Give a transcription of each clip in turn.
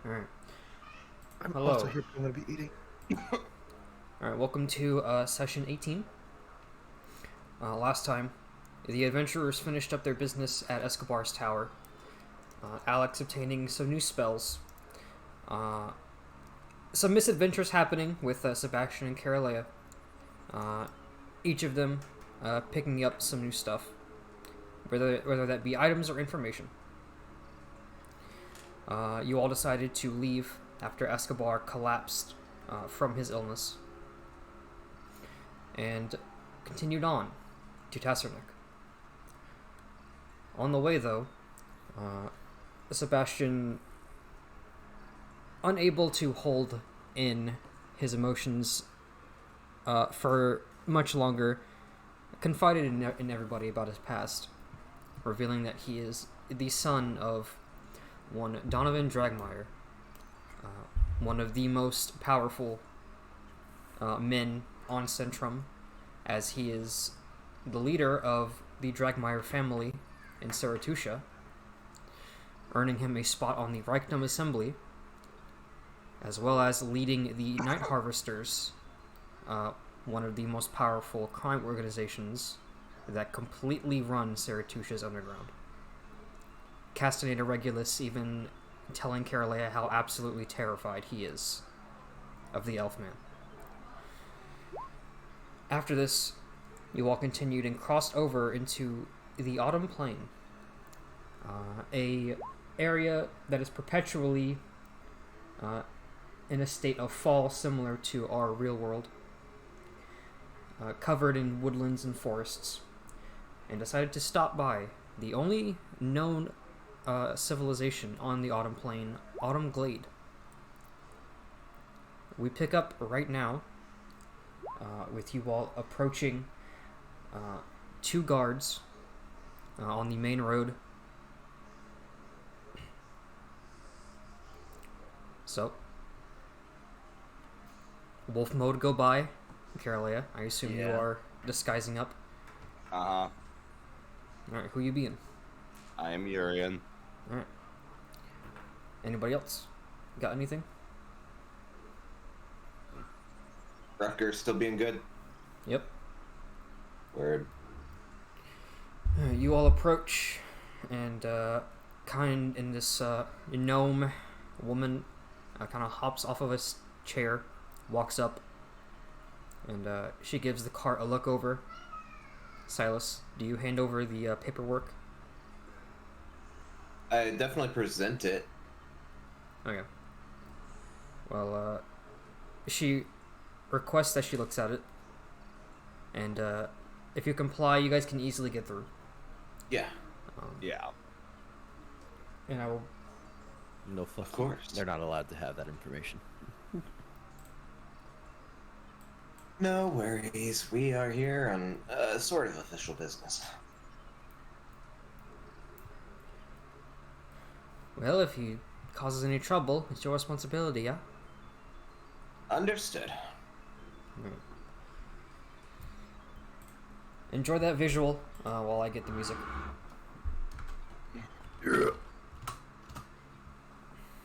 Alright. I'm also Hello. here, but I'm going to be eating. Alright, welcome to session 18. Last time, the adventurers finished up their business at Escobar's tower. Alex obtaining some new spells. Uh, some misadventures happening with Sebastian and Carolea. Uh, each of them picking up some new stuff, whether that be items or information. You all decided to leave after Escobar collapsed from his illness and continued on to Tassernick. On the way, though, uh, Sebastian, unable to hold in his emotions for much longer, confided in everybody about his past, revealing that he is the son of one Donovan Dragmire, uh, one of the most powerful men on Centrum, as he is the leader of the Dragmire family in Saratusha, earning him a spot on the Reichdom Assembly, as well as leading the Night Harvesters, one of the most powerful crime organizations that completely run Saratusha's underground. Castaneda Regulus even telling Carolea how absolutely terrified he is of the Elfman. After this, you all continued and crossed over into the Autumn Plain, a area that is perpetually in a state of fall similar to our real world, covered in woodlands and forests, and decided to stop by the only known civilization on the Autumn Plain, Autumnglade. We pick up right now with you all approaching two guards on the main road. So, wolf mode go by. Carolea, I assume you are disguising up. Uh-huh. Alright, who you being? I am Urian. Alright. Anybody else? Got anything? Rutger's still being good. Yep. Word. You all approach, and kind in this gnome woman kind of hops off of a chair, walks up, and she gives the cart a look over. Silas, do you hand over the paperwork? I definitely present it. Okay. Well, she requests that she looks at it, and if you comply, you guys can easily get through. Yeah. Yeah. And I will. No, fuck. Of course. They're not allowed to have that information. No worries. We are here on sort of official business. Well, if he causes any trouble, it's your responsibility, yeah? Understood. Right. Enjoy that visual while I get the music.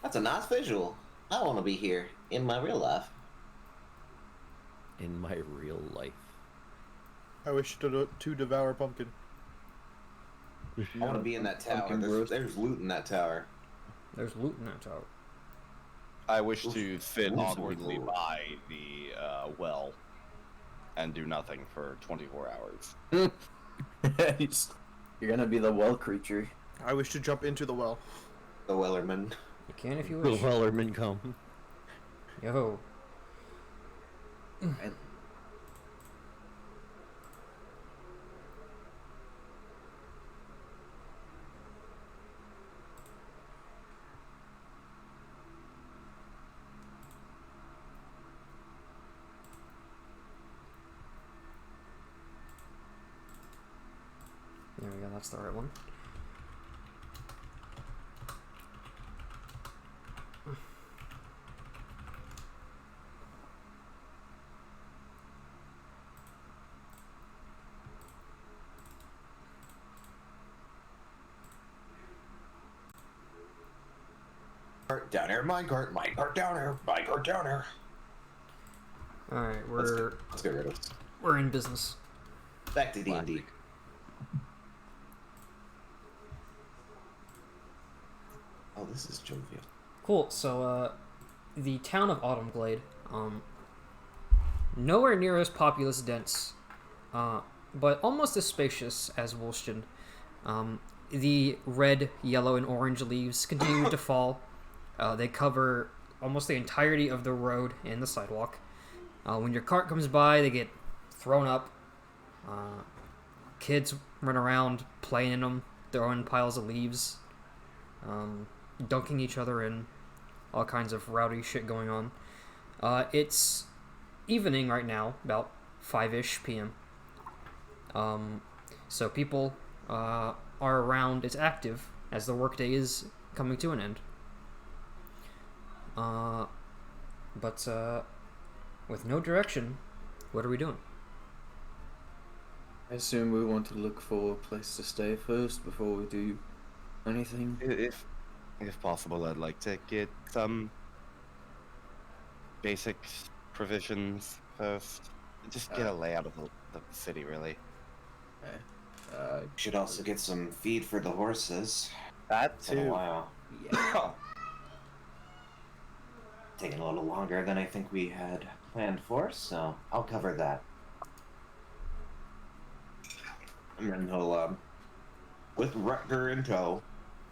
That's a nice visual. I want to be here in my real life. In my real life. I wish to devour pumpkin. I want to be in that tower. There's loot in that tower. There's loot in that tower. I wish to fit Oof. awkwardly by the well and do nothing for 24 hours. You're gonna be the well creature. I wish to jump into the well. The Wellerman. You can if you The wish. Wellerman come. Yo. There we go, that's the right one. Minecart downer, minecart downer. All right, Let's get rid of this. we're in business. Back to D&D. Oh, this is jovial. Cool. So, the town of Autumnglade, nowhere near as populous dense, but almost as spacious as Woolston. The red, yellow, and orange leaves continue to fall. They cover almost the entirety of the road and the sidewalk. When your cart comes by, they get thrown up. Kids run around playing in them, throwing piles of leaves, dunking each other in, all kinds of rowdy shit going on. It's evening right now, about 5-ish p.m. So people are around. It's active as the workday is coming to an end. But with no direction, what are we doing? I assume we want to look for a place to stay first before we do anything. If possible, I'd like to get some basic provisions first. Just get a layout of the city, really. Should also get some feed for the horses. That It's been a while. Yeah. Taking a little longer than I think we had planned for, so I'll cover that. And then he'll, with Rutger in tow,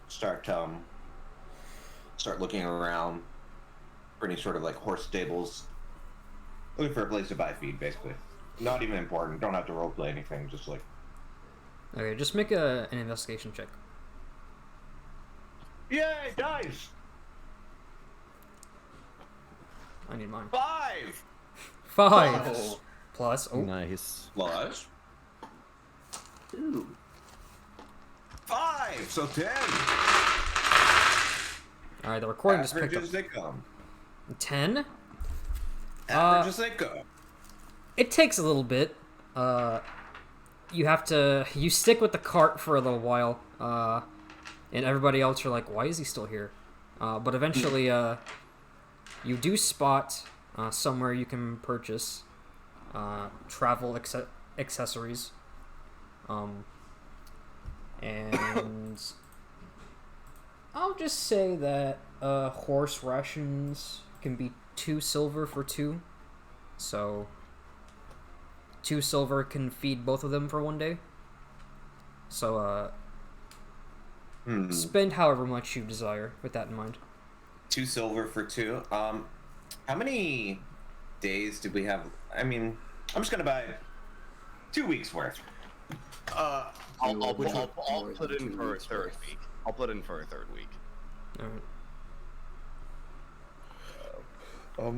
start looking around for any sort of like horse stables, looking for a place to buy feed, basically. Not even important. Don't have to roleplay anything. Just like. Okay, just make an investigation check. Yay, dice! I need mine. 5 5 Oh. plus. Oh, Nice. plus Ooh. 5, so 10. all right. The recording just Average picked as they come. up 10. Average as they go. It takes a little bit. You stick with the cart for a little while, and everybody else are like, why is he still here? But eventually, you do spot somewhere you can purchase travel accessories. And I'll just say that horse rations can be 2 silver for 2. So 2 silver can feed both of them for 1 day. So spend however much you desire with that in mind. 2 silver for 2. How many days do we have? I mean, I'm just gonna buy 2 weeks worth. I'll put in for a third week. I'll put in for a third week. All right. I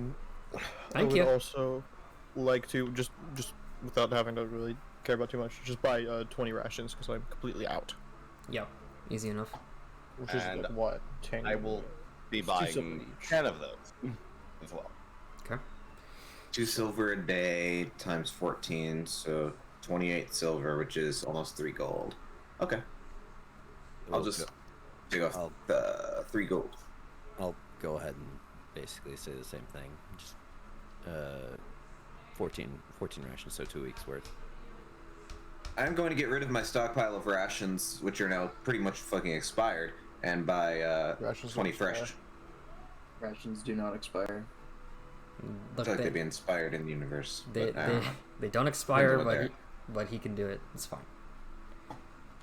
Thank would you. also like to just without having to really care about too much, just buy 20 rations because I'm completely out. Yeah, easy enough. Which is And what 10. I will be It's buying 2 silver each. 10 of those as well. Okay. 2 silver a day times 14, so 28 silver, which is almost 3 gold. Okay. I'll just take off I'll- the 3 gold. I'll go ahead and basically say the same thing. Just 14 rations, so 2 weeks worth. I'm going to get rid of my stockpile of rations, which are now pretty much fucking expired, and buy Rations 20 don't fresh. expire. Rations do not expire. I Look, feel like they'd be inspired in the universe. they, But I don't they, know. they don't expire, Depends on what but he can do it. It's fine.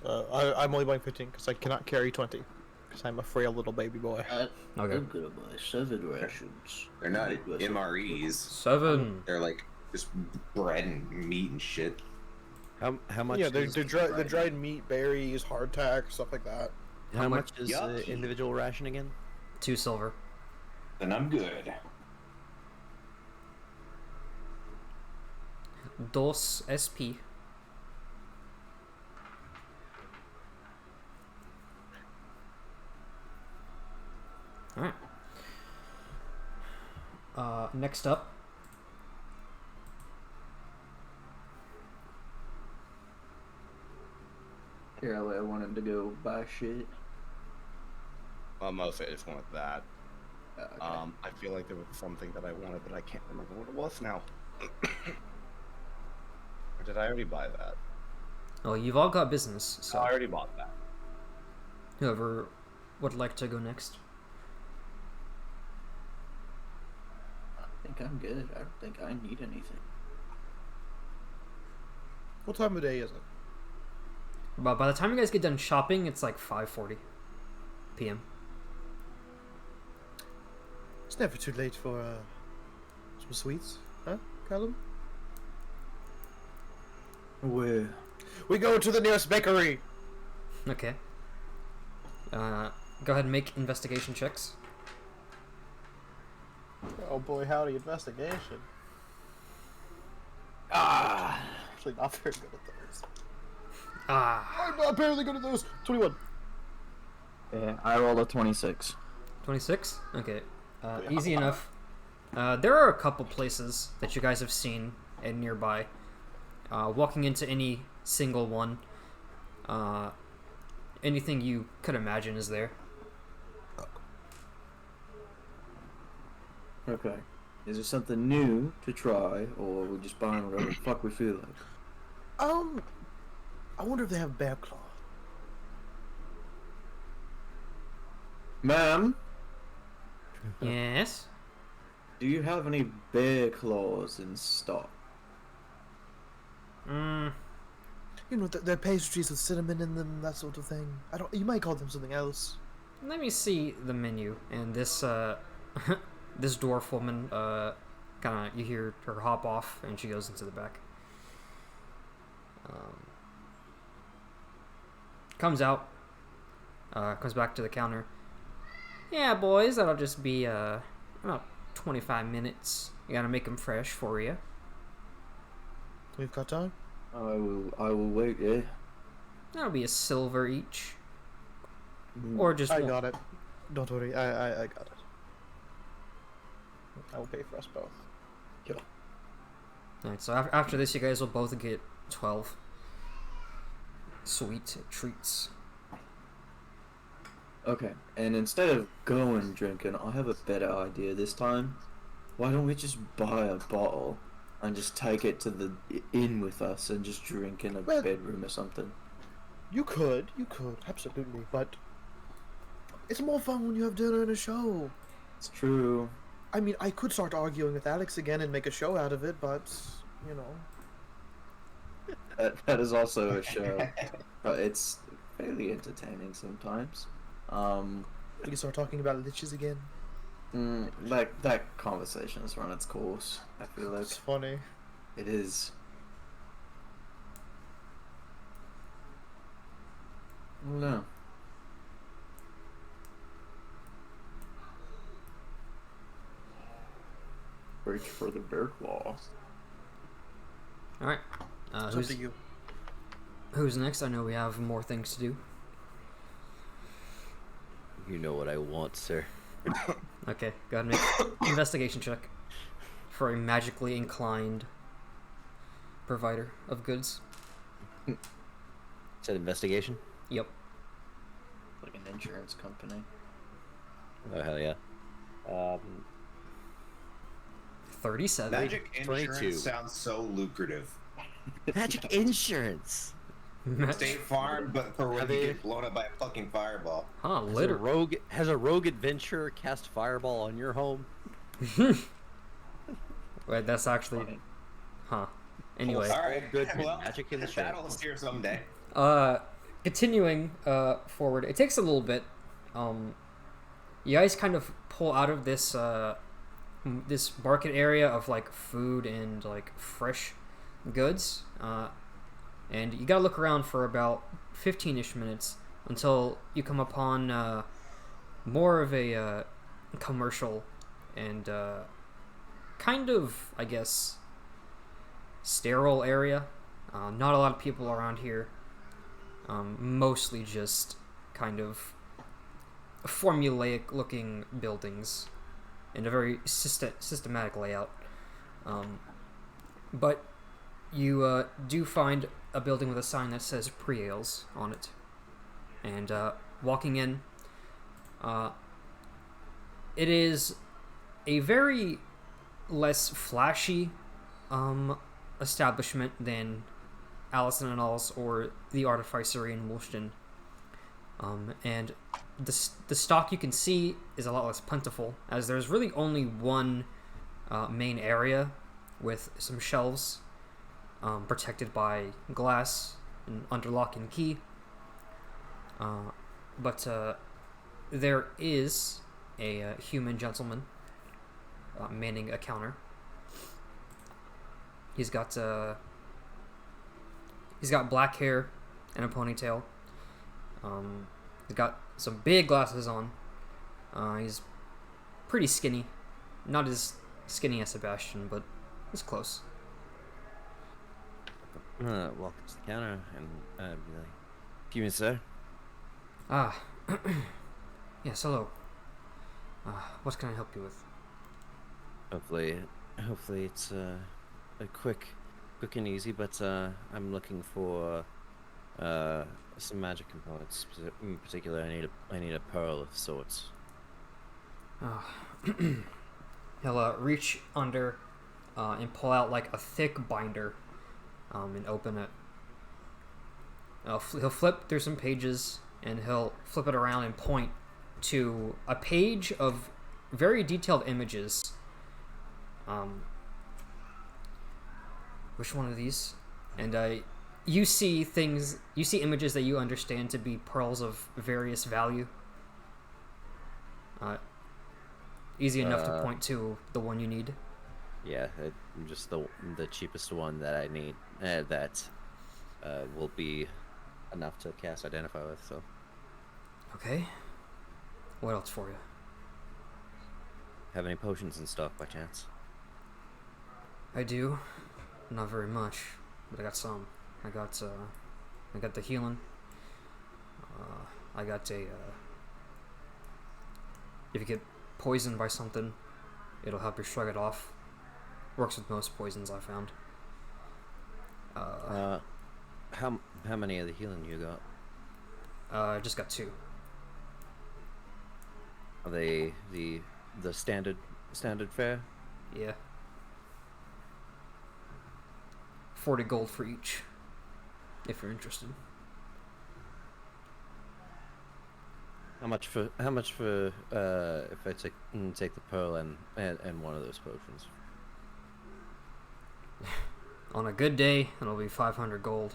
I'm only buying 15 because I cannot carry 20 because I'm a frail little baby boy. Okay. I'm gonna buy 7 rations. They're not Make myself- MREs. 7. They're like just bread and meat and shit. How much? Yeah, they're is the dried meat, berries, hardtack, stuff like that. How much is Yucky. individual ration again? 2 silver. Then I'm good. 2 SP. Alright. Next up. Here, I wanted to go buy shit. Well, mostly I just wanted that. Okay. I feel like there was something that I wanted, but I can't remember what it was now. Or did I already buy that? Oh, you've all got business, I so already bought that. whoever would like to go next. I think I'm good. I don't think I need anything. What time of day is it? But by the time you guys get done shopping, it's like 5:40 p.m. It's never too late for some sweets, huh, Callum? Where? We go to the nearest bakery. Okay. Go ahead and make investigation checks. Oh boy, howdy, investigation. Ah. Actually, not very good at those. Ah, I'm not barely good at those. 21. Yeah, I rolled a 26. 26? Okay. Easy enough. There are a couple places that you guys have seen and nearby. Walking into any single one, anything you could imagine is there. Okay. Is there something new to try, or we just buying whatever the fuck we feel like? I wonder if they have bear claw. Ma'am, Yes? do you have any bear claws in stock? Mm, You know, they're pastries with cinnamon in them, that sort of thing. I don't. You might call them something else. let me see the menu. And this, this dwarf woman, kinda, you hear her hop off, and she goes into the back. Comes out, comes back to the counter. Yeah, boys, that'll just be, about 25 minutes. You gotta make them fresh for you. We've got time. I will wait, yeah. That'll be a silver each. Or just I one. got it. Don't worry, I got it. I will pay for us both. Alright, so after this, you guys will both get 12 sweet treats. Okay, and instead of going drinking, I have a better idea this time. Why don't we just buy a bottle and just take it to the inn with us and just drink in a Well- bedroom or something? You could, absolutely, but it's more fun when you have dinner and a show. It's true. I mean, I could start arguing with Alex again and make a show out of it, but you know. That is also a show, but it's fairly entertaining sometimes. We can start talking about liches again. Like that conversation has run its course. I feel like It's funny. it is. No. Reach for the bear claw. Alright. It's up to you. Who's next? I know we have more things to do. You know what I want, sir. Okay, go ahead and make investigation check for a magically inclined provider of goods. Is that investigation? Yep. Like an insurance company. Oh hell yeah. 37. Magic insurance 22. sounds so lucrative. Magic insurance. State Farm, but for when Have you they- get blown up by a fucking fireball. Huh, Has has a rogue adventurer cast fireball on your home? Wait, that's actually... Huh. Anyway. All right, good well, magic in the show. that'll steer someday. Continuing forward, it takes a little bit. You guys kind of pull out of this this market area of like food and like fresh goods, and you gotta look around for about 15-ish minutes until you come upon more of a commercial and kind of, I guess, sterile area. Not a lot of people around here. Mostly just kind of formulaic looking buildings and a very systematic layout. But you do find a building with a sign that says Pre-Ales on it. And walking in, it is a very less flashy establishment than Allison and All's or the Artificery in Woolston. And the stock you can see is a lot less plentiful, as there's really only one main area with some shelves protected by glass and under lock and key. But there is a human gentleman manning a counter. He's got black hair and a ponytail. He's got some big glasses on. He's pretty skinny. Not as skinny as Sebastian, but it's close. Welcome to the counter, and be like, "Excuse me, sir." Ah, yes, hello. What can I help you with? Hopefully it's a quick and easy. But I'm looking for some magic components. In particular, I need a pearl of sorts. Oh. He'll reach under and pull out like a thick binder and open it. He'll flip through some pages and he'll flip it around and point to a page of very detailed images. Which one of these? And you see images that you understand to be pearls of various value. Easy enough to point to the one you need. Yeah, just the cheapest one that I need. That will be enough to cast Identify with. So. Okay. What else for you? Have any potions in stock by chance? I do. Not very much, but I got some. I got the healing. I got if you get poisoned by something, it'll help you shrug it off. Works with most poisons I found. How many of the healing you got? I just got 2. Are they the standard fare? Yeah. 40 gold for each, if you're interested. How much for if I take the pearl and one of those potions? On a good day, it'll be 500 gold.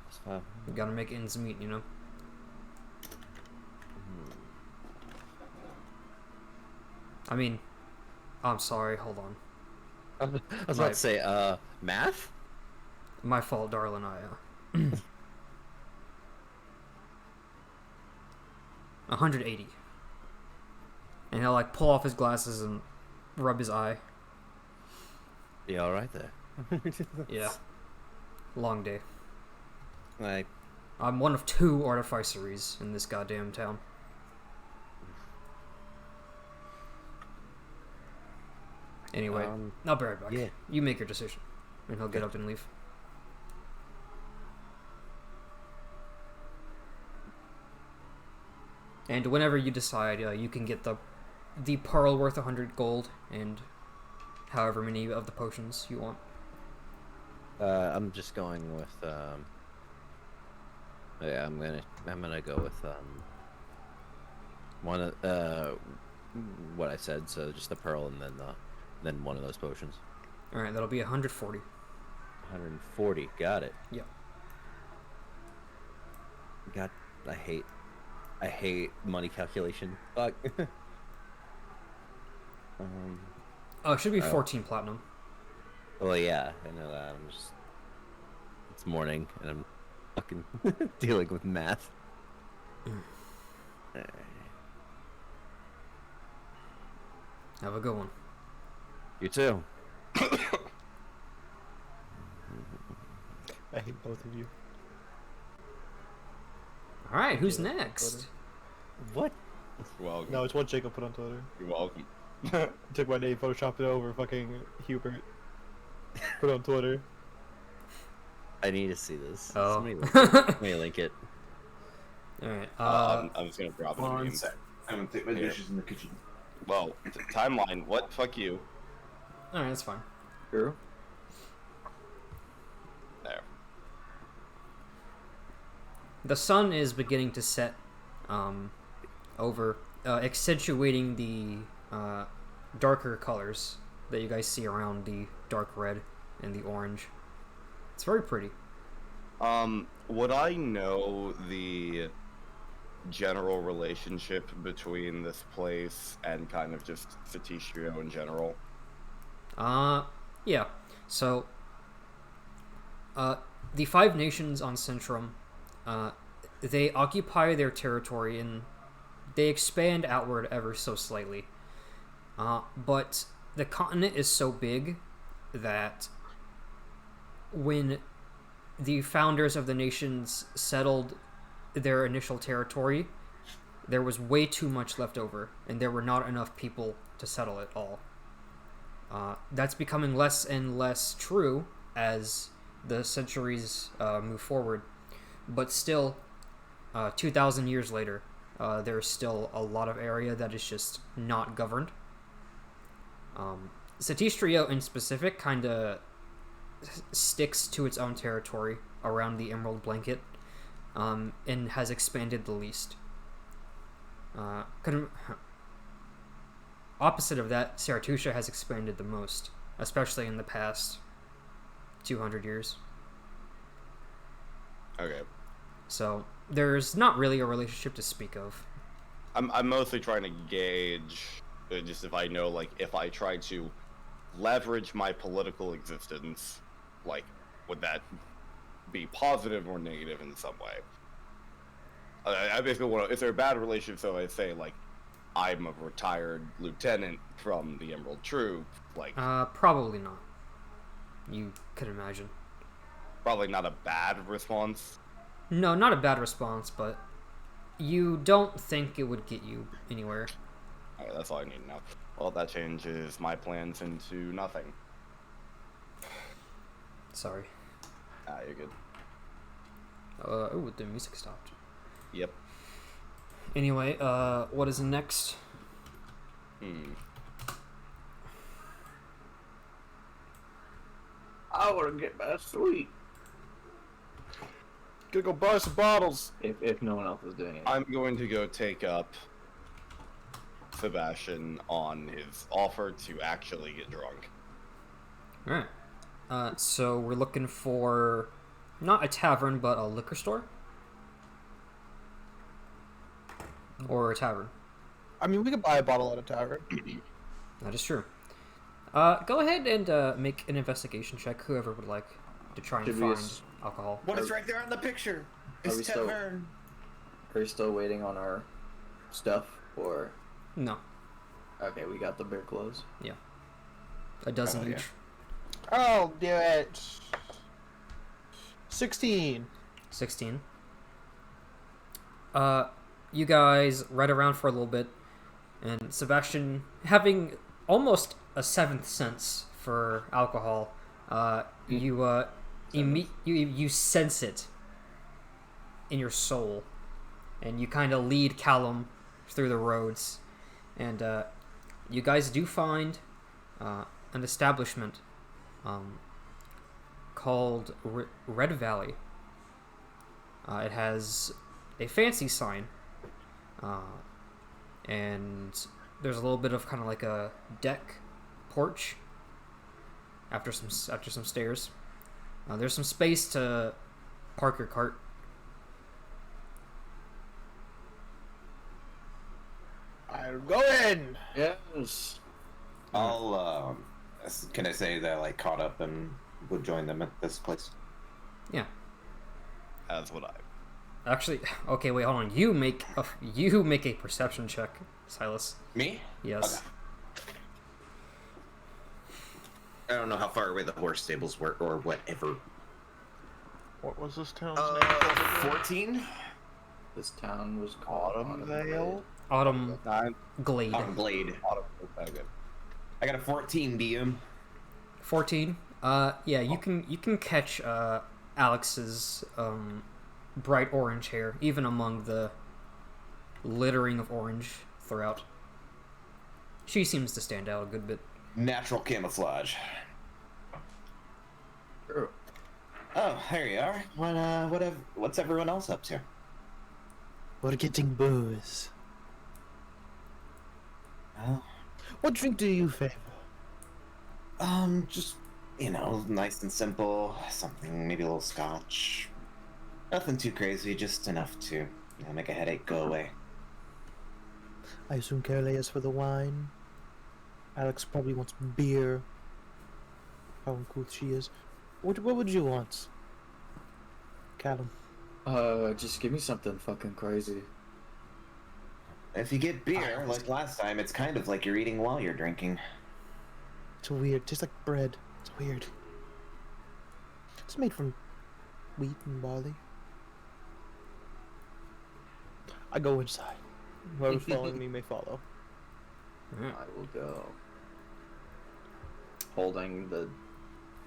That's fine. You gotta make ends meet, you know? I mean, I'm sorry, hold on. I was about to say, math? My fault, darling, 180. And he'll like pull off his glasses and rub his eye. You alright there? Yeah. Long day. Like, I'm one of 2 artificeries in this goddamn town. Anyway, I'll be right back. Yeah. You make your decision. And he'll get up and leave. And whenever you decide, you can get the pearl worth 100 gold and however many of the potions you want. I'm just going with yeah, I'm gonna go with one of what I said, so just the pearl and then one of those potions. All right, that'll be 140. 140, got it. Yeah. God, I hate money calculation. Fuck. Oh, it should be 14 platinum. Well, yeah, I know that. It's morning and I'm fucking dealing with math. Have a good one. You too. I hate both of you. All right, who's next? What? You're welcome. No, it's what Jacob put on Twitter. You're welcome. Took my name, photoshopped it over fucking Hubert. Put it on Twitter. I need to see this. Oh. Let me link it. All right. I'm just gonna drop it in the I'm gonna take my Here. dishes in the kitchen. Well, timeline. What? Fuck you. Alright, that's fine. True. There. The sun is beginning to set over, accentuating the darker colors that you guys see around the dark red and the orange. It's very pretty. Would I know the general relationship between this place and kind of just Satistrio in general? Yeah. So, the five nations on Centrum, they occupy their territory and they expand outward ever so slightly. But the continent is so big that when the founders of the nations settled their initial territory, there was way too much left over, and there were not enough people to settle it all. That's becoming less and less true as the centuries move forward, but still, 2,000 years later, there's still a lot of area that is just not governed. Satistrio in specific kind of sticks to its own territory around the Emerald Blanket, and has expanded the least. Opposite of that, Zarathustra has expanded the most, especially in the past 200 years. Okay. So there's not really a relationship to speak of. I'm mostly trying to gauge just if I know, like, if I try to leverage my political existence, like, would that be positive or negative in some way? I basically want to, is there a bad relationship, so I say, like, I'm a retired lieutenant from the Emerald Troop, like... Probably not. You could imagine. Probably not a bad response. No, not a bad response, but you don't think it would get you anywhere. Alright, that's all I need to know. Well, that changes my plans into nothing. Sorry. Ah, you're good. Oh, the music stopped. Yep. Anyway, what is next? I want to get my sweet. Gonna go buy some bottles. If no one else is doing it. I'm going to go take up Sebastian on his offer to actually get drunk. Alright. So we're looking for not a tavern, but a liquor store? Or a tavern. I mean, we could buy a bottle at a tavern. That is true. Go ahead and make an investigation check, whoever would like to try and Should we find ass- alcohol. What is right there on the picture? Are we It's still- tavern. Are you still waiting on our stuff, or No, okay, we got the beer clothes. a dozen Oh, yeah. each. I'll do it. 16. 16. You guys ride around for a little bit, and Sebastian, having almost a seventh sense for alcohol, you sense it in your soul, and you kind of lead Callum through the roads, and you guys do find an establishment called Red Valley. It has a fancy sign, and there's a little bit of kind of like a deck porch after some stairs. There's some space to park your cart. I'll go in. Yes. I'll can I say that I like caught up and would join them at this place? Yeah. As would I. Actually, okay, wait, hold on. You make a perception check, Silas. Me? Yes. Okay. I don't know how far away the horse stables were or whatever. What was this town's name? 14? This town was called Autumnglade. Autumnglade. 9. Autumnglade. Okay. I got a 14, DM. 14. Yeah, you can catch Alex's bright orange hair, even among the littering of orange throughout. She seems to stand out a good bit. Natural camouflage. Sure. Oh, there you are. What's everyone else up to? We're getting booze. Oh, What drink do you favor? just, nice and simple. Something, maybe a little scotch. Nothing too crazy, just enough to, make a headache go away. I assume Carolee is for the wine. Alex probably wants beer. How uncouth she is. What would you want? Callum. Just give me something fucking crazy. If you get beer, like last time, it's kind of like you're eating while you're drinking. It's weird. Tastes like bread. It's weird. It's made from wheat and barley. I go inside. Whoever's following me may follow. Alright. I will go. Holding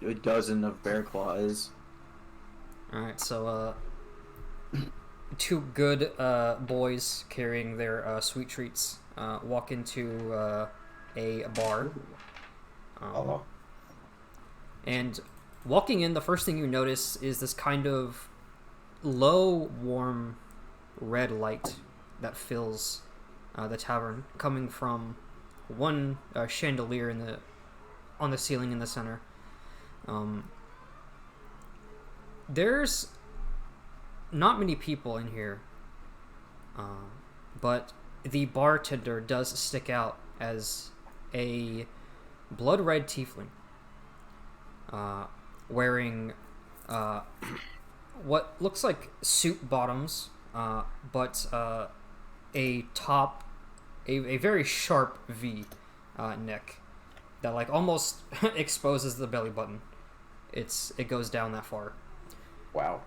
a dozen of bear claws. Alright, so, two good boys carrying their sweet treats walk into a bar. Hello. And walking in, the first thing you notice is this kind of low, warm red light that fills the tavern, coming from one chandelier on the ceiling in the center. There's not many people in here, but the bartender does stick out as a blood red tiefling, wearing what looks like suit bottoms, but a top, a very sharp V neck that like almost exposes the belly button. It goes down that far. Wow.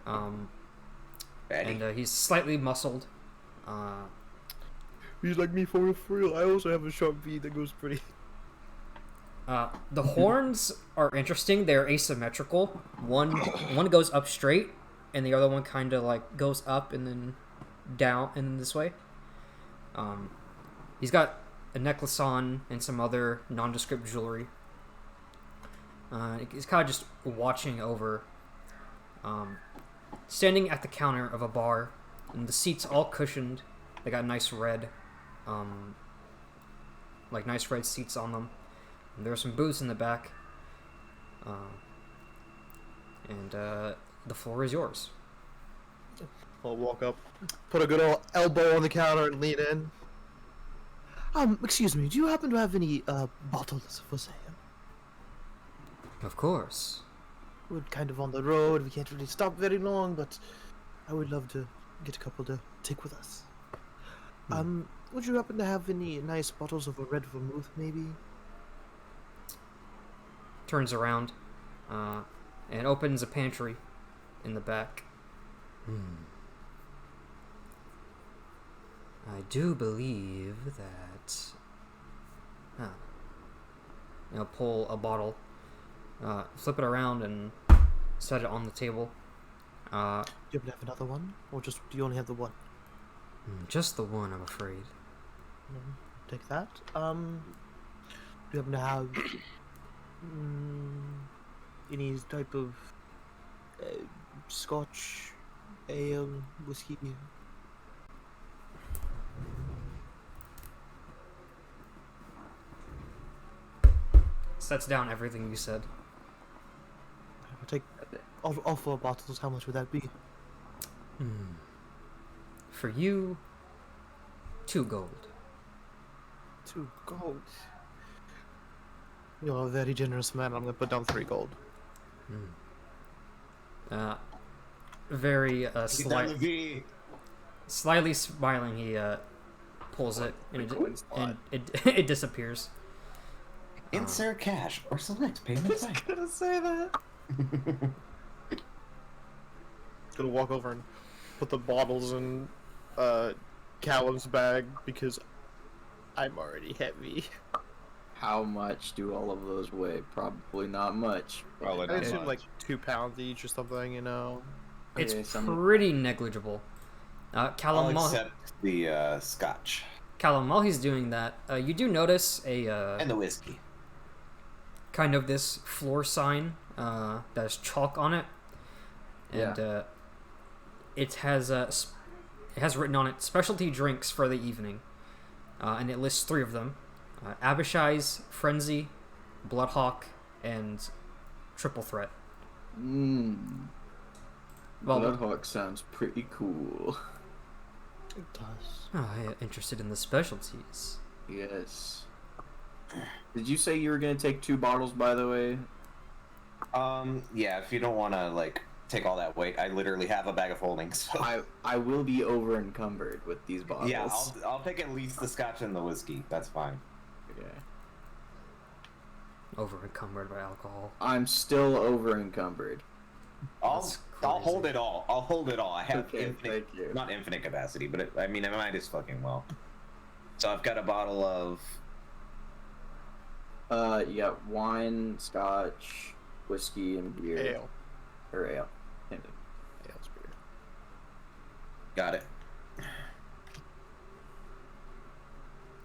Fatty. And he's slightly muscled. He's like me for real. I also have a sharp V that goes pretty. The horns are interesting. They're asymmetrical. One goes up straight, and the other one kind of like goes up and then down and then this way. He's got a necklace on and some other nondescript jewelry. He's kind of just watching over, standing at the counter of a bar, and the seats all cushioned. They got nice red, nice red seats on them. And there are some booths in the back, and the floor is yours. I'll walk up, put a good old elbow on the counter, and lean in. Excuse me, do you happen to have any bottles for sale? Of course. We're kind of on the road, we can't really stop very long, but I would love to get a couple to take with us. Would you happen to have any nice bottles of a red vermouth, maybe? Turns around, and opens a pantry in the back. I do believe that. Pull a bottle, flip it around, and set it on the table. Do you happen to have another one, or do you only have the one? Just the one, I'm afraid. Take that. Do you happen to have any type of scotch, ale, whiskey? Sets down everything you said. I'll take all 4 bottles. How much would that be? For you, 2 gold. 2 gold. You're a very generous man. I'm gonna put down 3 gold. Very Get down the slightly smiling, he pulls it and it disappears. Insert cash or select payment type. Gonna say that. Gonna walk over and put the bottles in Callum's bag because I'm already heavy. How much do all of those weigh? Probably not much. Probably I not assume much. like 2 pounds each or something, you know. It's Okay, pretty negligible. I'll Callum accept the scotch. Callum, while he's doing that, you do notice a And the whiskey. kind of this floor sign that has chalk on it, and it has written on it specialty drinks for the evening, and it lists 3 of them: Abishai's, Frenzy, Bloodhawk, and Triple Threat. Mmm. Well, Bloodhawk sounds pretty cool. It does. oh, yeah, interested in the specialties. Yes. Did you say you were gonna take 2 bottles, by the way? Yeah, if you don't want to, like, take all that weight, I literally have a bag of holding, so... I will be over encumbered with these bottles. Yeah, I'll take at least the scotch and the whiskey. That's fine. Okay. Over encumbered by alcohol. I'm still over encumbered. I'll That's hold crazy. it all. I'll hold it all. I have Okay, infinite, thank you. not infinite capacity, but I mean, I might as fucking well. So I've got a bottle of... You got wine, scotch, whiskey, and beer. Ale. Or ale. Same thing. Ale's beer. Got it.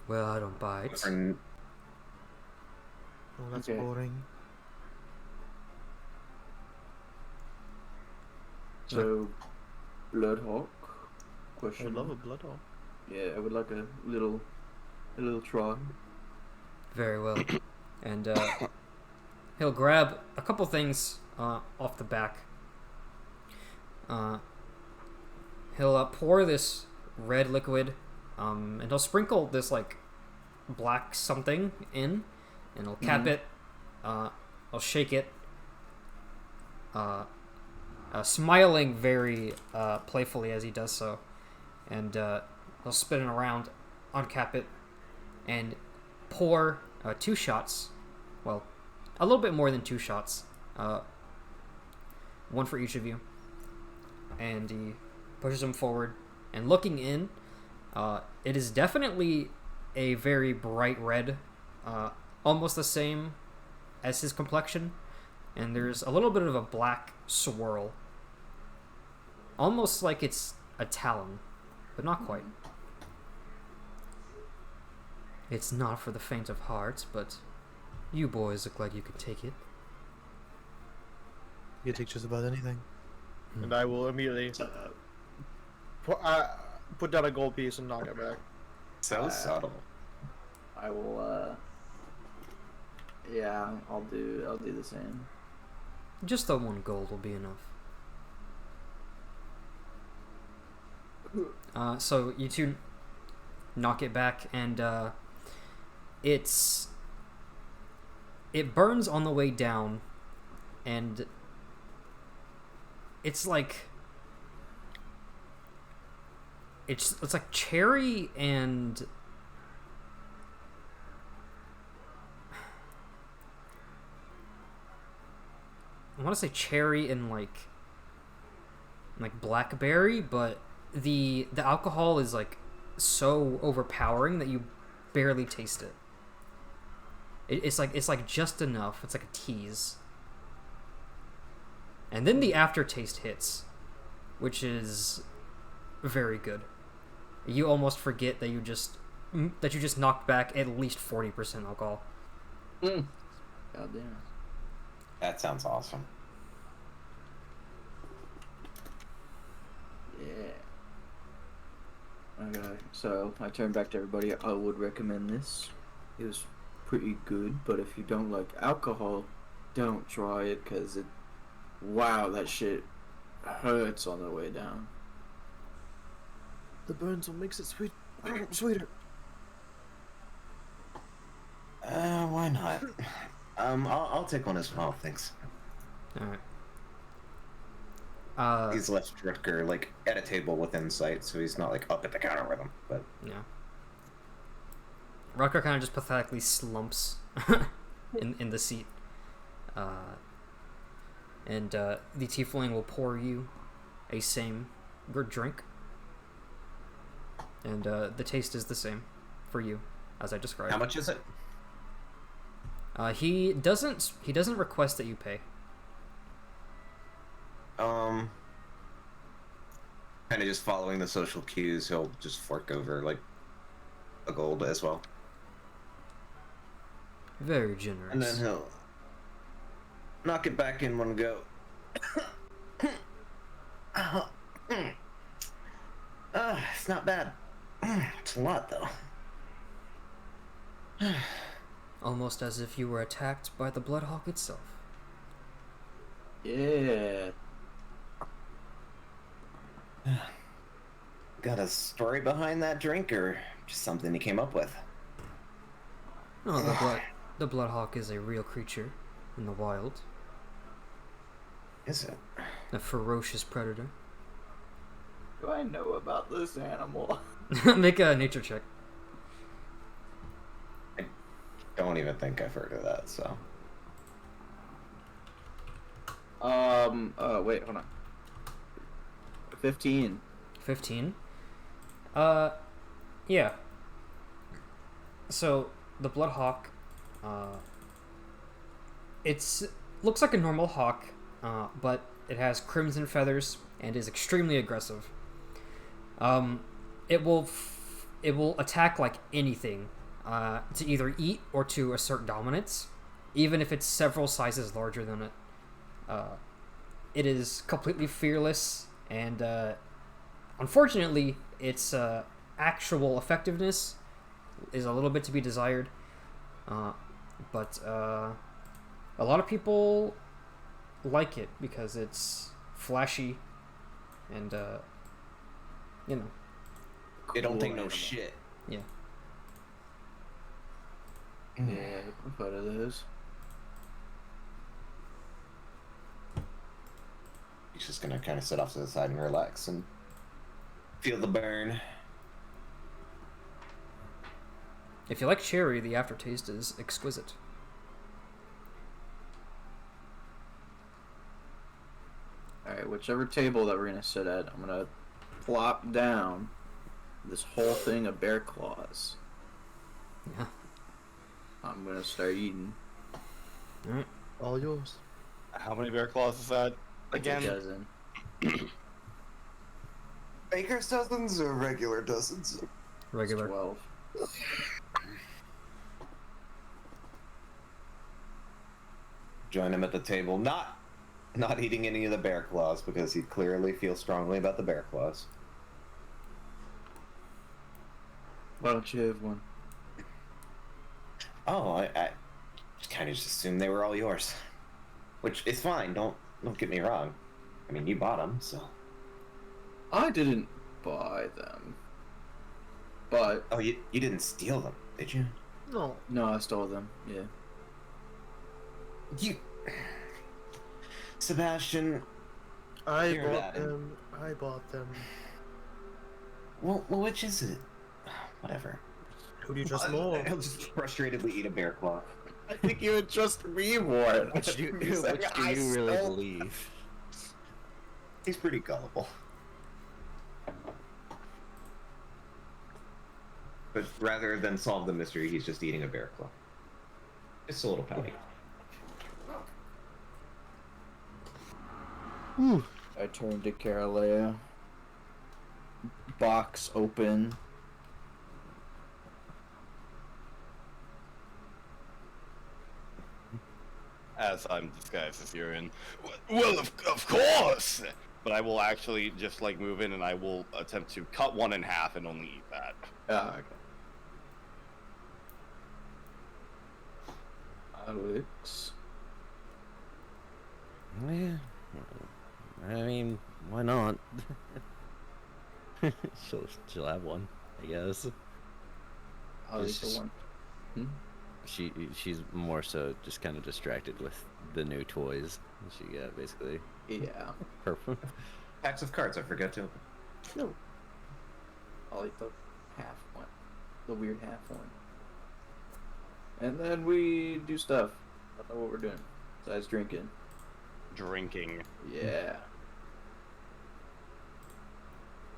Well, I don't buy it. And Oh, that's Okay. boring. So, Bloodhawk. I Question. would love a blood hole. Yeah, I would like a little try. Very well. And he'll grab a couple things off the back. He'll pour this red liquid, and he'll sprinkle this like black something in, and he'll cap it. I'll shake it, smiling very playfully as he does so, and he'll spin it around, uncap it, and pour 2 shots. Well, a little bit more than 2 shots. 1 for each of you. And he pushes them forward. And looking in, it is definitely a very bright red, almost the same as his complexion. And there's a little bit of a black swirl, almost like it's a talon, but not quite. It's not for the faint of heart, but you boys look like you could take it. You can take just about anything. And I will immediately put down a gold piece and knock it back. so subtle. I will. Yeah, I'll do the same. Just the 1 gold will be enough. So you 2 knock it back, and it burns on the way down, and it's like it's like cherry and I want to say cherry and like blackberry, but the alcohol is like so overpowering that you barely taste it. It's like just enough. It's like a tease. And then the aftertaste hits, which is very good. You almost forget that you just knocked back at least 40% alcohol. God damn. That sounds awesome. Yeah. Okay, so I turn back to everybody. I would recommend this. It was pretty good, but if you don't like alcohol, don't try it, because wow, that shit hurts on the way down. The burns will makes it sweet, sweeter. Why not? I'll take one as well, thanks. Alright. He's left Rutger, like, at a table within sight, so he's not, like, up at the counter with him, but... Yeah. Rucker kind of just pathetically slumps in the seat. And the tiefling will pour you a same good drink. And the taste is the same for you, as I described. How much is it? He doesn't request that you pay. Kind of just following the social cues, he'll just fork over, like, a gold as well. Very generous. And then he'll knock it back in one go. It's not bad. It's a lot, though. Almost as if you were attacked by the Bloodhawk itself. Yeah. Got a story behind that drink, or just something he came up with? No, the Bloodhawk is a real creature in the wild. Is it? A ferocious predator. Do I know about this animal? Make a nature check. Don't even think I've heard of that, so. Wait, hold on. 15. 15. Yeah. So the Bloodhawk, looks like a normal hawk, but it has crimson feathers and is extremely aggressive. It will attack like anything, to either eat or to assert dominance, even if it's several sizes larger than it. It is completely fearless, and unfortunately, its actual effectiveness is a little bit to be desired. But a lot of people like it because it's flashy and you know. It don't take no animal. shit. Yeah. Yeah, I've heard of those. He's just gonna kind of sit off to the side and relax and feel the burn. If you like cherry, the aftertaste is exquisite. Alright, whichever table that we're gonna sit at, I'm gonna plop down this whole thing of bear claws. Yeah. I'm gonna start eating. Alright. All yours. How many bear claws is that again? A dozen. Baker's dozens or regular dozens? Regular. 12. Join him at the table. Not eating any of the bear claws because he clearly feels strongly about the bear claws. Why don't you have one? Oh, I kind of just assumed they were all yours, which is fine. Don't get me wrong. I mean, you bought them, so. I didn't buy them. But, Oh, you didn't steal them, did you? No. no, I stole them, yeah. You, Sebastian. I Hear bought that. them. I bought them. Well, which is it? Whatever. Who do you trust more? He'll just frustratedly eat a bear claw. I think you would trust me more. Which do you really believe? He's pretty gullible. But rather than solve the mystery, he's just eating a bear claw. Just a little pouty. I turned to Carolea. Box open. As I'm disguised as Urine. Well, of course! But I will actually just like move in and I will attempt to cut one in half and only eat that. Ah, okay. Alex. Yeah. I mean, why not? she'll have one, I guess. Alex just- the one. Hmm? She's more so just kind of distracted with the new toys she got, basically. Yeah. Perfect. Packs of cards, I forgot to. No. I'll eat the half one. The weird half one. And then we do stuff. I don't know what we're doing. Besides drinking. Drinking. Yeah.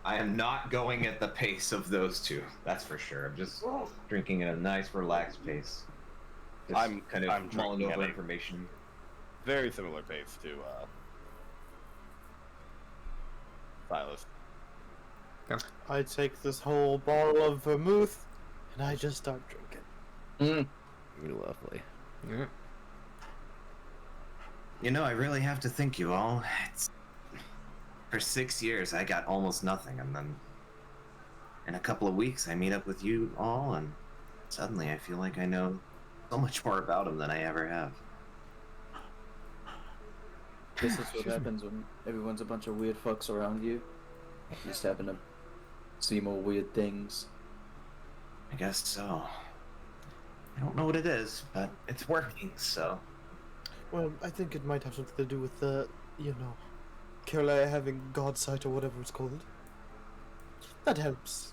I am not going at the pace of those two. That's for sure. I'm just drinking at a nice, relaxed pace. Just I'm mulling drinking over at a- information. Very similar pace to Silas. I take this whole bottle of vermouth and I just start drinking. Lovely. Yeah. You know, I really have to thank you all. For 6 years, I got almost nothing, and then in a couple of weeks, I meet up with you all, and suddenly I feel like I know so much more about him than I ever have. This is what happens when everyone's a bunch of weird fucks around you. You just happen to see more weird things. I guess so. I don't know what it is, but it's working, so... Well, I think it might have something to do with Caroline having God sight or whatever it's called. That helps.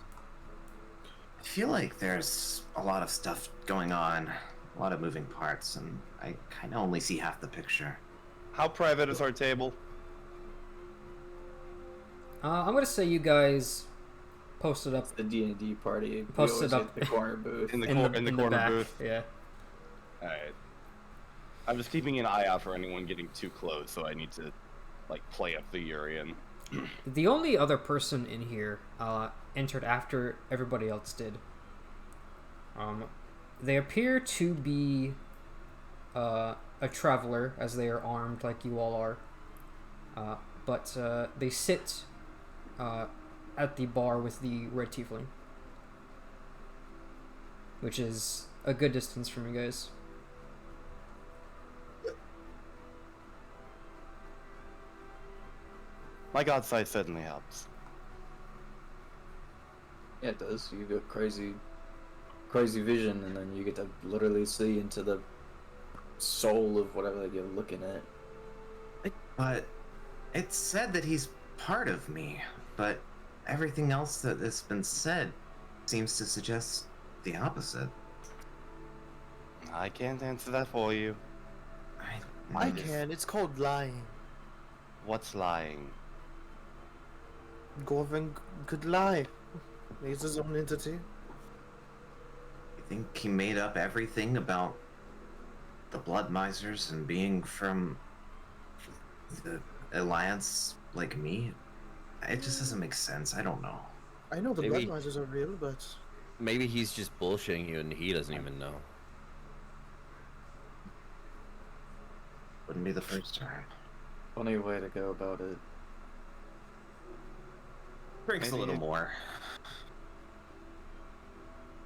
I feel like there's a lot of stuff going on, a lot of moving parts, and I kind of only see half the picture. How private is our table? I'm gonna say you guys posted up The D&D party. We Posted always up- hit the corner booth. In the in corner back. booth. Yeah. Alright. I'm just keeping an eye out for anyone getting too close, so I need to, like, play up the Urian. The only other person in here entered after everybody else did. They appear to be a traveler, as they are armed like you all are. But they sit at the bar with the red tiefling, which is a good distance from you guys. My god sight certainly helps. Yeah, it does. You get crazy vision, and then you get to literally see into the soul of whatever that you're looking at. But it's said that he's part of me, but everything else that has been said seems to suggest the opposite. I can't answer that for you. I can. It's called lying. What's lying? Gorvin could lie. He's his own entity. You think he made up everything about the Blood Misers and being from the Alliance like me? It just doesn't make sense. I don't know. I know the Maybe- blood misers are real, but Maybe he's just bullshitting you and he doesn't even know. Wouldn't be the first time. Funny way to go about it. Drinks a Maybe little it- more.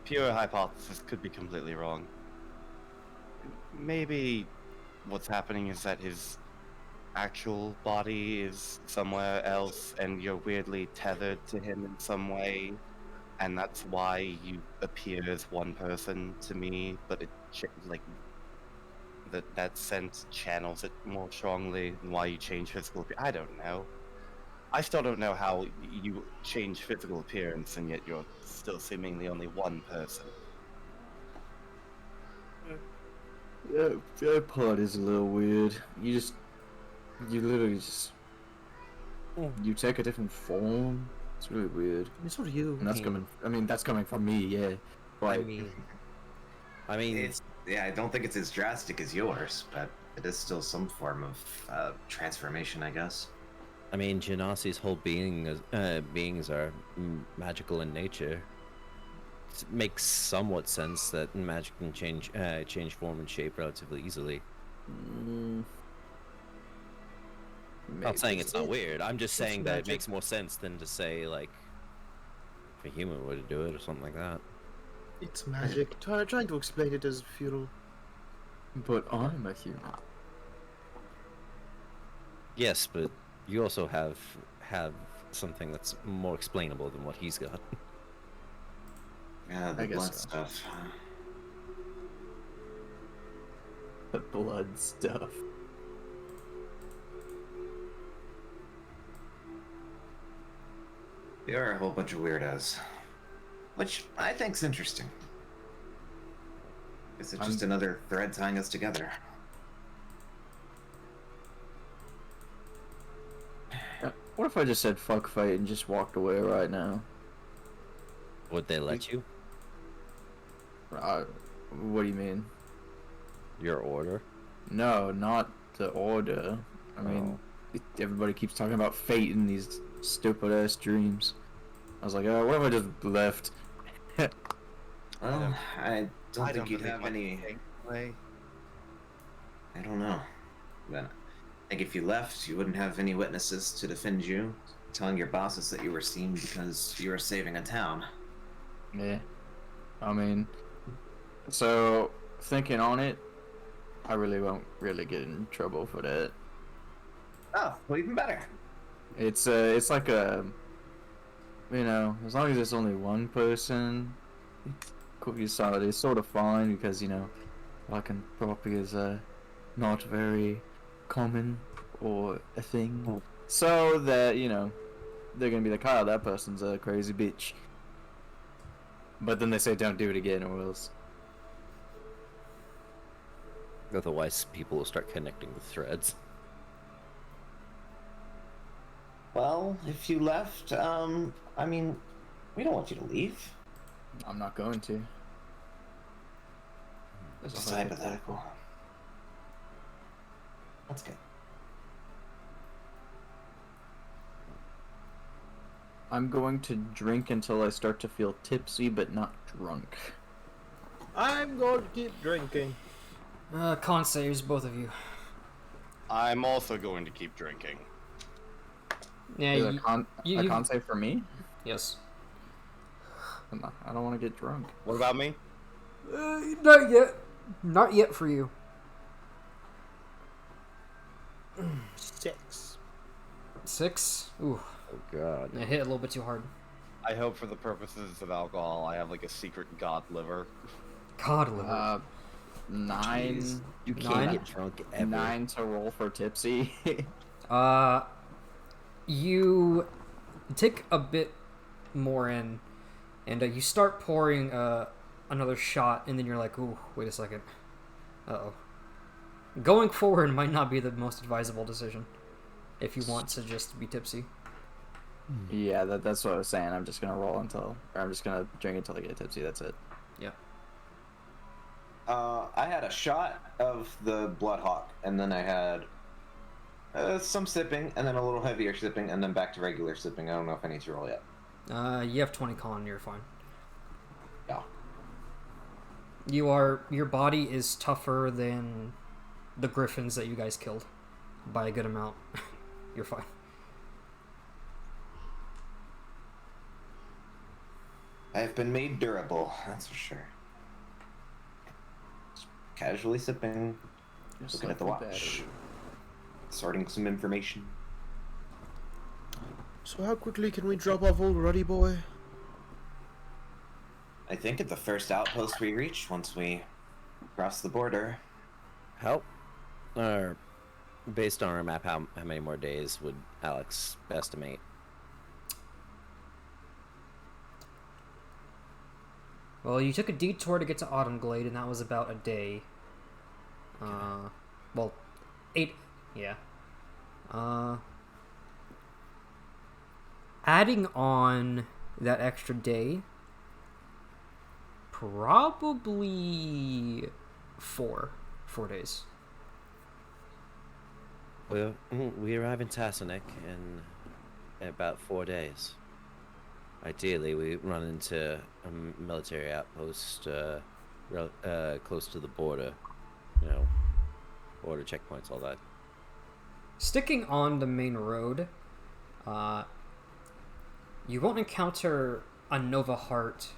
Pure hypothesis, could be completely wrong. Maybe what's happening is that his actual body is somewhere else and you're weirdly tethered to him in some way, and that's why you appear as one person to me, but it that sense channels it more strongly, and why you change physical I don't know. I still don't know how you change physical appearance and yet you're still seemingly only one person. Yeah, that part is a little weird. You literally just, you take a different form. It's really weird. I mean, so do you. And that's coming from me, yeah. But I mean, It's I don't think it's as drastic as yours, but it is still some form of transformation, I guess. I mean, Genasi's whole beings are magical in nature. It makes somewhat sense that magic can change form and shape relatively easily. Not saying it's not weird. I'm just saying that it magic. makes more sense than to say like if a human were to do it or something like that. It's magic. Trying to explain it is futile. But I'm a human. Yes, but you also have something that's more explainable than what he's got. Yeah, the I guess blood so. stuff. The blood stuff. They are a whole bunch of weirdos. Which I think's interesting. Is it just another thread tying us together? What if I just said fuck fight and just walked away right now? Would they let you? What do you mean? Your order? No, not the order. I mean, everybody keeps talking about fate in these stupid ass dreams. I was like, what if I just left? Well, I don't I think don't you'd believe have my any. way. I don't know. But I think if you left, you wouldn't have any witnesses to defend you, telling your bosses that you were seen because you were saving a town. Yeah. I mean, so thinking on it, I really won't really get in trouble for that. Oh, well, even better. It's like a, as long as it's only one person, cookie solid is sort of fine because lycanthropy is not very common or a thing. Oh. So that they're gonna be like, "Oh, that person's a crazy bitch," but then they say, "Don't do it again," or else. Otherwise, people will start connecting the threads. Well, if you left, I mean, we don't want you to leave. I'm not going to. It's That's just a hypothetical. That's good. I'm going to drink until I start to feel tipsy, but not drunk. I'm going to keep drinking. Con saves, both of you. I'm also going to keep drinking. Yeah, Is you, a con save for me? yes. I don't want to get drunk. What about me? Not yet. Not yet for you. 6. 6? Ooh, Oh god. I hit a little bit too hard. I hope for the purposes of alcohol, I have like a secret god liver. God, liver. 9. Jeez. You can't 9? get drunk ever. 9 to roll for tipsy. You take a bit more in, and you start pouring another shot, and then you're like, ooh, wait a second. Uh-oh. Going forward might not be the most advisable decision if you want to just be tipsy. Yeah, that's what I was saying. I'm just gonna I'm just gonna drink until I get tipsy. That's it. Yeah. I had a shot of the Bloodhawk, and then I had some sipping, and then a little heavier sipping, and then back to regular sipping. I don't know if I need to roll yet. You have 20 con, you're fine. Yeah. Your body is tougher than the griffins that you guys killed by a good amount. You're fine. I have been made durable, that's for sure. Just casually sipping, looking at the watch, sorting some information. So how quickly can we drop off old Ruddy Boy? I think at the first outpost we reach once we cross the border. How, based on our map, how many more days would Alex estimate? Well, you took a detour to get to Autumnglade, and that was about a day. Well, 8. Yeah. Adding on that extra day, probably 4 days. Well, we arrive in Tasanic in about 4 days. Ideally, we run into a military outpost close to the border. Border checkpoints, all that. Sticking on the main road, you won't encounter a Nova Heart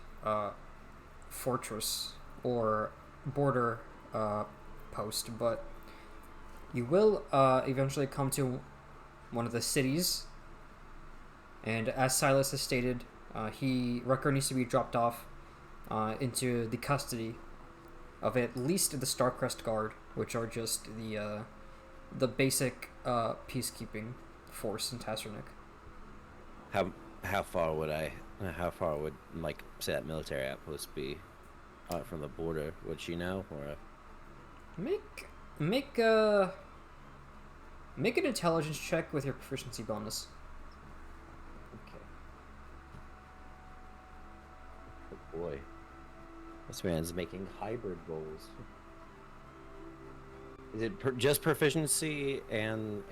fortress or border post, but you will eventually come to one of the cities. And as Silas has stated, Rucker needs to be dropped off into the custody of at least the Starcrest Guard, which are just the basic peacekeeping force in Tassernick. How far would like say that military outpost be from the border? Would she know, or Make an intelligence check with your proficiency bonus. okay? Oh boy, this man's making hybrid rolls. Is it just proficiency and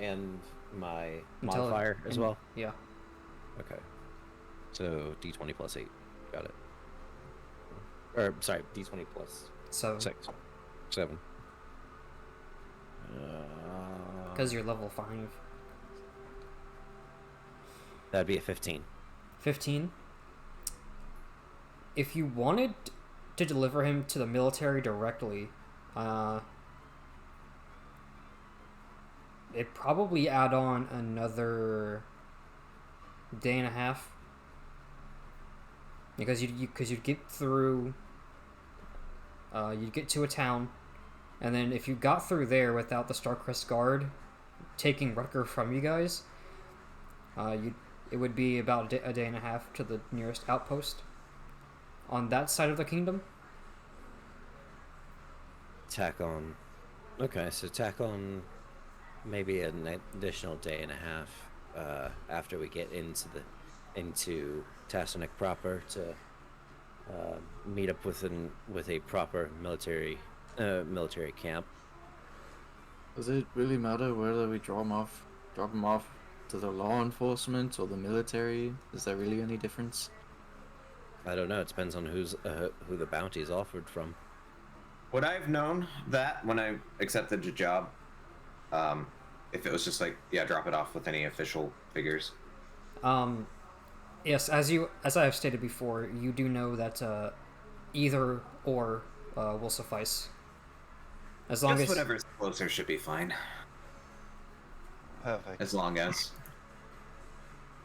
my modifier as well? Yeah. Okay. So D20 plus 8. Got it. Or sorry, d20 plus So 6, 7. because you're level 5. That'd be a 15. 15. If you wanted to deliver him to the military directly, it'd probably add on another day and a half. Because you'd get through, you'd get to a town, and then if you got through there without the Starcrest Guard taking Rutger from you guys, it would be about a day and a half to the nearest outpost on that side of the kingdom. Tack on. Okay, so tack on maybe an additional day and a half after we get into Tassanik proper to meet up with a proper military camp. Does it really matter whether we drop them off to the law enforcement or the military? Is there really any difference? I don't know. It depends on who the bounty is offered from. Would I have known that when I accepted the job? If it was just like, yeah, drop it off with any official figures. Yes, as I have stated before, you do know that either or will suffice. As long Guess as whatever's closer should be fine. Perfect. As long as.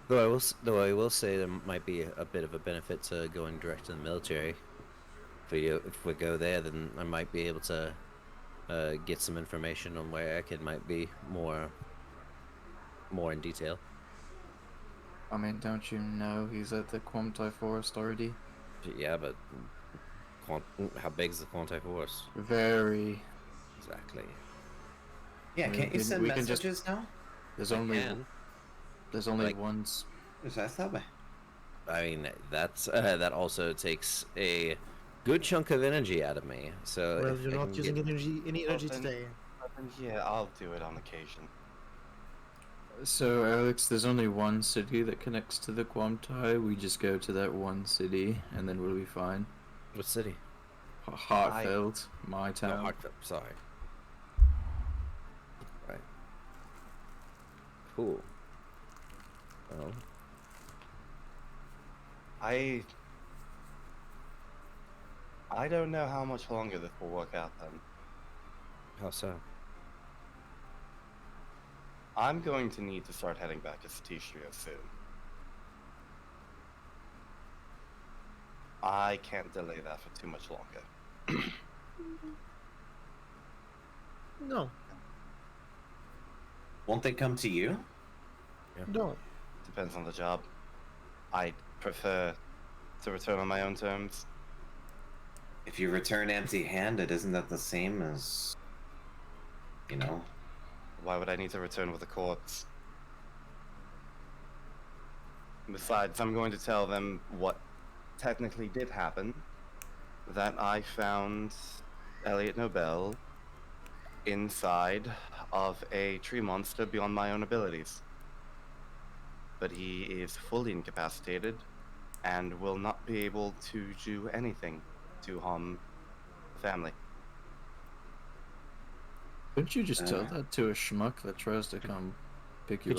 Though I will say there might be a bit of a benefit to going direct to the military. If we go there, then I might be able to get some information on where Ekid might be more in detail. I mean, don't you know he's at the Quamtai Forest already? Yeah, but how big is the Quantai Force? Very. Exactly. Yeah, can't you send we can messages now? There's I only can. like once. Is that that way? I mean, that also takes a good chunk of energy out of me. So Well, if you're I not can using get- any energy then- today. Yeah, I'll do it on occasion. So, Alex, there's only one city that connects to the Quamtai. We just go to that one city, and then we'll be fine. What city? Hartfeld, my No, town. sorry. Right. Cool. Well, I don't know how much longer this will work out then. how so? I'm going to need to start heading back to Satishrio soon. I can't delay that for too much longer. No, Won't they come to you? no. Depends on the job. I prefer to return on my own terms. If you return empty-handed, isn't that the same as, you know? Why would I need to return with a corpse? Besides, I'm going to tell them what technically did happen. That I found Elliot Nobel inside of a tree monster beyond my own abilities. But he is fully incapacitated and will not be able to do anything to harm the family. Couldn't you just tell that to a schmuck that tries to come pick you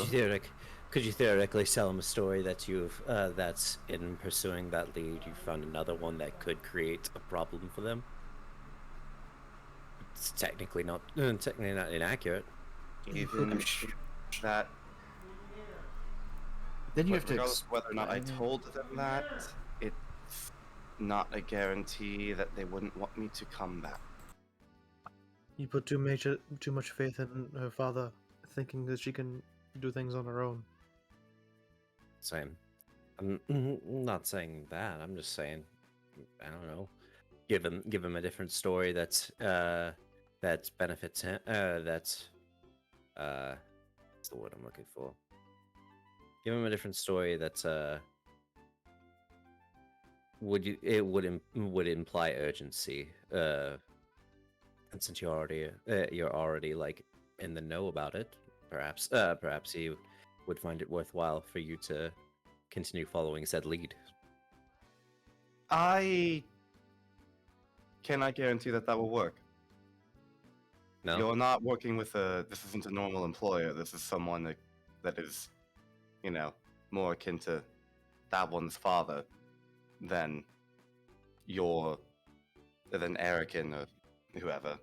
Could you theoretically tell him a story that that's in pursuing that lead, you found another one that could create a problem for them? It's technically not inaccurate. Even that, Then you have to. regardless of whether or not I explain it. told them that, it's not a guarantee that they wouldn't want me to come back. You put too much faith in her father, thinking that she can do things on her own. Same. I'm not saying that. I'm just saying, I don't know. Give him a different story that benefits him. What's the word I'm looking for? Give him a different story that would imply urgency. And since you're already like in the know about it, perhaps he would find it worthwhile for you to continue following said lead. I cannot guarantee that that will work. No. You're not working with this isn't a normal employer. This is someone that is, you know, more akin to that one's father than than Erican or whoever.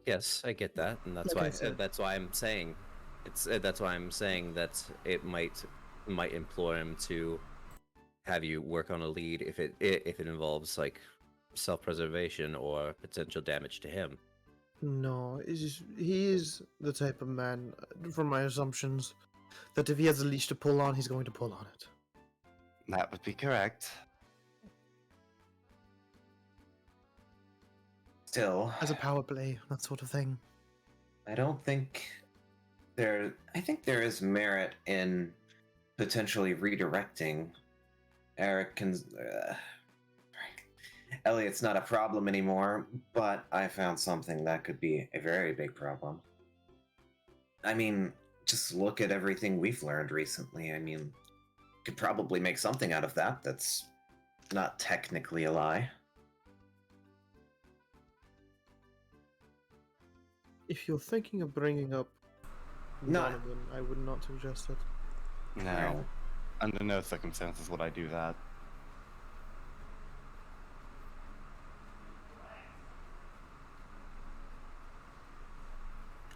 Yes, I get that, and that's Like I why said. that's why I'm saying that's why I'm saying that it might implore him to have you work on a lead if it involves like self-preservation or potential damage to him. No, he is the type of man, from my assumptions, that if he has a leash to pull on, he's going to pull on it. That would be correct. Still, As a power play, that sort of thing. I don't think I think there is merit in potentially redirecting Eric can. Elliot's not a problem anymore, but I found something that could be a very big problem. I mean, just look at everything we've learned recently. I mean, could probably make something out of that that's not technically a lie. If you're thinking of bringing up No. Donovan, I would not suggest it. No, under no circumstances would I do that.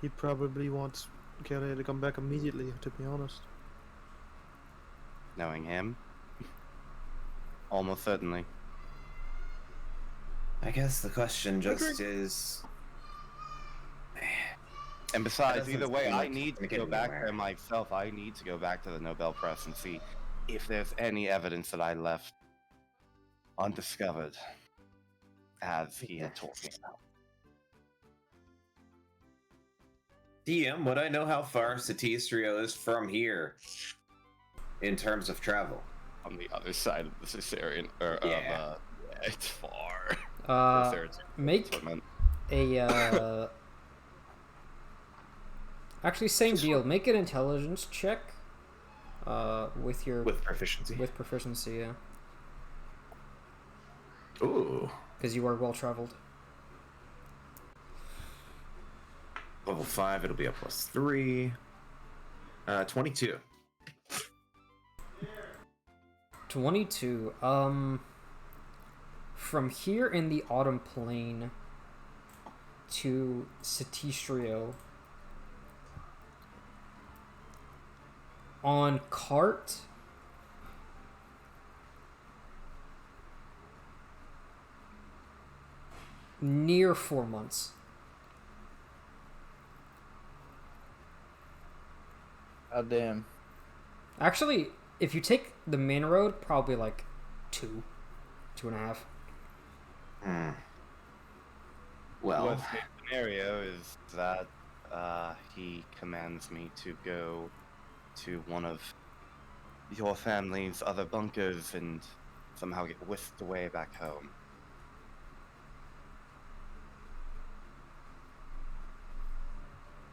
He probably wants Kelly to come back immediately, to be honest. Knowing him, almost certainly. I guess the question just is. And besides, doesn't either way, seem I like need it's to gonna go get back anywhere. there myself. I need to go back to the Nobel Press and see if there's any evidence that I left undiscovered, as he had told me. DM, would I know how far Satistrio is from here in terms of travel? On the other side of the Caesarean, Yeah. it's far. Make That's what I meant. a actually same deal. Make an intelligence check with your With proficiency. with proficiency, yeah, Ooh. because you are well traveled. Level 5, it'll be a +3. 22. 22. From here in the Autumn Plain to Satistrio on cart, near 4 months. God damn. Actually, if you take the main road, probably like 2.5. Well, Worst case scenario is that he commands me to go to one of your family's other bunkers and somehow get whisked away back home.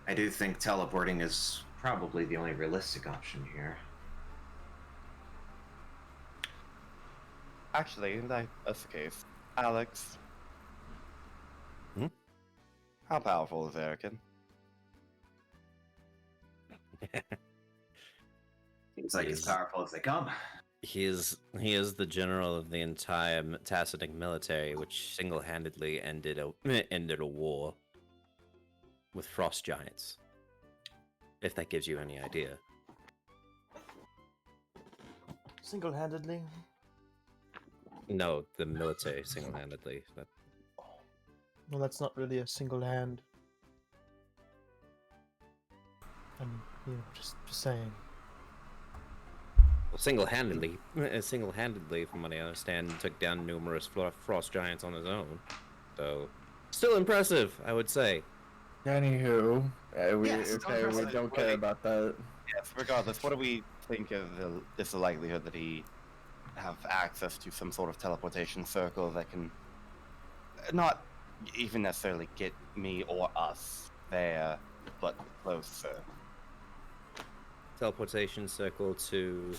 I do think teleporting is probably the only realistic option here. Actually, that's the case. Alex. Hmm? How powerful is Erican? Seems like as He's- powerful as they come. He is the general of the entire Tacitec military, which single-handedly ended a war with frost giants. If that gives you any idea. Single-handedly? No, the military single-handedly. Well, that's not really a single hand. I'm, just saying. Well, single-handedly, from what I understand, took down numerous frost giants on his own. So, still impressive, I would say. Anywho, we Yes, okay, don't we trust don't it. care about that. Yes, regardless, what do we think of the likelihood that he have access to some sort of teleportation circle that can not even necessarily get me or us there, but closer? Teleportation circle to...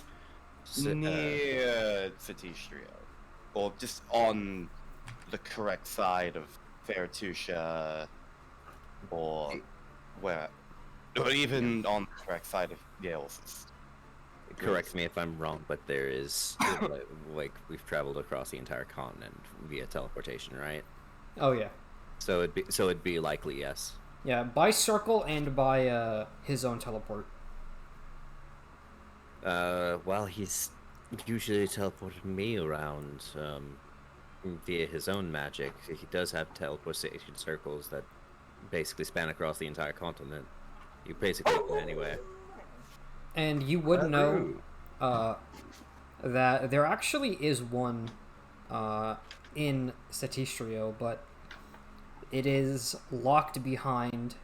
Near Satistrio. Or just on the correct side of Fairtusha, or where, or even on the correct side of Gales. Correct me if I'm wrong, but there is like we've traveled across the entire continent via teleportation, right? Oh yeah, So it'd be likely yes. yeah. By circle and by his own teleport. Well, he's usually teleported me around via his own magic. He does have teleportation circles that basically span across the entire continent. You basically go anywhere. And you would know Ooh. that there actually is one in Setistrio, but it is locked behind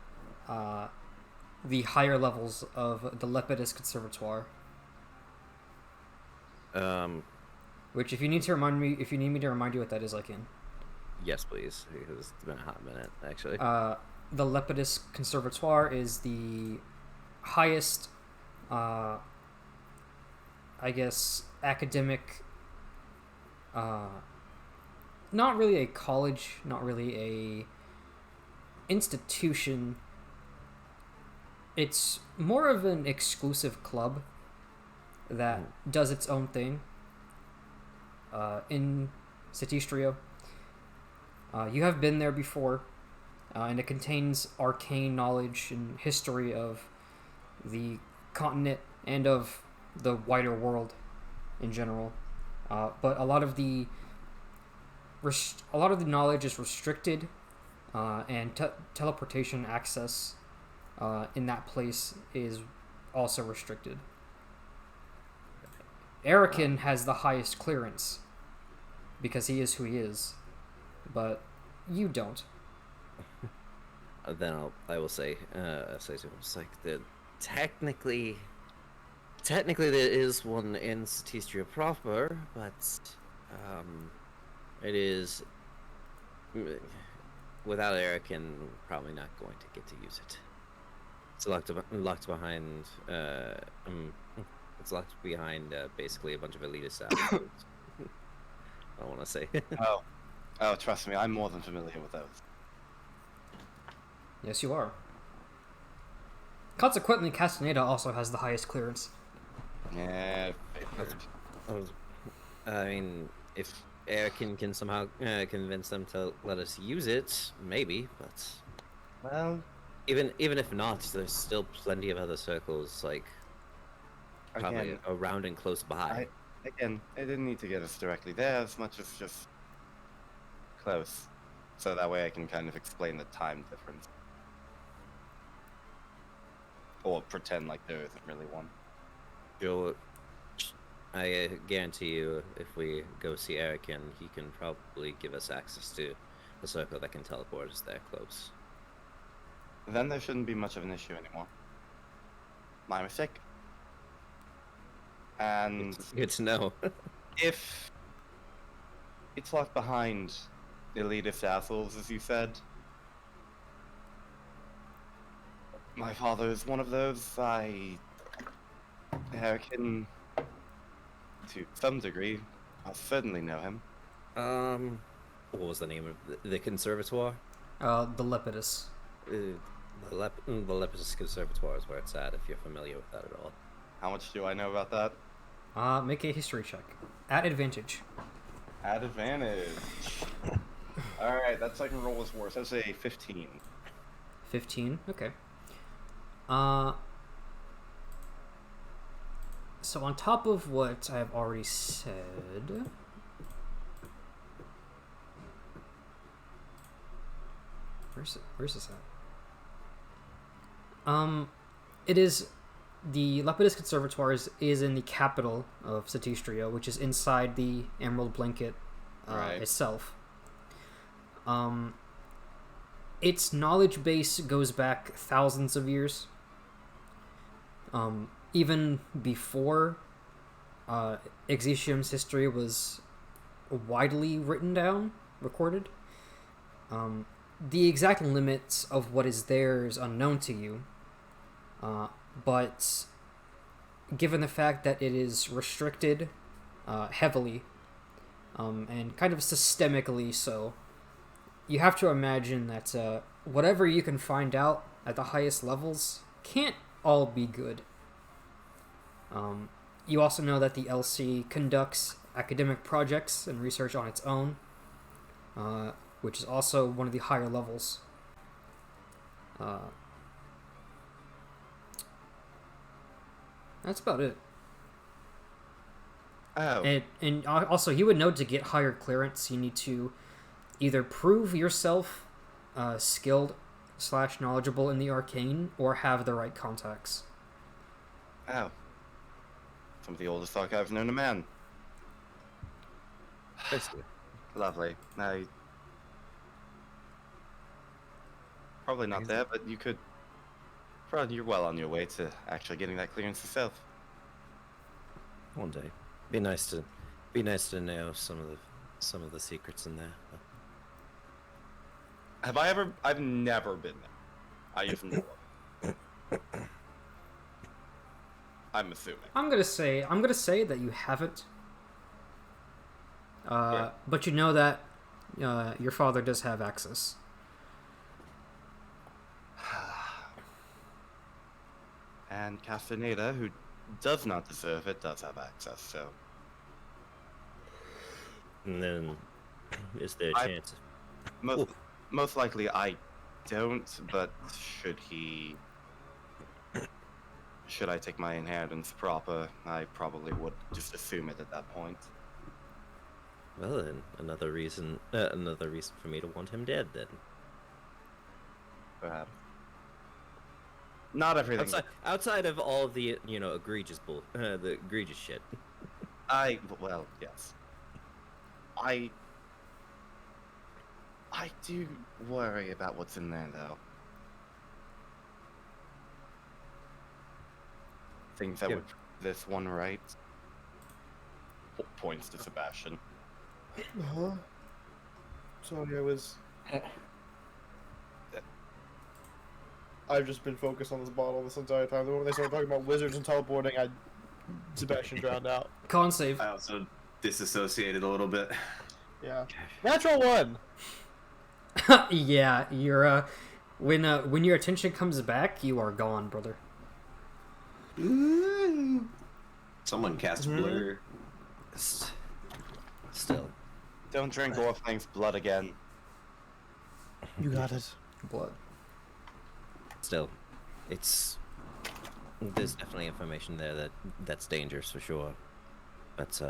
the higher levels of the Lepidus Conservatoire. Which, if you need me to remind you what that is, I can. Yes, please, because it's been a hot minute, actually. The Lepidus Conservatoire is the highest, I guess, academic. Not really a college, not really a institution. It's more of an exclusive club that does its own thing in Setistrio. You have been there before, and it contains arcane knowledge and history of the continent and of the wider world in general. But a lot of the knowledge is restricted, and teleportation access in that place is also restricted. Erican has the highest clearance because he is who he is, but you don't. Then I will say to him, it's like technically there is one in Setistria proper, but it is without Erican, probably not going to get to use it. It's locked behind. It's locked behind basically a bunch of elitist assholes. I want to say. Oh, trust me, I'm more than familiar with those. Yes, you are. Consequently, Castaneda also has the highest clearance. Yeah, I mean, if Erican can somehow convince them to let us use it, maybe. But well, even if not, there's still plenty of other circles like probably again, around and close by. I didn't need to get us directly there as much as just close, so that way I can kind of explain the time difference, or pretend like there isn't really one. Joe, I guarantee you, if we go see Erican, he can probably give us access to a circle that can teleport us there close. Then there shouldn't be much of an issue anymore. My mistake. And Good to know. if it's locked behind elitist assholes, as you said, my father is one of those. Erican, to some degree, I certainly know him. What was the name of the conservatoire? The Lepidus. The Lepidus Conservatoire is where it's at, if you're familiar with that at all. How much do I know about that? Make a history check. At advantage. At advantage. Alright, that second roll was worse. That's a 15. 15? Okay. So on top of what I have already said... Where's this at? It is... The Lepidus Conservatoire is in the capital of Setistrio, which is inside the Emerald Blanket Right. itself. Its knowledge base goes back thousands of years. Even before Exitium's history was widely written down, recorded. The exact limits of what is there is unknown to you. But given the fact that it is restricted heavily, and kind of systemically so, you have to imagine that whatever you can find out at the highest levels can't all be good. You also know that the LC conducts academic projects and research on its own, which is also one of the higher levels. That's about it. Oh. And also, you would know to get higher clearance, you need to either prove yourself skilled / knowledgeable in the arcane, or have the right contacts. Oh. Some of the oldest archives known to man. Basically. Lovely. I... Probably not there, but you could... You're well on your way to actually getting that clearance yourself. One day. Be nice to know some of the secrets in there. Have I ever... I've never been there. I just know of it. I'm assuming. I'm gonna say that you haven't. Right. But you know that your father does have access. And Castaneda, who does not deserve it, does have access, so... And then, is there a chance? Most likely I don't, but should I take my inheritance proper, I probably would just assume it at that point. Well then, another reason for me to want him dead then. Perhaps. Not everything. Outside of all of the, egregious the egregious shit. Well, yes. I do worry about what's in there, though. Things that Yeah. would this one right. Points to Sebastian. Huh? Sorry, I've just been focused on this bottle this entire time. The moment they started talking about wizards and teleporting, Sebastian drowned out. Con save. I also disassociated a little bit. Yeah. Natural one! Yeah, you're when your attention comes back, you are gone, brother. Someone cast blur. Still, Don't drink Orphaning's blood again. You got it. Blood. there's definitely information there that's dangerous for sure. But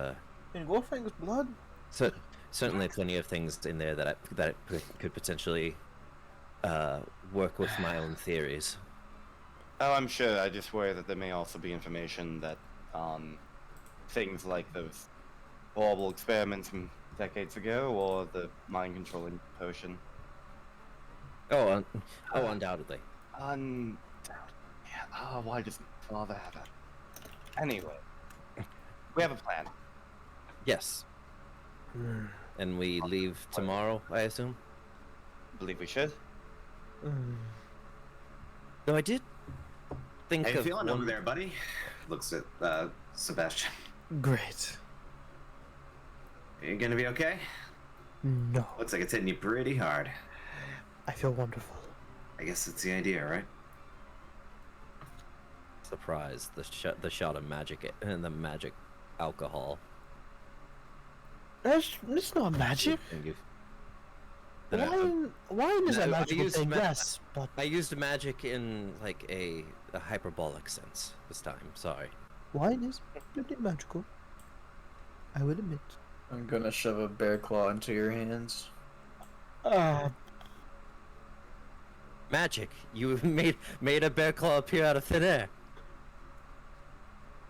In Wolfang's blood? so certainly plenty of things in there that could potentially work with my own theories. Oh, I'm sure. I just worry that there may also be information that things like those horrible experiments from decades ago, or the mind controlling potion. Undoubtedly. Undoubtedly. Yeah. Oh, why does my father have it? Anyway, we have a plan. Yes. And we leave tomorrow, I assume. Believe we should. No, I did think How you of feeling one... over there, buddy? Looks at Sebastian. Great. You gonna be okay? No, Looks like it's hitting you pretty hard. I feel wonderful. I guess that's the idea, right? Surprise! The shot of magic and the magic alcohol. It's not magic. And you- Wine is No, a I magical used thing, ma- yes, but I used magic in like a hyperbolic sense this time. Sorry. wine is pretty magical. I will admit. I'm gonna shove a bear claw into your hands. Magic! You made a bear claw appear out of thin air.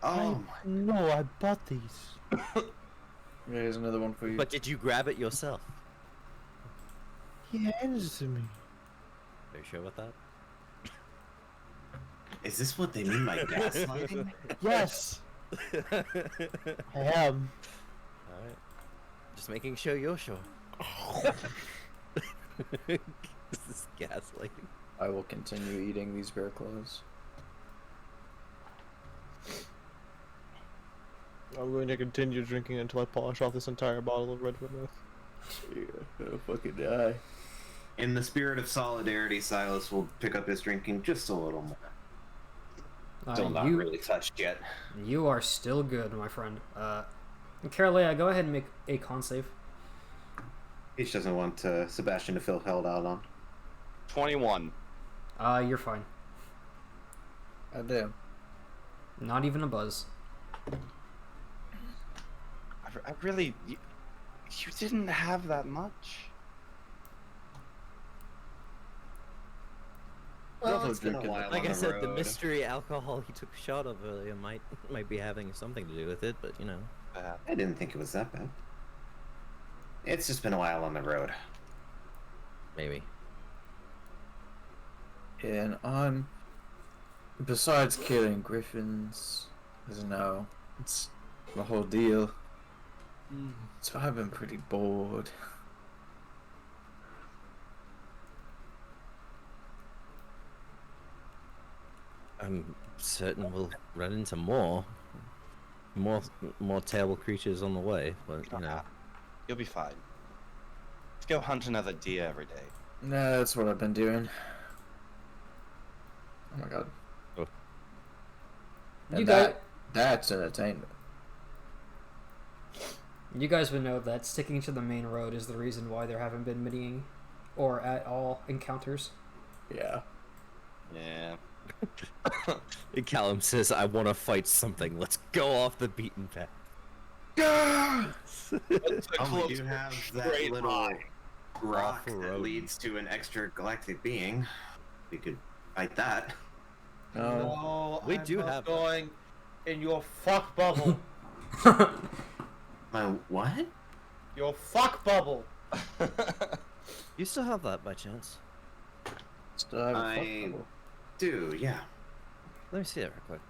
Oh, No, I bought these. Here's another one for you. But did you grab it yourself? He handed it to me. Are you sure about that? is this what they mean by gaslighting? Yes, I am. Alright. Just making sure you're sure. This is gaslighting. I will continue eating these bear claws. I'm going to continue drinking until I polish off this entire bottle of red vermouth. Yeah, I'll fucking die. In the spirit of solidarity, Silas will pick up his drinking just a little more. Still not really touched yet. You are still good, my friend. Carolea, go ahead and make a con save. Peach doesn't want Sebastian to feel held out on. 21. You're fine. I do. Not even a buzz. I really... You didn't have that much. Well, it's been a while Like on I the said, the road. mystery alcohol he took a shot of earlier might be having something to do with it, but you know. I didn't think it was that bad. It's just been a while on the road. Maybe. Yeah, and I'm. Besides killing griffins, as you know, it's the whole deal. So I've been pretty bored. I'm certain we'll run into more terrible creatures on the way, but you know. You'll be fine. Let's go hunt another deer every day. Nah, that's what I've been doing. Oh my god. Oh. And You guys, that's entertainment. you guys would know that sticking to the main road is the reason why there haven't been many or at all encounters. Yeah. Yeah. Callum says, "I want to fight something. Let's go off the beaten path." We do have that straight little line. rock Awful that road. leads to an extragalactic being. We could fight that. No. We do have that. going in your fuck bubble. My what? Your fuck bubble. You still have that by chance? Still have a fuck I bubble. do, yeah. Let me see that real quick.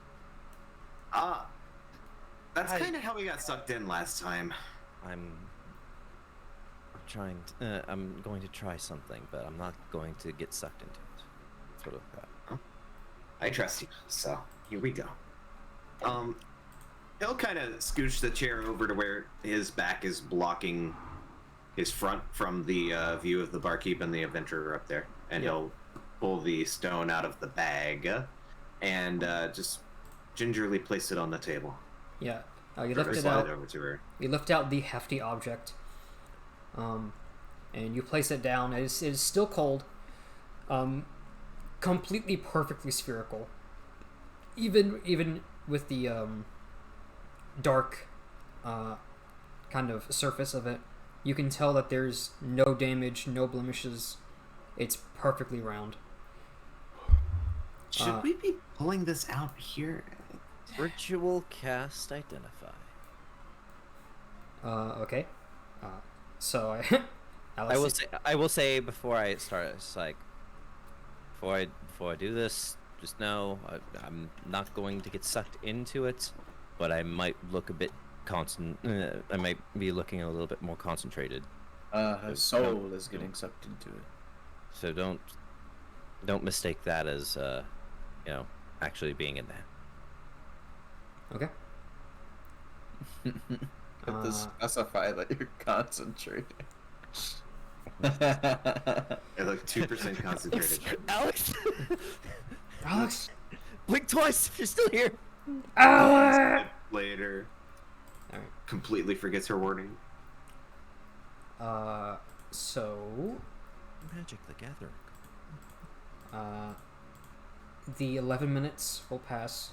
That's kind of how we got sucked in last time. I'm going to try something, but I'm not going to get sucked into it. That's what I've got. I trust you, so here we go. He'll kind of scooch the chair over to where his back is blocking his front from the view of the barkeep and the adventurer up there, and he'll pull the stone out of the bag and just gingerly place it on the table. Yeah, you Or lift it slide out. it over to her. You lift out the hefty object, and you place it down. It is still cold, completely perfectly spherical. Even with the dark kind of surface of it, you can tell that there's no damage, no blemishes. It's perfectly round. Should we be pulling this out here? Ritual cast identify. Okay. So Alex, I will say before I start, it's like before I do this, just know I'm not going to get sucked into it, but I might look a bit I might be looking a little bit more concentrated. Her soul is getting sucked into it. So don't mistake that as actually being in there. Okay. Have to specify that you're concentrating. I look 2% concentrated. Alex, Alex, blink twice if you're still here. Alex. Later. All right. Completely forgets her warning. So Magic the Gathering. the 11 minutes will pass.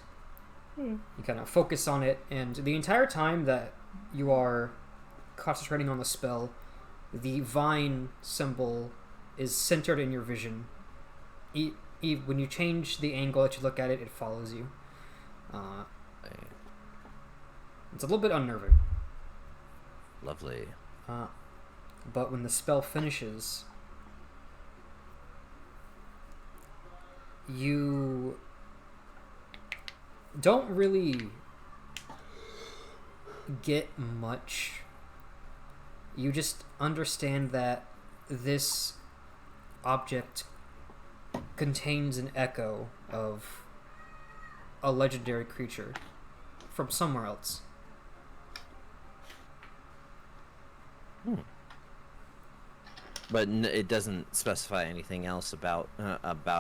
You kind of focus on it, and the entire time that you are concentrating on the spell, the vine symbol is centered in your vision. When you change the angle that you look at it, it follows you. It's a little bit unnerving. Lovely. But when the spell finishes, you don't really get much. You just understand that this object contains an echo of a legendary creature from somewhere else. But it doesn't specify anything else about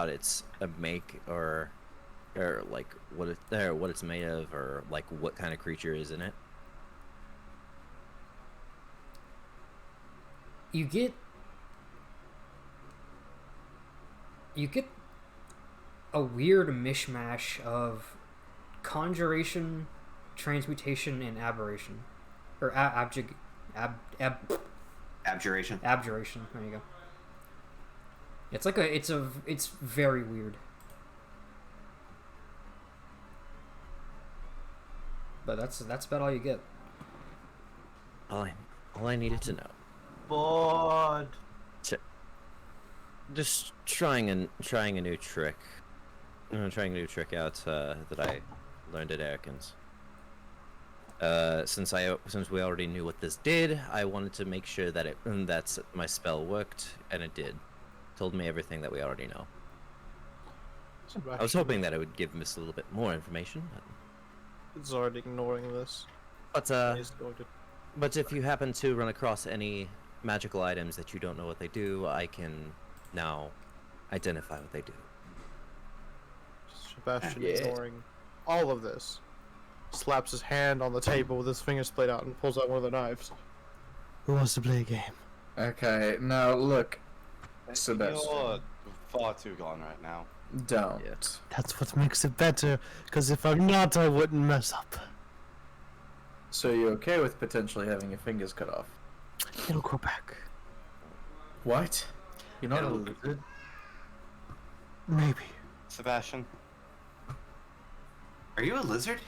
its make or like what it's made of, or like what kind of creature is in it. You get a weird mishmash of conjuration, transmutation, and aberration, or Abjuration. abjuration. There you go. It's very weird. But that's about all you get. All I needed to know. Bored. Just trying a new trick. Trying a new trick out that I learned at Erkin's. Since we already knew what this did, I wanted to make sure that that's my spell worked, and it did. Told me everything that we already know. I was hoping that it would give us a little bit more information, but... It's already ignoring this. But He's going to... But if you happen to run across any magical items that you don't know what they do, I can now identify what they do. Sebastian Yeah. ignoring all of this. Slaps his hand on the table with his fingers splayed out and pulls out one of the knives. Who wants to play a game? Okay, now look, You're Sebastian, far too gone right now. don't. Yeah. That's what makes it better, because if I'm not, I wouldn't mess up. So you're okay with potentially having your fingers cut off? It'll grow back. What? You're not a It'll- lizard? Maybe. Sebastian, Are you a lizard?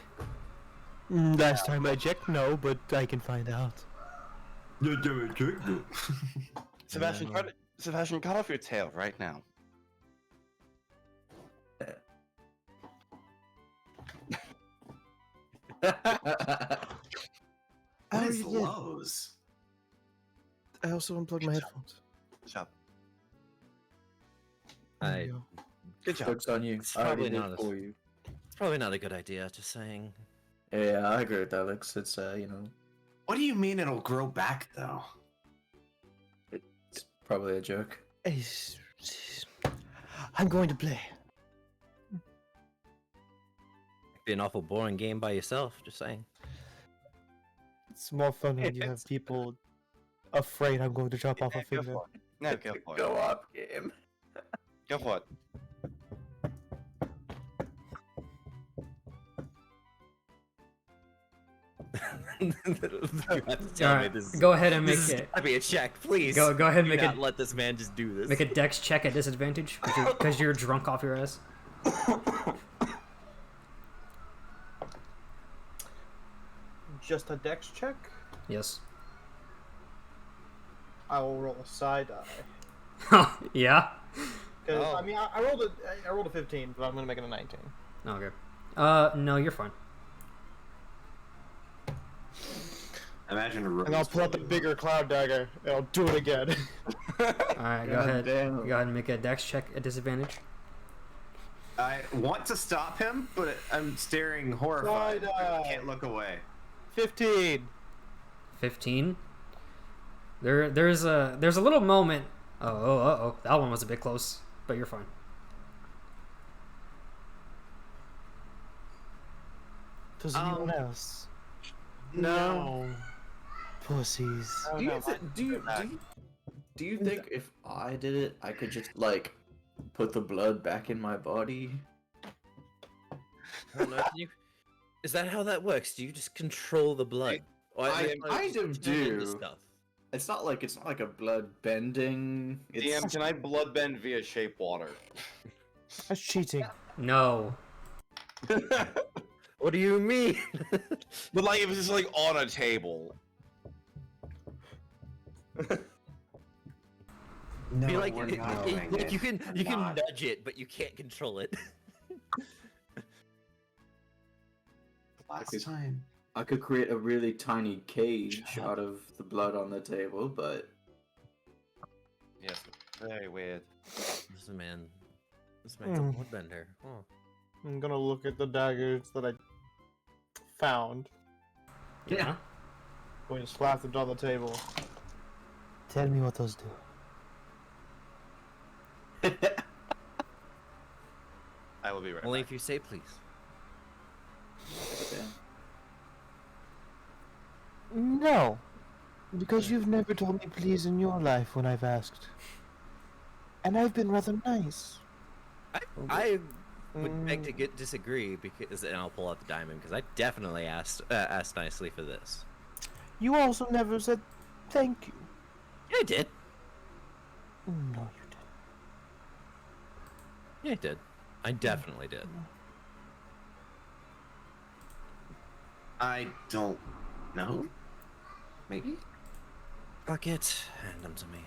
Last time I checked, no, but I can find out. Sebastian, Sebastian, cut off your tail right now. What is Lowe's? I also unplugged my headphones. Good job. There you go. Good job. Joke's on you. It's I already probably did not it for you. It's probably not a good idea, just saying. Yeah, I agree with Alex. It's, you know, What do you mean it'll grow back, though? it's probably a joke. I'm going to play. Be an awful boring game by yourself, just saying. It's more fun when you have people afraid I'm going to chop off a Go finger. for it. No, go for it. Go up, game. Go for it. You have to tell me Alright, this. go ahead and make This is it. gotta be a check, please. Go ahead and Do make not it. let this man just do this. Make a dex check at disadvantage because you're drunk off your ass. Just a dex check? Yes. I will roll a side die. Yeah. Because Oh. I mean, I rolled a 15, but I'm gonna make it a 19. Okay. No, you're fine. Imagine a And I'll pull out the bigger cloud dagger, and I'll do it again. All right, go ahead. damn. Go ahead and make a dex check at disadvantage. I want to stop him, but I'm staring horrified. Side I eye. can't look away. 15. 15. There's a little moment. Oh, that one was a bit close, but you're fine. Does anyone else? No. Pussies. Oh, Do you, no, do you think if I did it, I could just, like, put the blood back in my body? I don't know, is that how that works? Do you just control the blood? I kind of turn into do. Stuff? It's not like a blood bending. It's DM, can I bloodbend via shape water? That's cheating. No. What do you mean? But like, if it's just like on a table. No, Be like, we're not doing like it. you can We're not. nudge it, but you can't control it. Last time. I could create a really tiny cage out of the blood on the table, but Yes, very weird. This man's a bloodbender. Huh. I'm gonna look at the daggers that I found. Yeah. Going to slap them on the table. Tell me what those do. I will be right Only back. if you say please. Okay. No, because you've never told me please in your life when I've asked. And I've been rather nice. I would beg to Mm, disagree because, and I'll pull out the diamond because I definitely asked nicely for this. you also never said thank you. Yeah, I did. No, you didn't. Yeah, I did. I definitely did. I don't know. Maybe. Fuck it. Hand them to me.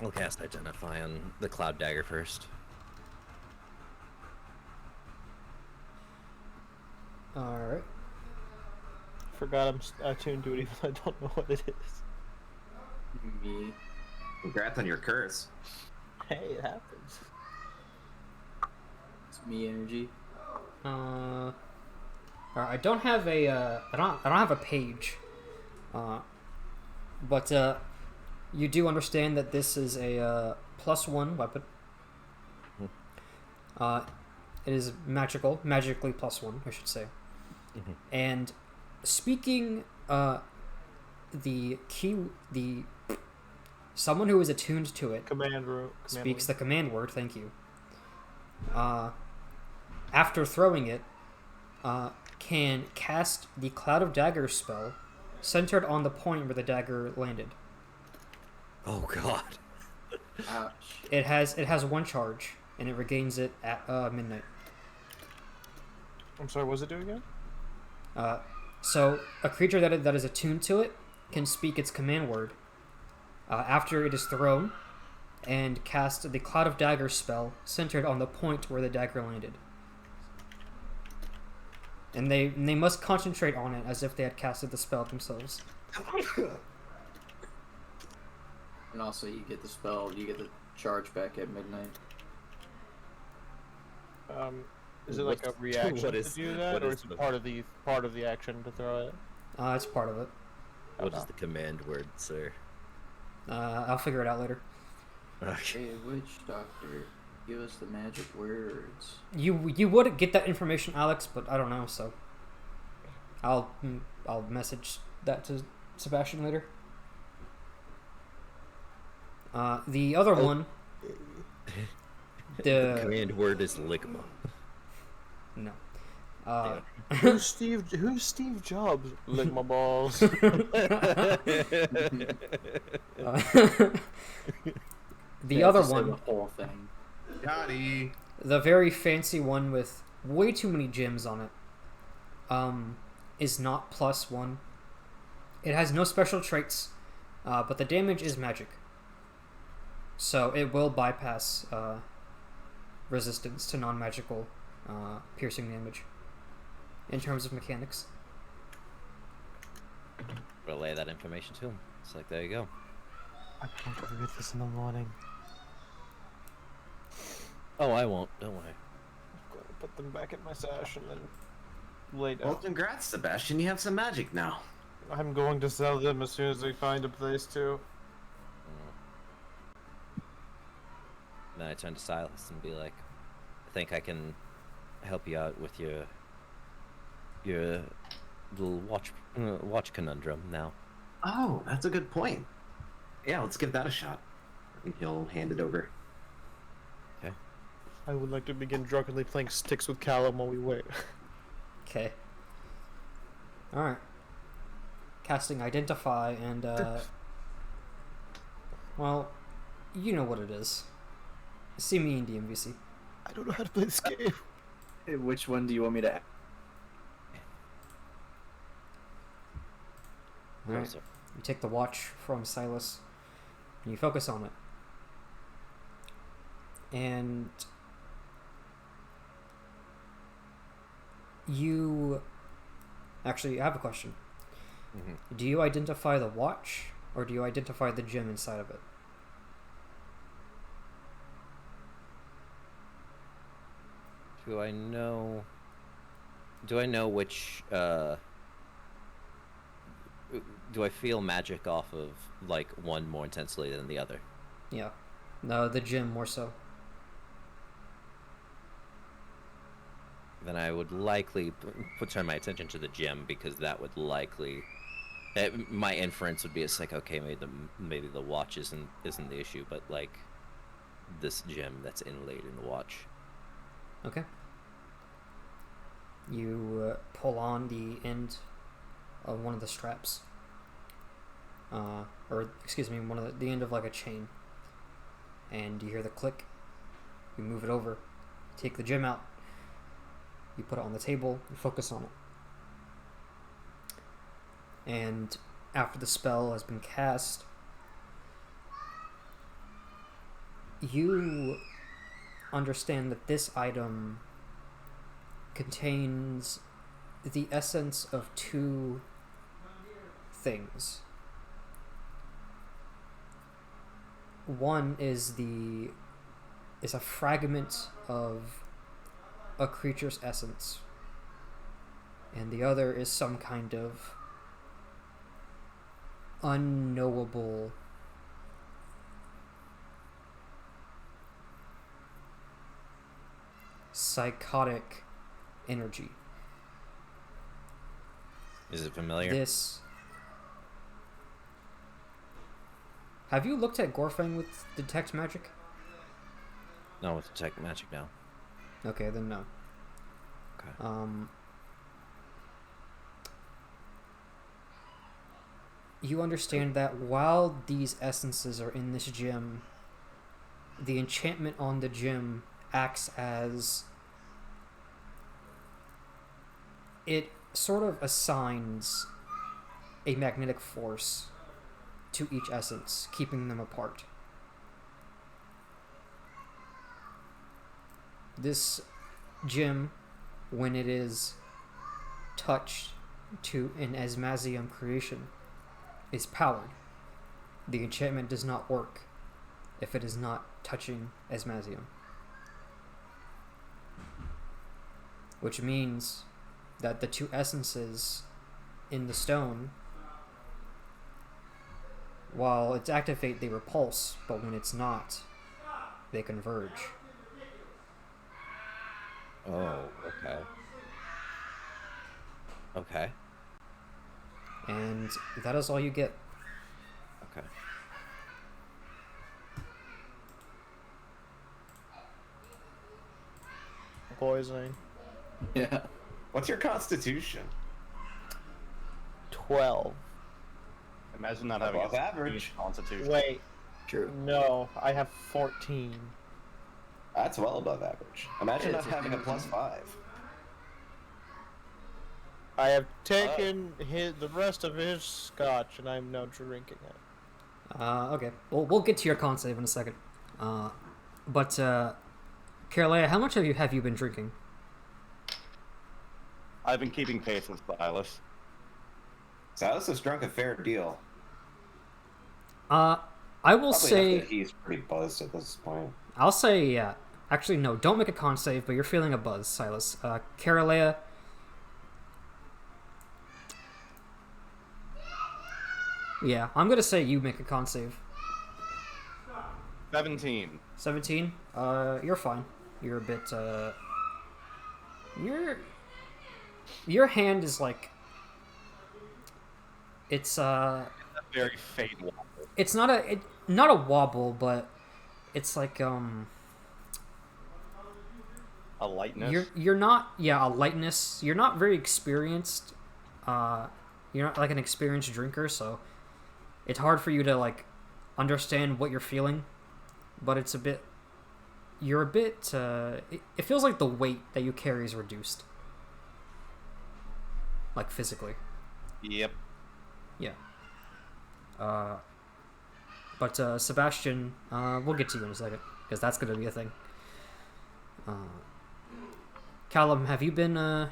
I'll cast Identify on the Cloud Dagger first. All right. Forgot I'm attuned to it, even though I don't know what it is. Me. Congrats on your curse. Hey, it happens. It's me energy. All right, I don't have a I don't have a page, but you do understand that this is a +1 weapon. It is magically +1, I should say. And speaking the someone who is attuned to it speaks the command word. Thank you. After throwing it, can cast the Cloud of Daggers spell centered on the point where the dagger landed. Oh god. Ouch. It has one charge, and it regains it at midnight. I'm sorry, what does it do again? So a creature that is attuned to it can speak its command word after it is thrown, and cast the Cloud of Daggers spell centered on the point where the dagger landed. And they must concentrate on it as if they had casted the spell themselves. And also, you get the spell. You get the charge back at midnight. Is it like a What's- reaction what to is- do that, what or is is it the- part of the action to throw it? It's part of it. What is the command word, sir? I'll figure it out later. Okay. Hey, witch doctor, give us the magic words. You would get that information, Alex, but I don't know, so I'll message that to Sebastian later. The other one, The the command word is Ligma. no, Who's Steve Jobs? Lick my balls. the You have other to say one, the whole thing. Gotti. the very fancy one with way too many gems on it, is not +1. It has no special traits, but the damage is magic. So it will bypass resistance to non-magical piercing damage in terms of mechanics. Relay that information to him. It's like, there you go. I can't forget this in the morning. Oh, I won't. Don't worry. I'm going to put them back in my sash and then lay down. Well, congrats, Sebastian. You have some magic now. I'm going to sell them as soon as we find a place to. Then I turn to Silas and be like, I think I can help you out with your little watch conundrum now. Oh, that's a good point. Yeah, let's give that a shot. And he'll hand it over. I would like to begin drunkenly playing sticks with Callum while we wait. Okay. Alright. Casting Identify and, well, you know what it is. See me in DMVC. I don't know how to play this game. Hey, which one do you want me to? Alright. Closer. You take the watch from Silas, and you focus on it. And you... Actually, I have a question. Mhm. Do you identify the watch, or do you identify the gem inside of it? Do I know? Do I know which do I feel magic off of like one more intensely than the other? Yeah. No, the gym more so. Then I would likely turn my attention to the gym, because that would likely. My inference would be, it's like, okay, maybe the watch isn't the issue, but like this gem that's inlaid in the watch. Okay. You pull on the end of one of the straps. Or, excuse me, one of the end of like a chain. And you hear the click. You move it over. Take the gem out. You put it on the table. You focus on it. And after the spell has been cast, you understand that this item contains the essence of two things. One is a fragment of a creature's essence, and the other is some kind of unknowable psychotic energy. Is it familiar? This. Have you looked at Gorfang with detect magic? No, it's detect magic now. Okay, then no. Okay. You understand that while these essences are in this gem, the enchantment on the gem acts as it sort of assigns a magnetic force to each essence, keeping them apart. This gem, when it is touched to an Asmazium creation, is powered. The enchantment does not work if it is not touching Asmazium. Which means that the two essences in the stone, while it's activate, they repulse, but when it's not, they converge. Oh, okay. Okay. And that is all you get. Okay. Poisoning. Yeah. What's your constitution? 12. Imagine not having Above a average. constitution. Wait, True. no, I have 14. That's well above average. Imagine Yeah, not it's having a okay. +5. I have taken the rest of his scotch, and I'm now drinking it. Okay. Well, we'll get to your con save in a second. But Carolea, how much have you been drinking? I've been keeping pace with Silas. Silas has drunk a fair deal. I will Probably say, enough that he's pretty buzzed at this point. I'll say, yeah. Actually, no, don't make a con save, but you're feeling a buzz, Silas. Carolea. Yeah, I'm gonna say you make a con save. 17. 17. You're fine. You're a bit. Your hand is like. It's A very faint wobble. It's not a wobble, but it's like A lightness. You're not a lightness. You're not very experienced. You're not like an experienced drinker, so it's hard for you to like understand what you're feeling. But it's a bit. You're a bit. It feels like the weight that you carry is reduced. Like physically. Yep. Yeah. But Sebastian, we'll get to you in a second because that's gonna be a thing. Callum, have you been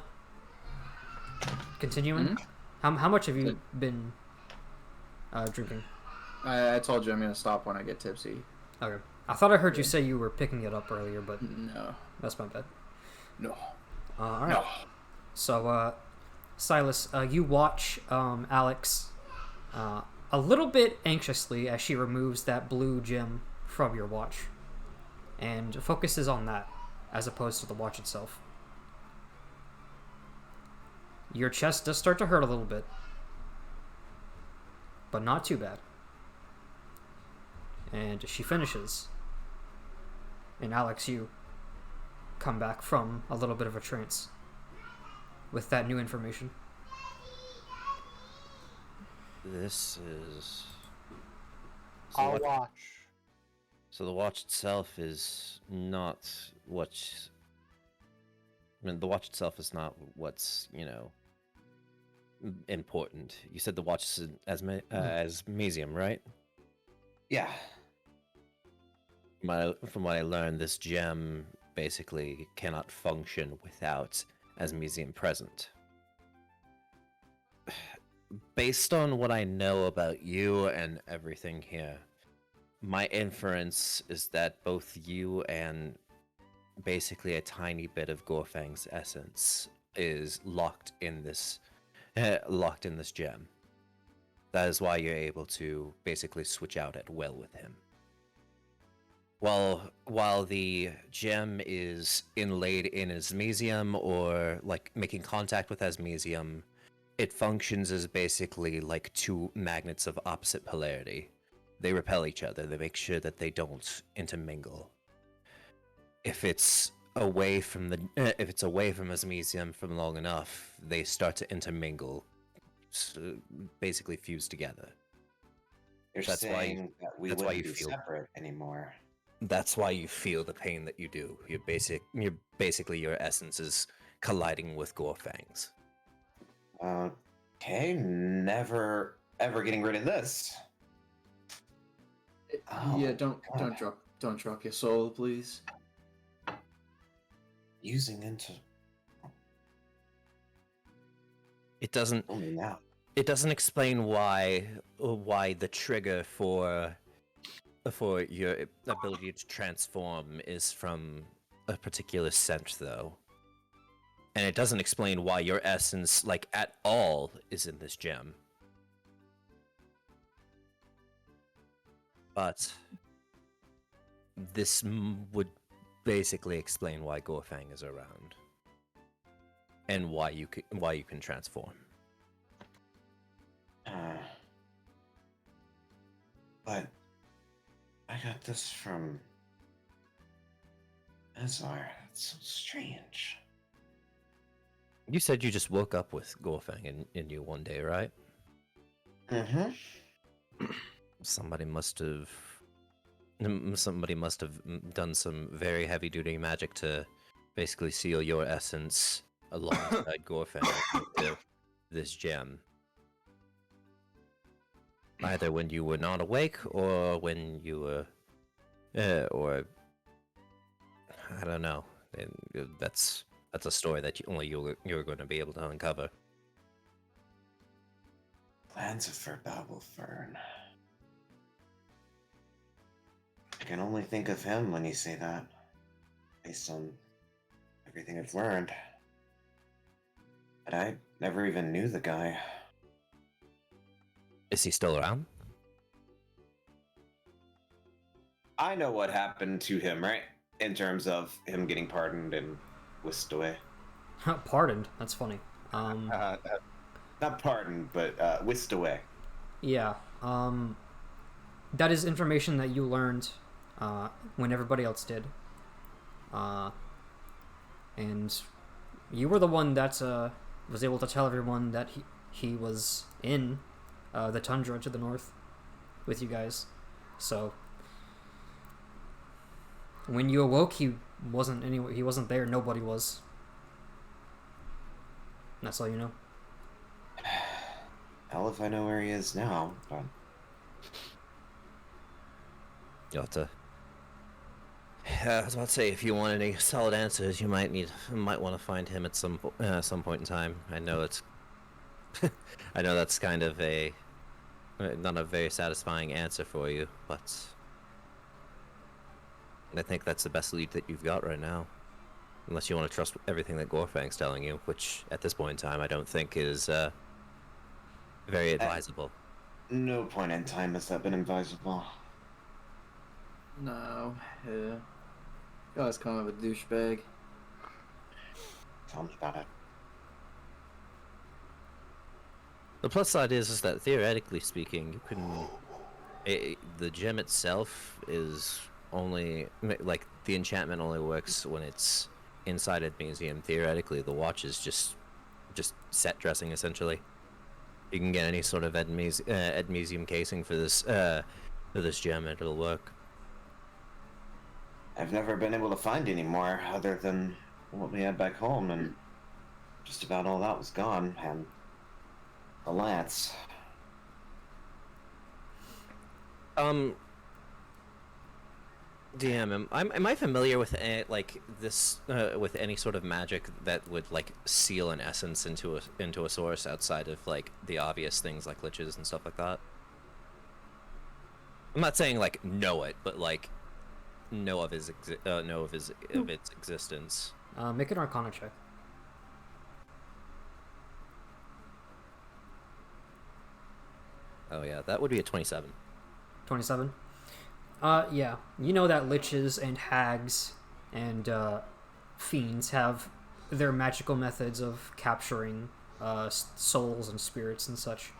continuing? Mm-hmm. How much have you been drinking? I told you I'm gonna stop when I get tipsy. Okay. I thought I heard you say you were picking it up earlier, but No. that's my bad. No. All right. No. So, Silas, you watch Alex a little bit anxiously as she removes that blue gem from your watch and focuses on that as opposed to the watch itself. Your chest does start to hurt a little bit, but not too bad. And she finishes. And Alex, you come back from a little bit of a trance with that new information. This is. I'll watch. So the watch itself is not what's. I mean, the watch itself is not what's, important. You said the watch is as Mesium, right? Yeah. From what I learned, this gem basically cannot function without Asmesium present. Based on what I know about you and everything here, my inference is that both you and basically a tiny bit of Gorfang's essence is locked in this gem. That is why you're able to basically switch out at will with him. While the gem is inlaid in Asmesium or like making contact with Asmesium, it functions as basically like two magnets of opposite polarity. They repel each other. They make sure that they don't intermingle. If it's away from Asmesium for long enough, they start to intermingle, basically fuse together. You're That's why saying that we that's why wouldn't you be feel- separate anymore. That's why you feel the pain that you do. You're basically your essence is colliding with Gorfang's. Okay, never ever getting rid of this. Oh, yeah, God. don't drop your soul, please. Using into It doesn't only now. It doesn't explain why the trigger for your ability to transform is from a particular scent, though. And it doesn't explain why your essence, like, at all is in this gem. But this would basically explain why Gorfang is around. And why you can transform. But I got this from Ezar. That's so strange. You said you just woke up with Gorfang in you one day, right? Mm-hmm. Somebody must have done some very heavy duty magic to basically seal your essence alongside Gorfang into this gem. Either when you were not awake or when you were, or I don't know. And that's a story that only you're going to be able to uncover. Plans for Babelfern. I can only think of him when you say that, based on everything I've learned. But I never even knew the guy. Is he still around? I know what happened to him, right? In terms of him getting pardoned and whisked away. Pardoned. That's funny. Not pardoned, but whisked away. Yeah. That is information that you learned when everybody else did. And you were the one that was able to tell everyone that he was in the tundra to the north with you guys. So when you awoke, he wasn't anywhere. He wasn't there. Nobody was. That's all you know. Hell if I know where he is now, but You'll have to. I was about to say, if you want any solid answers, you might want to find him at some point in time. I know it's. I know that's kind of not a very satisfying answer for you, but I think that's the best lead that you've got right now. Unless you want to trust everything that Gorfang's telling you, which at this point in time I don't think is very advisable. no point in time has that been advisable. No, yeah. Guy's kind of a douchebag. Tell me about it. The plus side is that theoretically speaking, you can. The gem itself is only like the enchantment only works when it's inside a museum. Theoretically, the watch is just set dressing essentially. You can get any sort of museum casing for this gem, and it'll work. I've never been able to find any more other than what we had back home, and just about all that was gone, and the lance. DM, am I familiar with like this with any sort of magic that would like seal an essence into a source outside of like the obvious things like liches and stuff like that? I'm not saying like know it, but like know of its existence. Make an Arcana check. Oh yeah, that would be a 27. 27. Yeah, you know that liches and hags and fiends have their magical methods of capturing souls and spirits and such.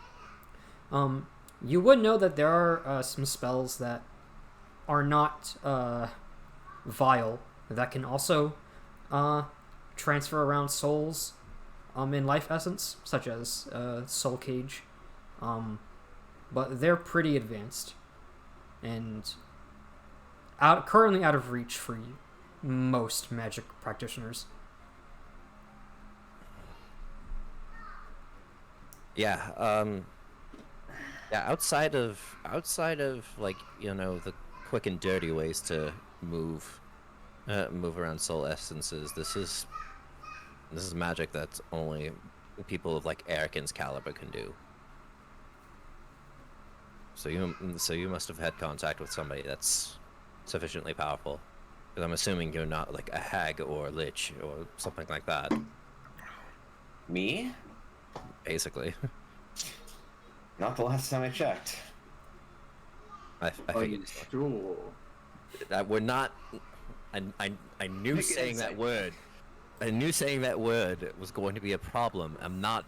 You would know that there are some spells that are not vile that can also transfer around souls in life essence, such as Soul Cage. But they're pretty advanced and currently out of reach for most magic practitioners. Yeah, yeah. Outside of like the quick and dirty ways to move around soul essences, this is magic that only people of like Erican's caliber can do. So you must have had contact with somebody that's sufficiently powerful. Because I'm assuming you're not like a hag or a lich or something like that. Me? Basically. Not the last time I checked. I figured Sure. that we're not. I knew saying that word. I knew saying that word was going to be a problem. I'm not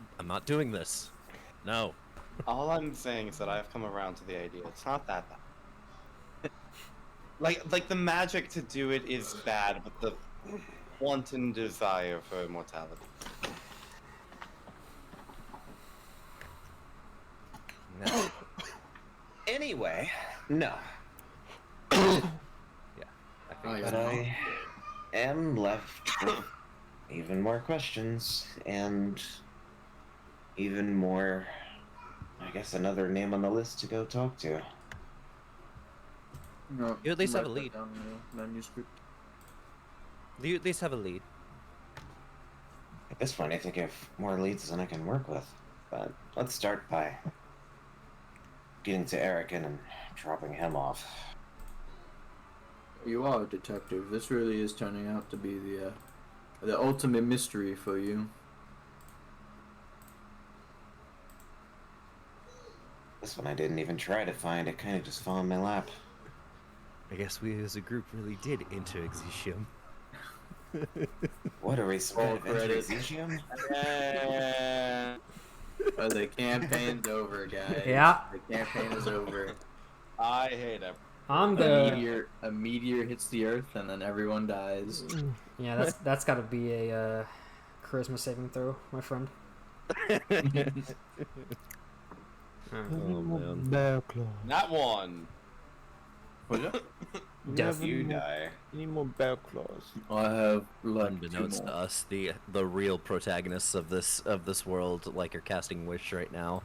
doing this. No. All I'm saying is that I've come around to the idea. It's not that bad. like the magic to do it is bad, but the wanton desire for immortality. No. Anyway, no. Yeah. But I am left with even more questions and even more, I guess, another name on the list to go talk to. No, You at least have write a that lead. down in the manuscript. You at least have a lead. At this point, I think I have more leads than I can work with. But let's start by getting to Erican and dropping him off. You are a detective. This really is turning out to be the ultimate mystery for you. This one I didn't even try to find. It kind of just fell in my lap. I guess we as a group really did enter Exitium. What are we supposed to enter credit. Exitium? Well, the campaign's over, guys. Yeah. The campaign is over. I hate it. I'm A the meteor hits the earth, and then everyone dies. yeah. That's got to be a charisma saving throw, my friend. man. Bear claws. Not one. Death. You die. Need more bear claws. I have like Unbeknownst to us, the real protagonists of this world like are casting wish right now.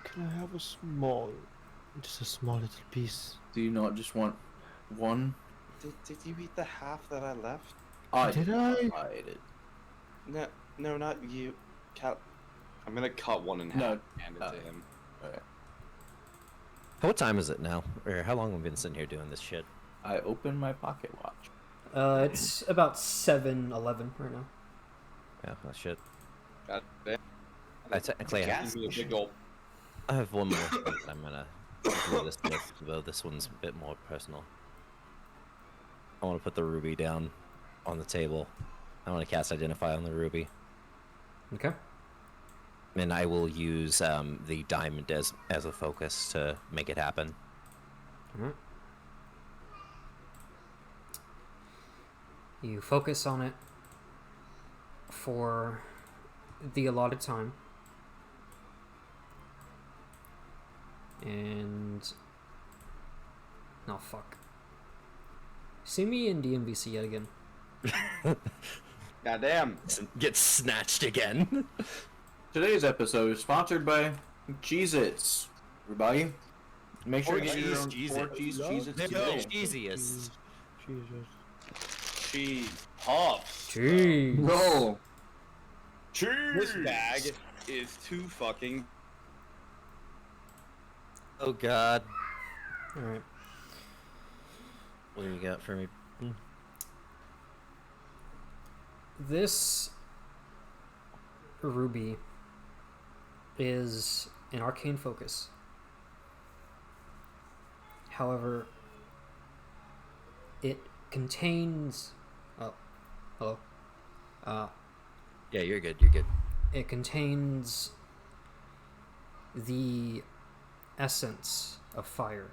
Can I have a small, just a small little piece? Do you not just want one? Did you eat the half that I left? Did I? ate it. No, not you. Cal. I'm gonna cut one in half No. and hand it to him. Okay. What time is it now? Or how long have we been sitting here doing this shit? I open my pocket watch. It's about 7:11 right now. Yeah, that shit. God damn. I technically have, Give me a big ol' I have one more thing that I'm gonna do this with, though this one's a bit more personal. I want to put the ruby down on the table. I want to cast Identify on the ruby. Okay. And I will use the diamond as a focus to make it happen. Alright. You focus on it for the allotted time. And... oh, fuck. See me in DMVC yet again. Goddamn. Get snatched again. Today's episode is sponsored by Cheez-Its. Everybody, make sure to get your own Cheez-Its today. Cheesiest. Jesus. Cheese puffs. Jeez. No. This bag is too fucking. Oh god. Alright. What do you got for me? This ruby is an arcane focus. However, it contains... oh, hello. Yeah, you're good. You're good. It contains the essence of fire.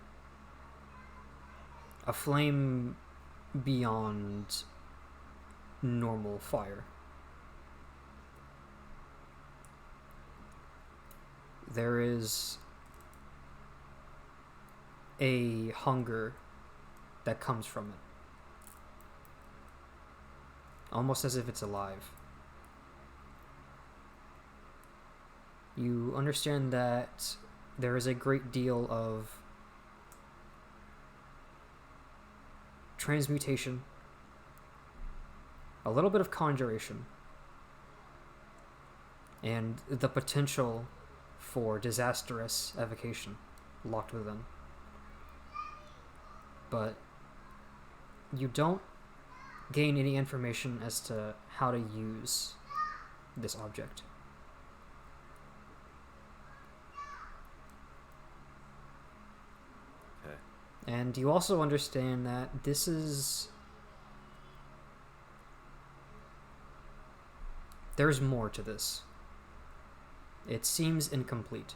A flame beyond normal fire. There is a hunger that comes from it. Almost as if it's alive. You understand that there is a great deal of transmutation, a little bit of conjuration, and the potential for disastrous evocation locked within. But you don't gain any information as to how to use this object. Okay. And you also understand that this is... there's more to this. It seems incomplete.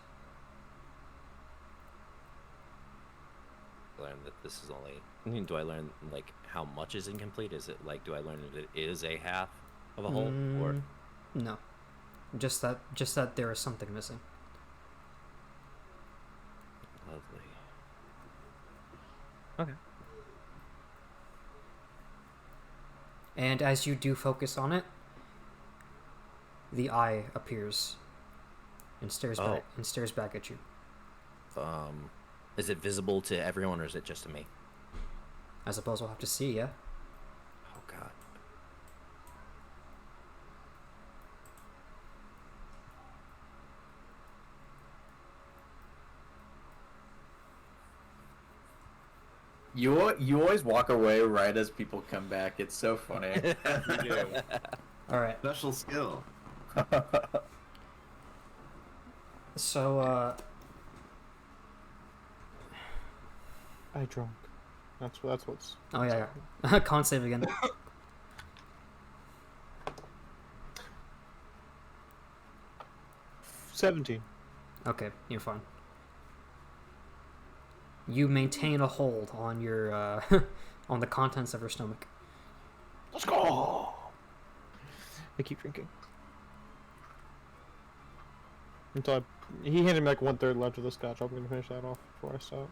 Learn that this is only. I mean, do I learn like how much is incomplete? Is it like, do I learn that it is a half of a whole, or No. Just that there is something missing. lovely? Okay. And as you do focus on it, the eye appears and stares back at you. Is it visible to everyone, or is it just to me? I suppose we'll have to see, yeah? Oh god. You always walk away right as people come back. It's so funny. You do. Alright, Special skill. so, I drunk. That's what's. oh yeah, yeah. Con save again. $17. Okay, you're fine. You maintain a hold on your, on the contents of your stomach. Let's go. I keep drinking. Until he handed me like 1/3 left of the scotch. I'm gonna finish that off before I stop.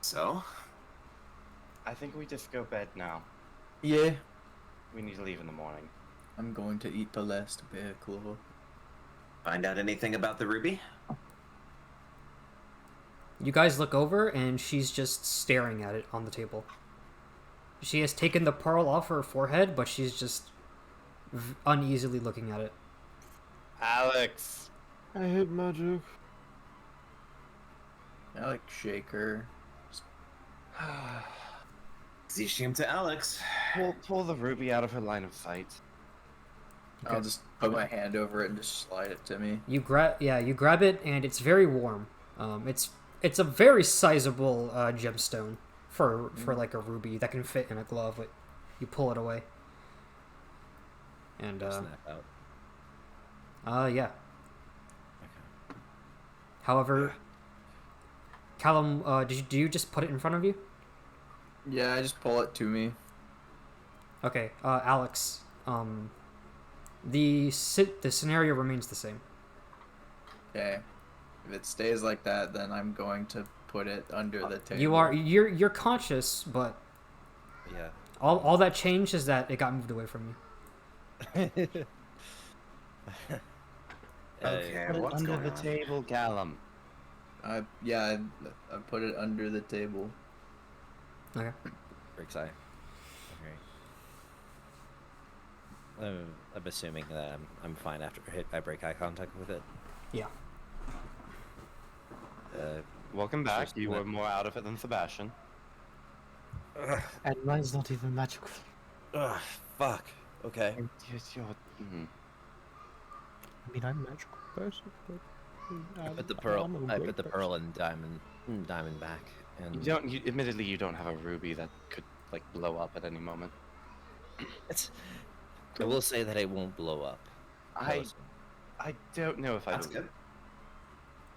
So, I think we just go bed now. Yeah, We need to leave in the morning. I'm going to eat the last bear claw. find out anything about the ruby? You guys look over, and she's just staring at it on the table. She has taken the pearl off her forehead, but she's just uneasily looking at it. Alex! I hate magic. I like shake her. Exitium to Alex. Pull the ruby out of her line of sight. I'll just put my hand over it and just slide it to me. You grab it, and it's very warm. It's a very sizable gemstone for like a ruby that can fit in a glove. But you pull it away, and Snap out. yeah. Okay. However, Callum, do you just put it in front of you? Yeah, I just pull it to me. Okay, Alex. The scenario remains the same. Okay. If it stays like that, then I'm going to put it under the table. You're conscious, but Yeah. all that changed is that it got moved away from you. Okay, Put it what's under going the on? Table, Callum. I put it under the table. Okay. Breaks eye. Okay. I'm assuming that I'm fine after I break eye contact with it. Yeah. Welcome back. Just You let- were more out of it than Sebastian. And mine's not even magical. Ugh, fuck. Okay. Mhm. I mean, I'm a magical person, but I put the I'm pearl. a I great put the person. pearl and diamond back. And Admittedly, you don't have a ruby that could like blow up at any moment. it's. I will say that it won't blow up. I don't know if I That's believe. good.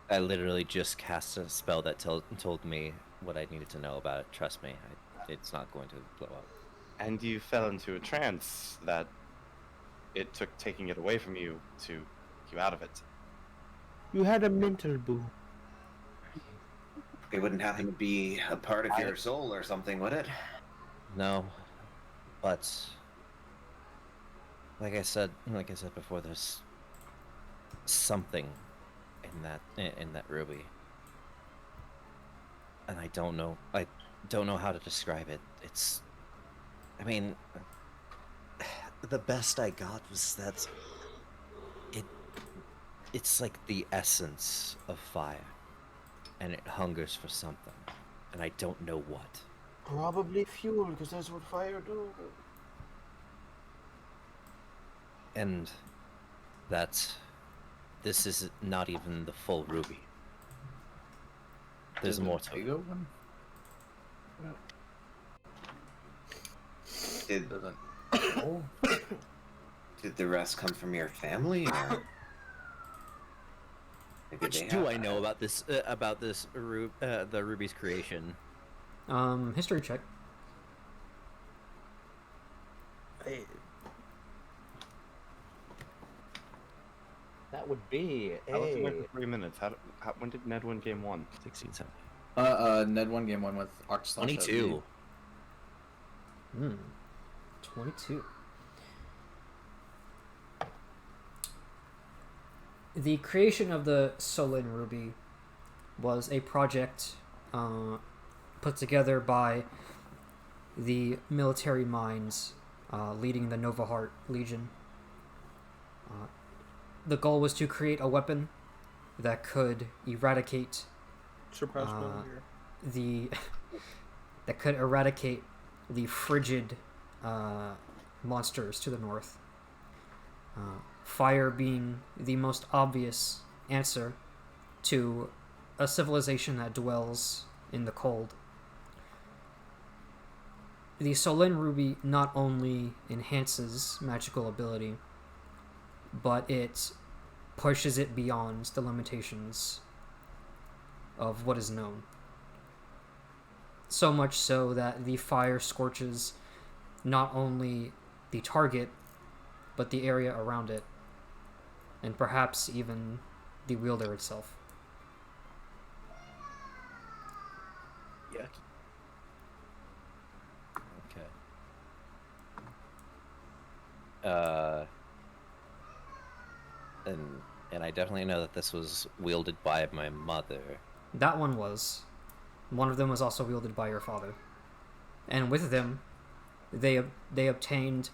I literally just cast a spell that told me what I needed to know about it. Trust me, it's not going to blow up. And you fell into a trance that it took taking it away from you to get you out of it. You had a mental boo. It wouldn't happen to be a part of your soul or something, would it? No, but like I said before, there's something in that ruby, and I don't know how to describe it. I mean, the best I got was that it's like the essence of fire, and it hungers for something, and I don't know what. Probably fuel, because that's what fire do. And that this is not even the full ruby. There's Is it more a to it. bigger one? Did Doesn't. Oh. did the rest come from your family, or maybe Which they do have I know that? about this the ruby's creation? History check. That would be I was away for 3 minutes. When did Ned win game 1? 16, 17. Ned won game 1 with Ox. 22. 22. The creation of the Solin Ruby was a project put together by the military minds leading the Nova Heart Legion. The goal was to create a weapon that could eradicate Surprise the that could eradicate the frigid monsters to the north. Fire being the most obvious answer to a civilization that dwells in the cold. The Solin Ruby not only enhances magical ability, but it pushes it beyond the limitations of what is known. So much so that the fire scorches not only the target, but the area around it, and perhaps even the wielder itself. Yucky. Okay. And I definitely know that this was wielded by my mother. That one was. One of them was also wielded by your father. And with them, they obtained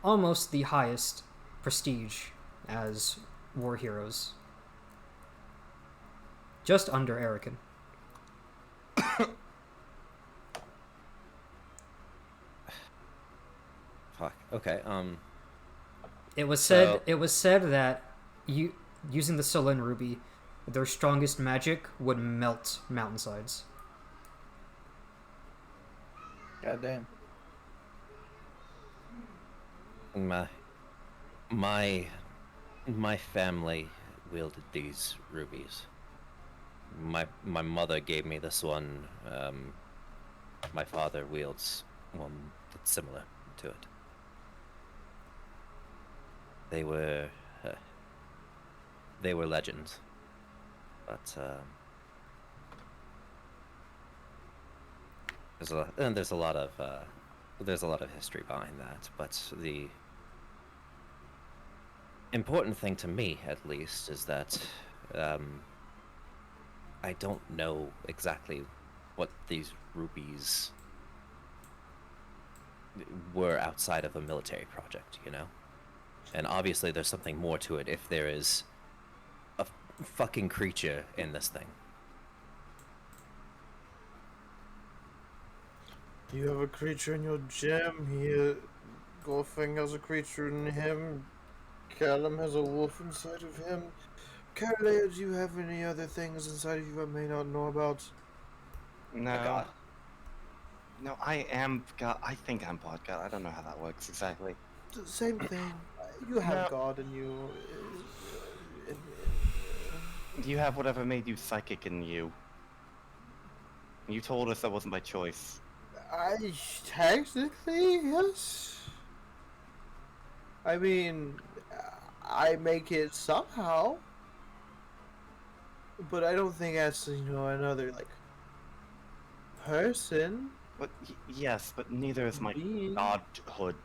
almost the highest prestige as war heroes. Just under Erican. Fuck. Okay. It was So- said. It was said that using the Solen Ruby, their strongest magic would melt mountainsides. Goddamn. My family wielded these rubies. My mother gave me this one. My father wields one that's similar to it. They were legends, but there's a lot of history behind that. But the important thing to me, at least, is that I don't know exactly what these rubies were outside of a military project, you know? And obviously there's something more to it if there is a fucking creature in this thing. You have a creature in your gem. Golfing has a creature in him. Callum has a wolf inside of him. Carolea, do you have any other things inside of you I may not know about? No. God. No, I am God. I think I'm pod God. I don't know how that works exactly. Same thing. You have No. God in you. You have whatever made you psychic in you. You told us that wasn't by choice. Technically, yes. I mean, I make it somehow. But I don't think that's, another, person. But yes, but neither is my being. godhood.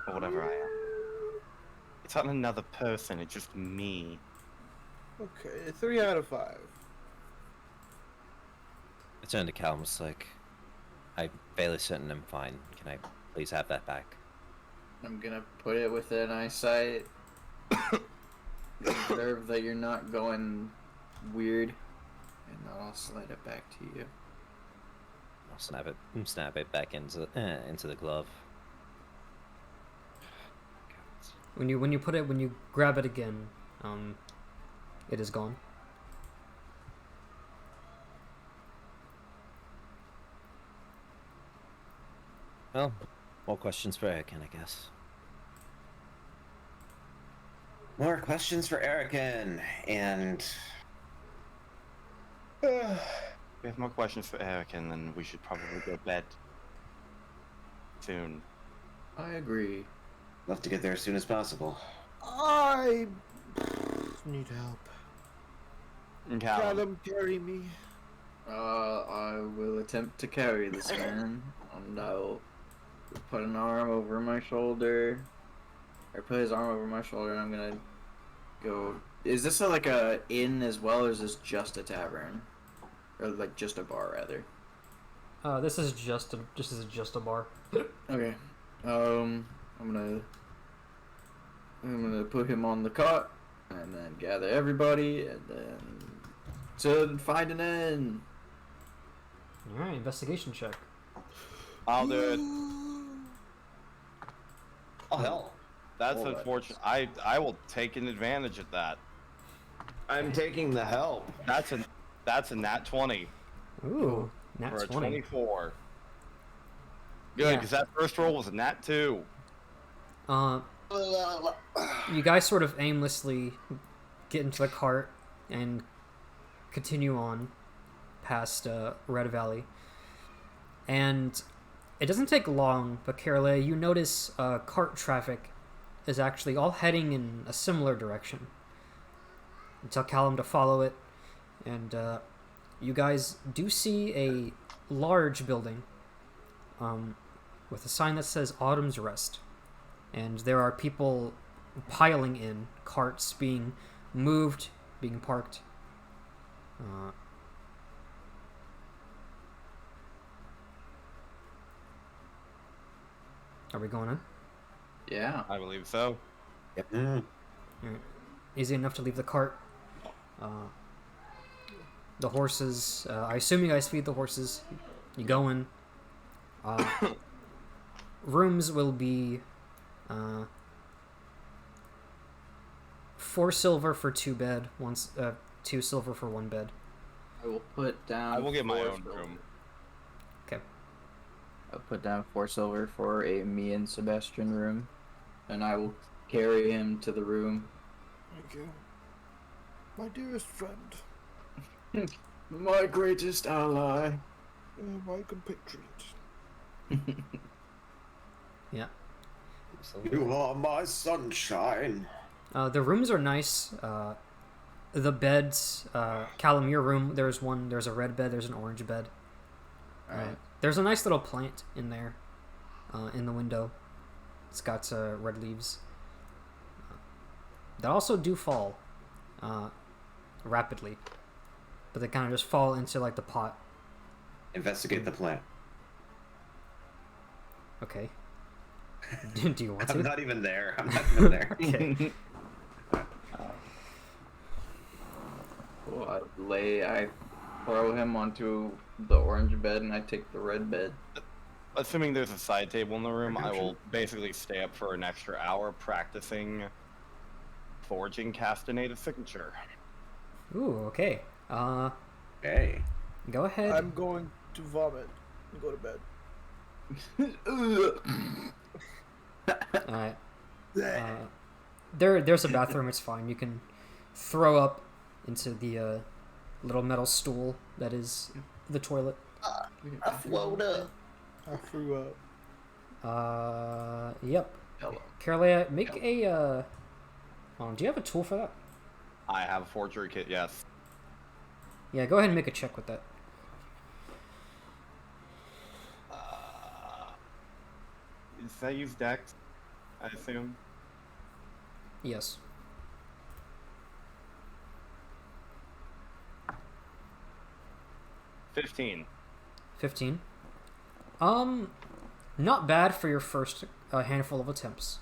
Or whatever I am. It's not another person, it's just me. Okay, 3 out of 5. I turned to Callum, was like, I'm fairly certain I'm fine. Can I please have that back? I'm gonna put it within eyesight. Observe that you're not going weird, and I'll slide it back to you. I'll snap it back into the glove. When you grab it again, it is gone. Well, more questions for Erican, I guess. More questions for Erican, and We have more questions for Eric, and then we should probably go to bed soon. I agree. love to get there as soon as possible. I need help. Callum, Callum, carry me. I will attempt to carry this man, and I'll put an arm over my shoulder, or put his arm over my shoulder, and I'm gonna go. Is this like a inn as well, or is this just a tavern, or like just a bar rather? This is just a bar. Okay. I'm gonna put him on the cot, and then gather everybody, and then to find an inn. All right, investigation check. I'll do it. Oh hell! That's Alright. unfortunate. I will take an advantage of that. I'm taking the help. That's a nat 20 Ooh, nat for a 20. 24. Good, Yeah. because that first roll was a nat 2. You guys sort of aimlessly get into the cart and continue on past Red Valley. And it doesn't take long, but Carolee, you notice cart traffic is actually all heading in a similar direction. You tell Callum to follow it, and you guys do see a large building with a sign that says Autumn's Rest. And there are people piling in, carts being moved, being parked. Are we going in? Yeah. I believe so. Mm. Easy enough to leave the cart. The horses, I assume you guys feed the horses. You go in. rooms will be 4 silver for 2 bed, 2 silver for 1 bed. I will put down. I will get my 4 own silver. room. Okay. I'll put down 4 silver for a me and Sebastian room, and I will carry him to the room. Thank you. My dearest friend. My greatest ally. My compatriot. Yeah. You are my sunshine. The rooms are nice. The beds, Callum, your room, there's a red bed, there's an orange bed. Alright. There's a nice little plant in there, in the window. It's got red leaves. That also do fall rapidly, but they kind of just fall into like the pot. Investigate the plant. Okay. Do you want to? I'm not even there. I'm not even there. Okay. Well, I throw him onto the orange bed, and I take the red bed. Assuming there's a side table in the room, I will basically stay up for an extra hour practicing forging Castaneda's signature. Ooh, okay. Hey. Go ahead. I'm going to vomit and go to bed. Alright. There's a bathroom, it's fine. You can throw up into the little metal stool that is the toilet. I float up. I threw up. Yep. Hello. Carolea, make a do you have a tool for that? I have a forgery kit, yes. Yeah, go ahead and make a check with that. Does that use Dex? I assume. Yes. $15. 15. Not bad for your first handful of attempts.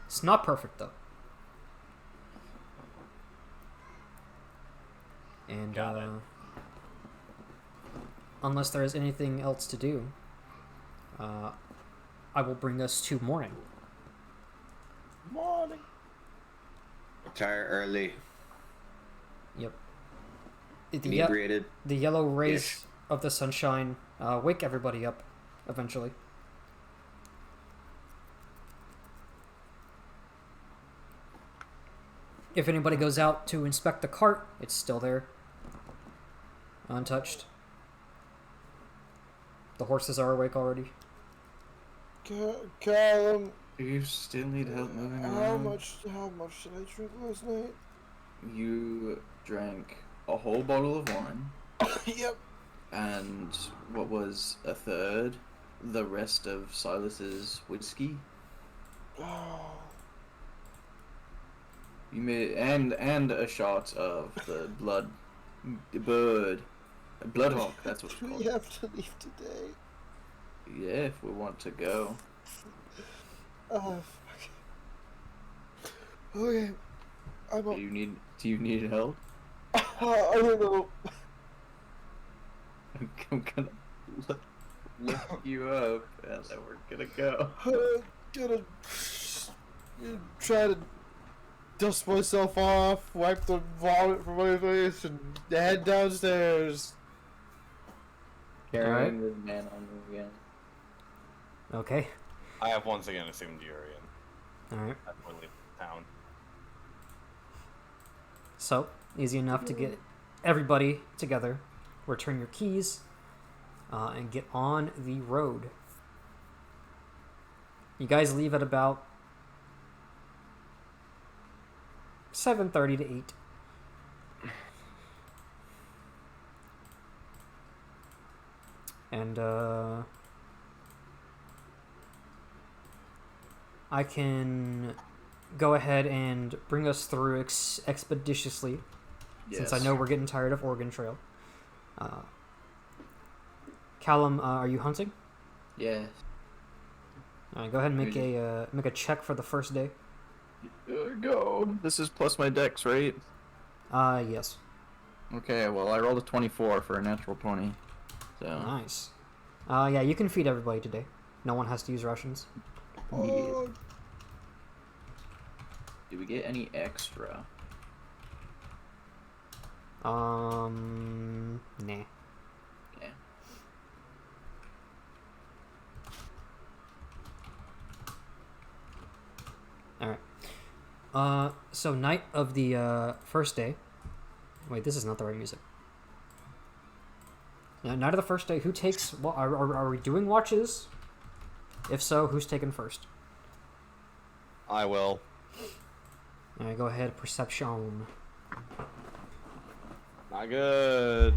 It's not perfect though. And Got it. unless there is anything else to do, I will bring us to morning. Morning. Retire early. Yep. The, Inebriated. the yellow rays Ish. of the sunshine wake everybody up eventually. If anybody goes out to inspect the cart, it's still there. Untouched. The horses are awake already. Callum, Do you still need help moving how around? much did I drink last night? You drank a whole bottle of wine, Yep. and what was a third, the rest of Silas's whiskey. Oh, You made and a shot of the bloodhawk. That's what it's do we called. have to leave today? Yeah, if we want to go. Oh, fuck. Okay. I'm Do up. you need help? I don't know. I'm gonna lift you up, and then we're gonna go. I'm gonna try to dust myself off, wipe the vomit from my face, and head downstairs. Carrying this man on me again. Okay. I have once again assumed you're in. Alright. I will leave town. So, easy enough to get everybody together, return your keys, and get on the road. You guys leave at about 7:30 to 8. And, I can go ahead and bring us through expeditiously, since I know we're getting tired of Oregon Trail. Callum, are you hunting? Yes. All right, go ahead and make a check for the first day. Go. This is plus my dex, right? Yes. Okay, well, I rolled a 24 for a natural 20. So. Nice. Yeah, you can feed everybody today. No one has to use rations. Yeah. Do we get any extra? Nah. Yeah. Alright. So night of the first day. Wait, this is not the right music. Night of the first day. Who takes? Well, are we doing watches? If so, who's taking first? I will. Alright, go ahead. Perception. Not good.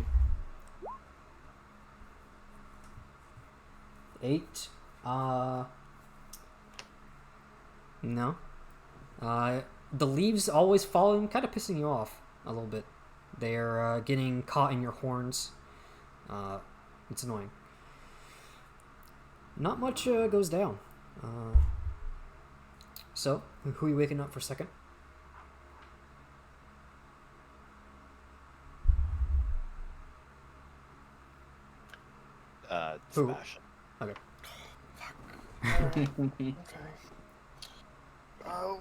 8. No. The leaves always falling, kind of pissing you off a little bit. They're getting caught in your horns. It's annoying. Not much goes down. So, who are you waking up for second? Who? Sebastian. Okay. Okay. Oh.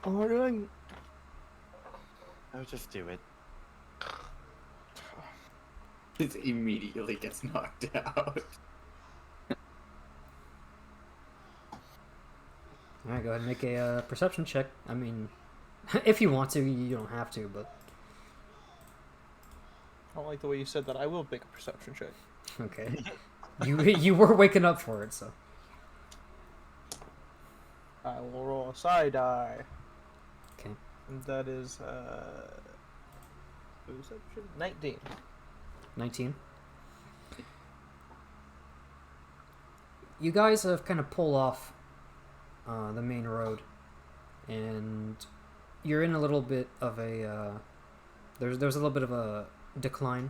What am I doing? I would just do it. It immediately gets knocked out. Alright, go ahead and make a perception check. I mean, if you want to, you don't have to, but... I don't like the way you said that. I will make a perception check. Okay. You were waking up for it, so... I will roll a side die. Okay. And that is perception 19. 19. You guys have kind of pulled off the main road, and you're in a little bit of a there's a little bit of a decline,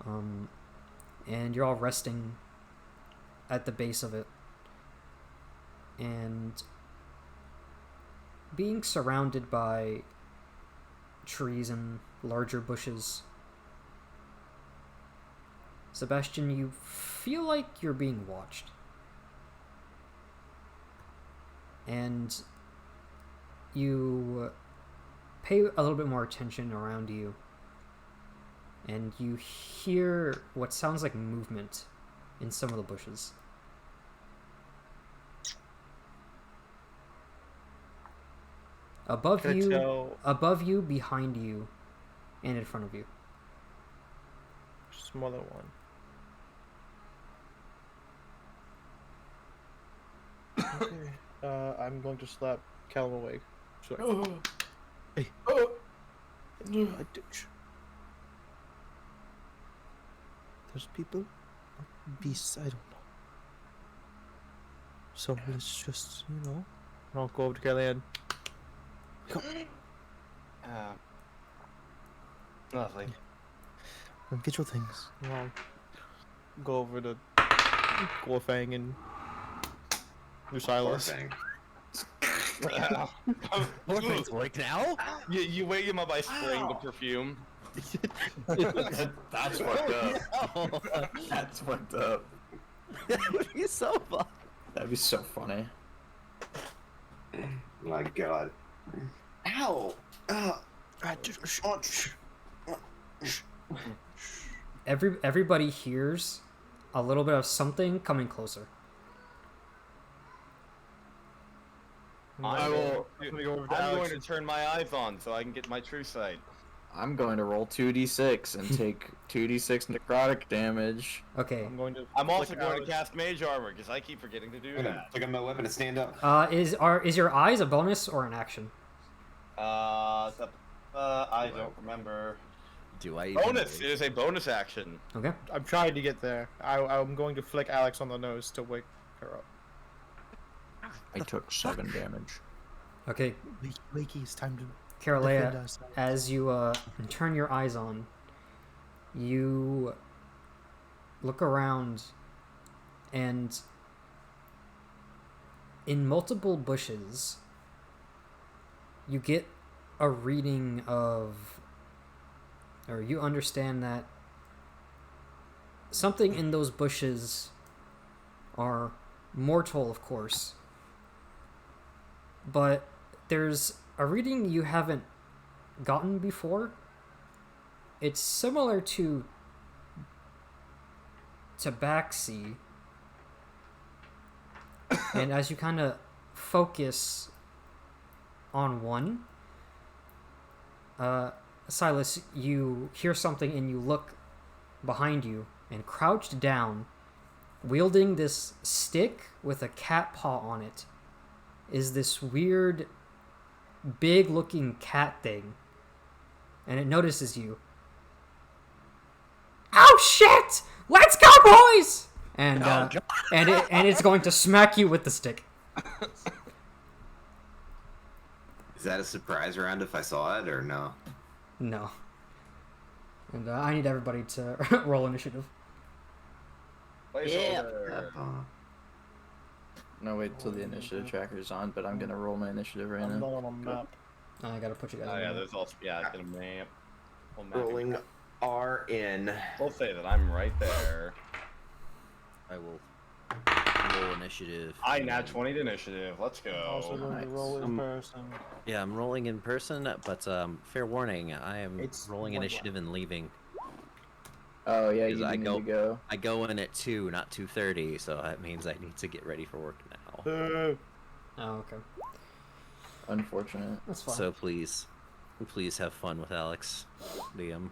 and you're all resting at the base of it, and being surrounded by trees and larger bushes. Sebastian, you feel like you're being watched. And you pay a little bit more attention around you. And you hear what sounds like movement in some of the bushes. Above Can I you, tell behind you, and in front of you. smaller one? Okay. I'm going to slap Callum awake. Sorry. Hey. I ditch. There's people, or beasts, I don't know. So let's just, I'll go over to Kellyanne. Lovely. And get your things. And I'll go over to Gorfang and Lucilis. Things work now? You wake him up by spraying the perfume. That's fucked up. That's fucked up. That would be so fun. That'd be so funny. My God. Ow! Everybody hears a little bit of something coming closer. I'm gonna go over to I'm Alex. going to turn my eyes on so I can get my true sight. I'm going to roll 2d6 and take 2d6 necrotic damage. Okay. I'm also flick going Alex. to cast Mage Armor because I keep forgetting to do I'm gonna that. pick up my weapon and stand up. Is your eyes a bonus or an action? I don't remember. Do I even Bonus! wait? It is a bonus action. Okay. I'm trying to get there. I'm going to flick Alex on the nose to wake her up. I took 7 damage. Okay. Wakey, it's time to defend Carolea, us. as you turn your eyes on, you look around, and in multiple bushes, you get a reading of, or you understand that something in those bushes are mortal, of course. But there's a reading you haven't gotten before. It's similar to Tabaxi. And as you kind of focus on one, Silas, you hear something and you look behind you, and crouched down, wielding this stick with a cat paw on it, is this weird, big-looking cat thing. And it notices you. Oh shit! Let's go, boys! And it's going to smack you with the stick. Is that a surprise round if I saw it or no? No. And I need everybody to roll initiative. Placeholder. No, wait till the initiative tracker's on, but I'm gonna roll my initiative right I'm now. not on a map. I gotta put you guys Oh on yeah, that. there's also it's gonna map. Rolling R in. We'll say that I'm right there. I will roll initiative. I nat 20 to initiative. Let's Also go. going to roll in person. Yeah, I'm rolling in person, but fair warning, I am It's rolling one initiative and leaving. Oh yeah, Because you need to go. I go in at 2, not 2:30, so that means I need to get ready for work now. Oh, okay. Unfortunate. That's fine. So please have fun with Alex, Liam.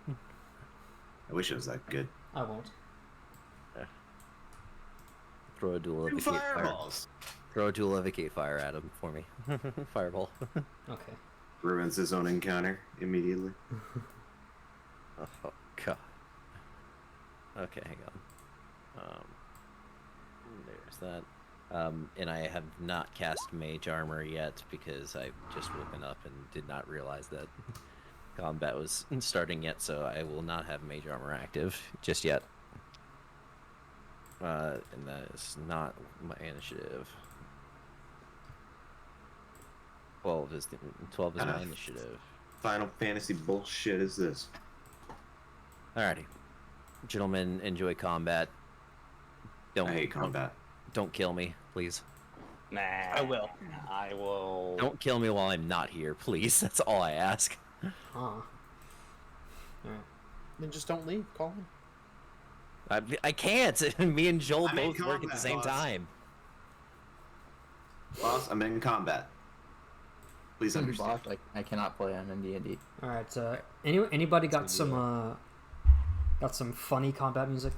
I wish it was that good. I won't. Throw a dual Two evocate fire. fireballs. Throw a dual evocate fire at him for me. Fireball. Okay. Ruins his own encounter immediately. Oh god. Okay, hang on. There's that. And I have not cast Mage Armor yet because I've just woken up and did not realize that combat was starting yet, so I will not have Mage Armor active just yet. And that is not my initiative. 12 is my initiative. Final Fantasy bullshit is this? Alrighty. Gentlemen, enjoy combat. I hate combat. Don't kill me, please. Nah. I will. I will. Don't kill me while I'm not here, please. That's all I ask. Huh. Alright. Then just don't leave. Call him. I can't. Me and Joel I'm in both work at the combat, same boss. time. Boss, I'm in combat. Please understand. Boss, I cannot play. I'm in D&D. Alright, anybody got some funny combat music?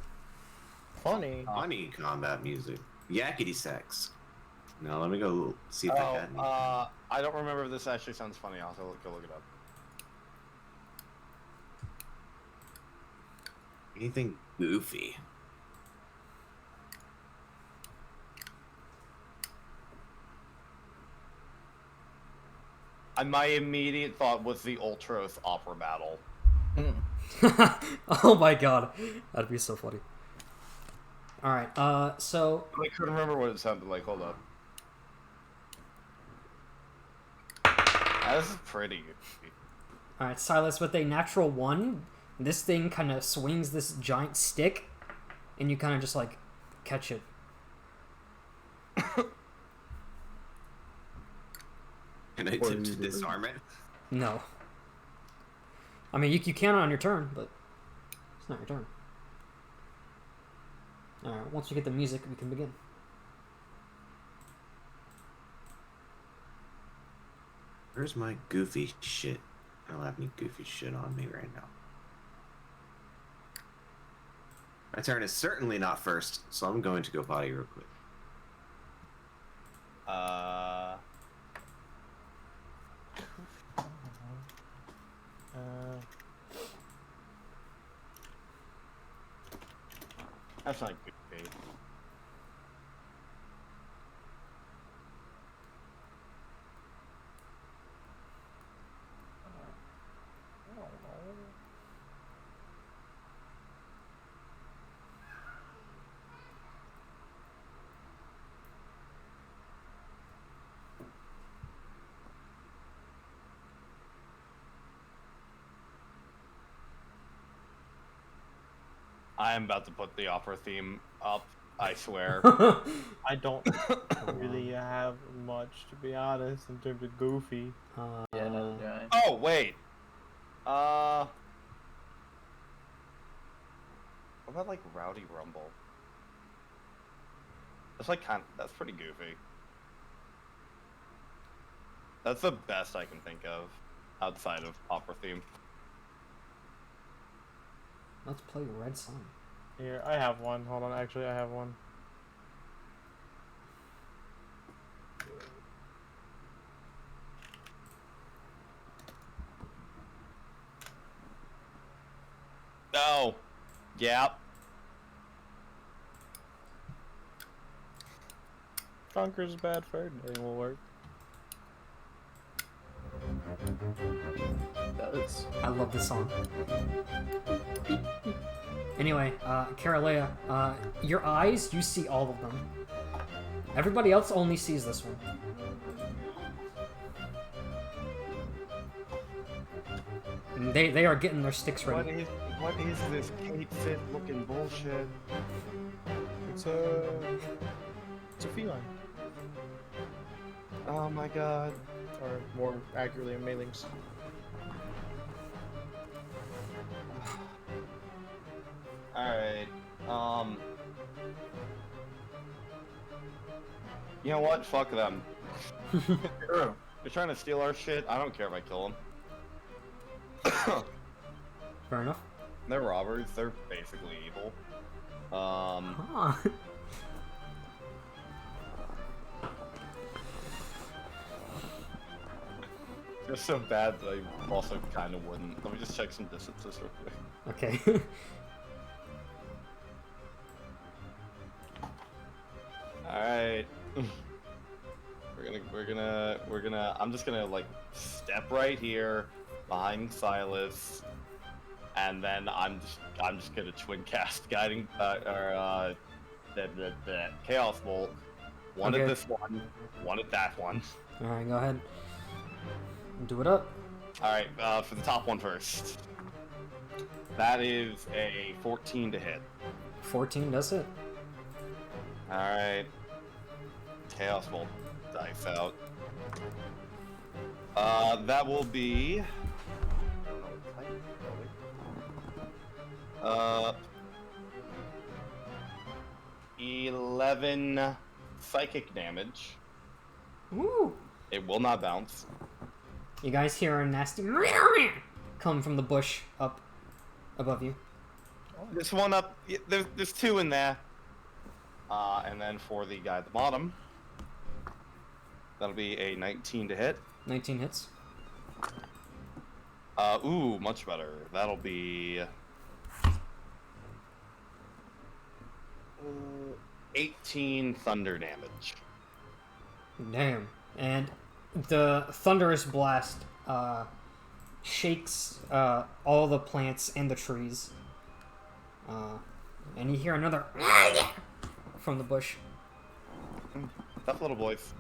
Funny. Funny combat music. Yakety sax. Now let me go see if I got any. I don't remember if this actually sounds funny. I'll have to go look it up. Anything goofy. My immediate thought was the Ultros opera battle. Oh my god. That'd be so funny. Alright, so I couldn't remember what it sounded like. Hold up. This is pretty good. alright, Silas, with a natural 1, this thing kind of swings this giant stick, and you kind of just like catch it. Can I attempt to disarm it? No. I mean, you can on your turn, but it's not your turn. Alright, once we get the music, we can begin. Where's my goofy shit? I don't have any goofy shit on me right now. My turn is certainly not first, so I'm going to go potty real quick. That's not good. Babe. I am about to put the opera theme up. I swear. I don't really have much, to be honest, in terms of goofy. Yeah, neither do I. Oh wait. What about like Rowdy Rumble? That's like that's pretty goofy. That's the best I can think of outside of opera theme. Let's play Red Sun. Here, I have one. Hold on, actually, I have one. No. Yep. Conquer's Bad Fur Day will work. Does. I love this song. Anyway, Carolea, your eyes, you see all of them. Everybody else only sees this one. And they are getting their sticks ready. What is this Kate Fit looking bullshit? It's a feline. Oh my god. Or more accurately, a Malings. Alright. You know what? Fuck them. They're trying to steal our shit. I don't care if I kill them. Fair enough. They're robbers. They're basically evil. Huh. They're so bad that I also kind of wouldn't. Let me just check some distances real quick. Okay. Alright. I'm just gonna like step right here behind Silas, and then I'm just gonna twin cast guiding the Chaos Bolt. One Okay. at this one at that one. Alright, go ahead. Do it up. Alright, for the top one first. That is a 14 to hit. 14 does it. Alright. Chaos Bolt dice out. That will be... 11 psychic damage. Woo! It will not bounce. You guys hear a nasty come from the bush up above you. There's one up. There's two in there. And then for the guy at the bottom, that'll be a 19 to hit. 19 hits. Ooh, much better. That'll be 18 thunder damage. Damn. And the thunderous blast shakes all the plants and the trees. And you hear another from the bush. Tough little boys.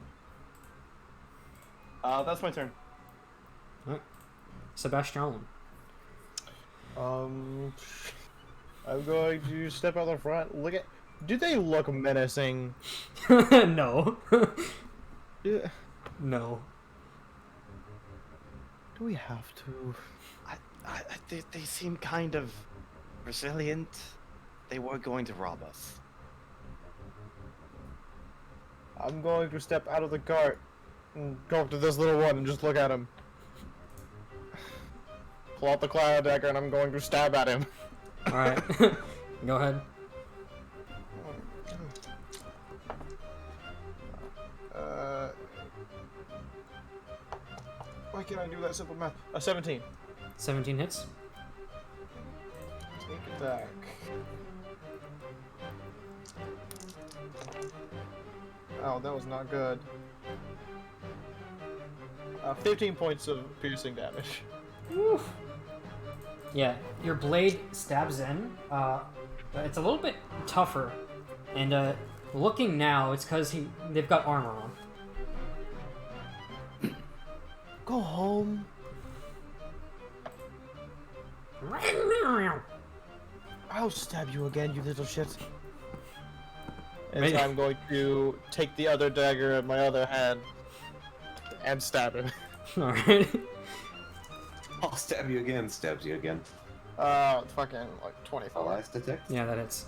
That's my turn. Alright. Sebastian. I'm going to step out the front. Look at. Do they look menacing? No. Yeah. No. Do we have to? They seem kind of resilient. They were going to rob us. I'm going to step out of the cart and go up to this little one and just look at him. Pull out the cloud dagger and I'm going to stab at him. Alright. Go ahead. Why can't I do that simple math? 17. 17 hits. Sneak attack. Oh, that was not good. 15 points of piercing damage. Woo. Yeah, your blade stabs in. It's a little bit tougher. And looking now, it's because they've got armor on. Go home. I'll stab you again, you little shit. And Wait. so I'm going to take the other dagger in my other hand and stab him. Alright. I'll stab you again. Stabs you again. Fucking like 24. Last attack. Yeah, that hits.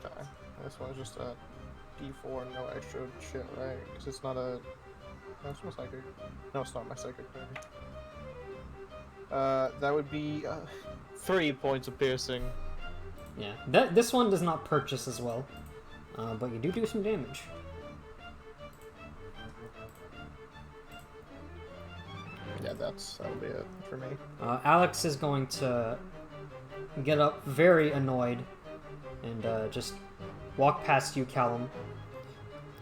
Okay. This one's just a D4, no extra shit, right? Because it's not a. No, it's my psychic. No, it's not my psychic, maybe. That would be 3 points of piercing. Yeah. This one does not purchase as well. But you do some damage. Yeah, that'll be it for me. Alex is going to get up very annoyed and just walk past you, Callum.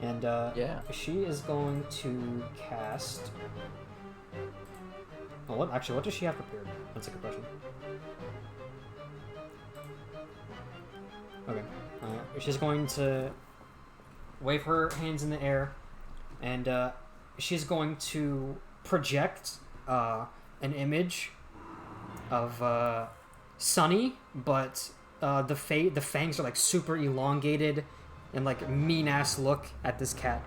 And Yeah. she is going to cast. Oh, what? Actually, what does she have prepared? That's a good question. Okay. She's going to wave her hands in the air, and she's going to project an image of Sunny, but the fangs are like super elongated and like mean ass look at this cat.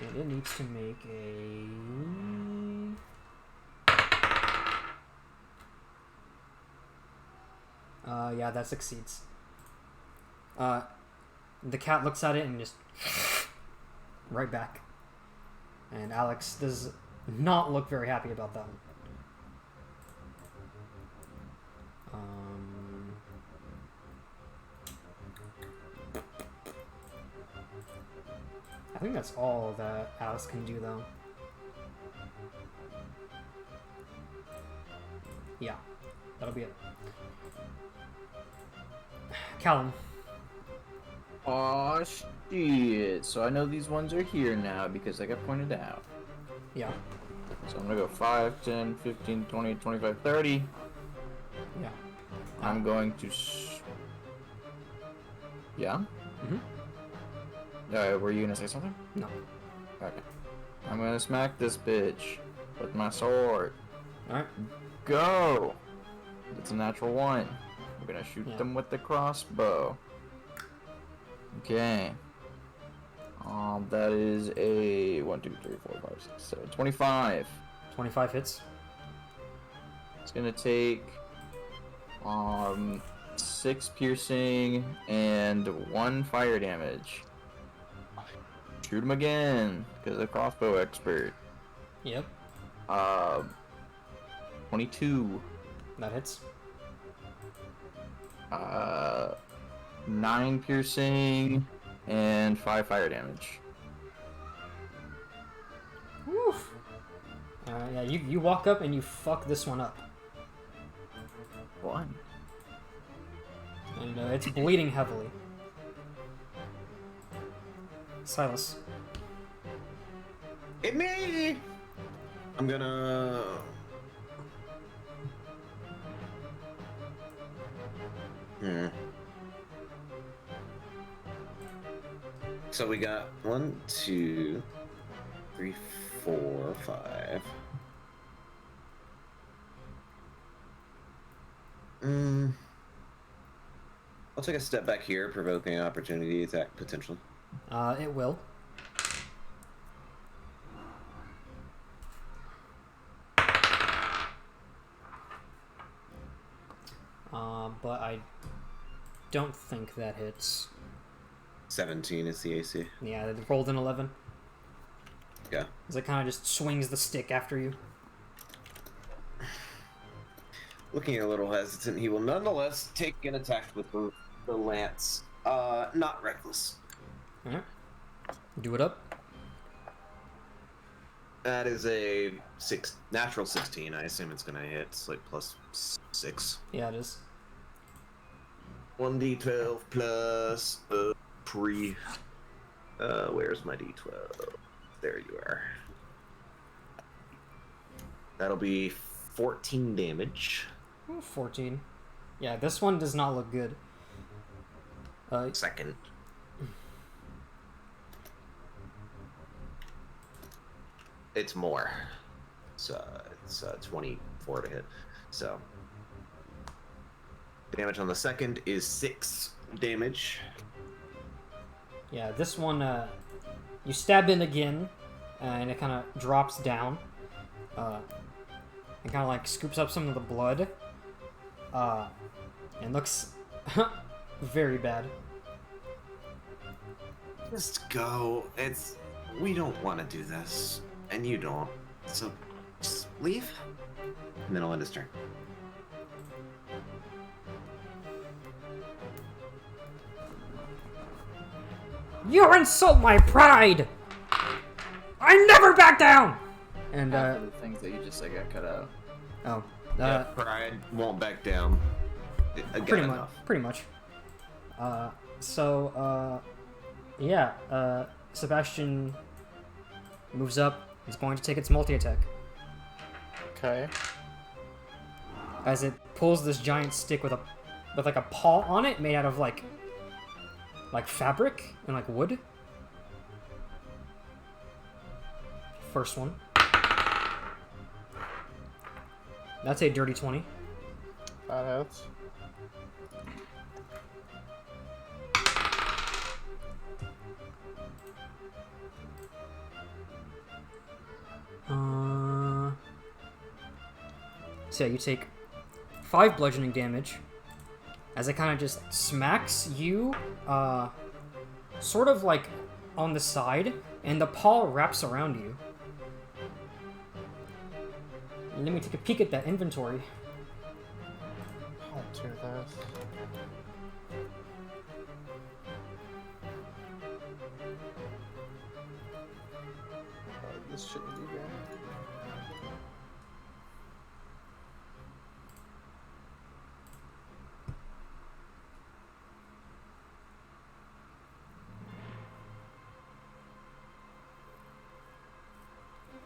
And it needs to make a. Yeah, that succeeds. The cat looks at it and just right back. And Alex does not look very happy about that one. I think that's all that Alex can do, though. Yeah, that'll be it. Callum. Aw, shit. So I know these ones are here now because I got pointed out. Yeah. So I'm gonna go 5, 10, 15, 20, 25, 30. Yeah. I'm going to. Yeah? Mm-hmm. Were you gonna say something? No. Okay. I'm gonna smack this bitch with my sword. Alright. Go! It's a natural 1. I'm gonna shoot Yeah. them with the crossbow. Okay. That is a 1, 2, 3, 4, 5, 6, 7, 25. 25 hits. It's gonna take 6 piercing and 1 fire damage. Shoot him again, because a crossbow expert. Yep. 22. That hits. 9 piercing and 5 fire damage. Woof. Yeah, you walk up and you fuck this one up. 1. And it's bleeding heavily. Silas. Hit me! I'm gonna. So we got 1, 2, 3, 4, 5. I'll take a step back here, provoking an opportunity attack potentially. It will. But I don't think that hits. 17 is the AC. Yeah, it rolled an 11. Yeah. As it kind of just swings the stick after you. Looking a little hesitant, he will nonetheless take an attack with the lance. Not reckless. Alright. Do it up. That is a natural 16. I assume it's gonna hit. It's like plus 6. Yeah, it is. 1d12 plus 3. Where's my d12? There you are. That'll be 14 damage. Ooh, 14. Yeah, this one does not look good. Second. It's more. So it's 24 to hit. So damage on the second is 6 damage. Yeah, this one, you stab in again, and it kind of drops down, and kind of like scoops up some of the blood, and looks very bad. Just go. We don't want to do this, and you don't. So, just leave, and then I'll end his turn. You insult my pride! I never back down! And, Half of the things that you just said got cut out. oh. Yeah, pride won't back down. Again, Pretty enough. much. Pretty much. Yeah, Sebastian moves up. He's going to take its multi-attack. Okay. As it pulls this giant stick with like a paw on it made out of like fabric and like wood. First one. That's a dirty 20. That hits. So yeah, you take 5 bludgeoning damage as it kind of just smacks you, sort of like on the side, and the paw wraps around you. Let me take a peek at that inventory. I'll do that. This shouldn't be bad.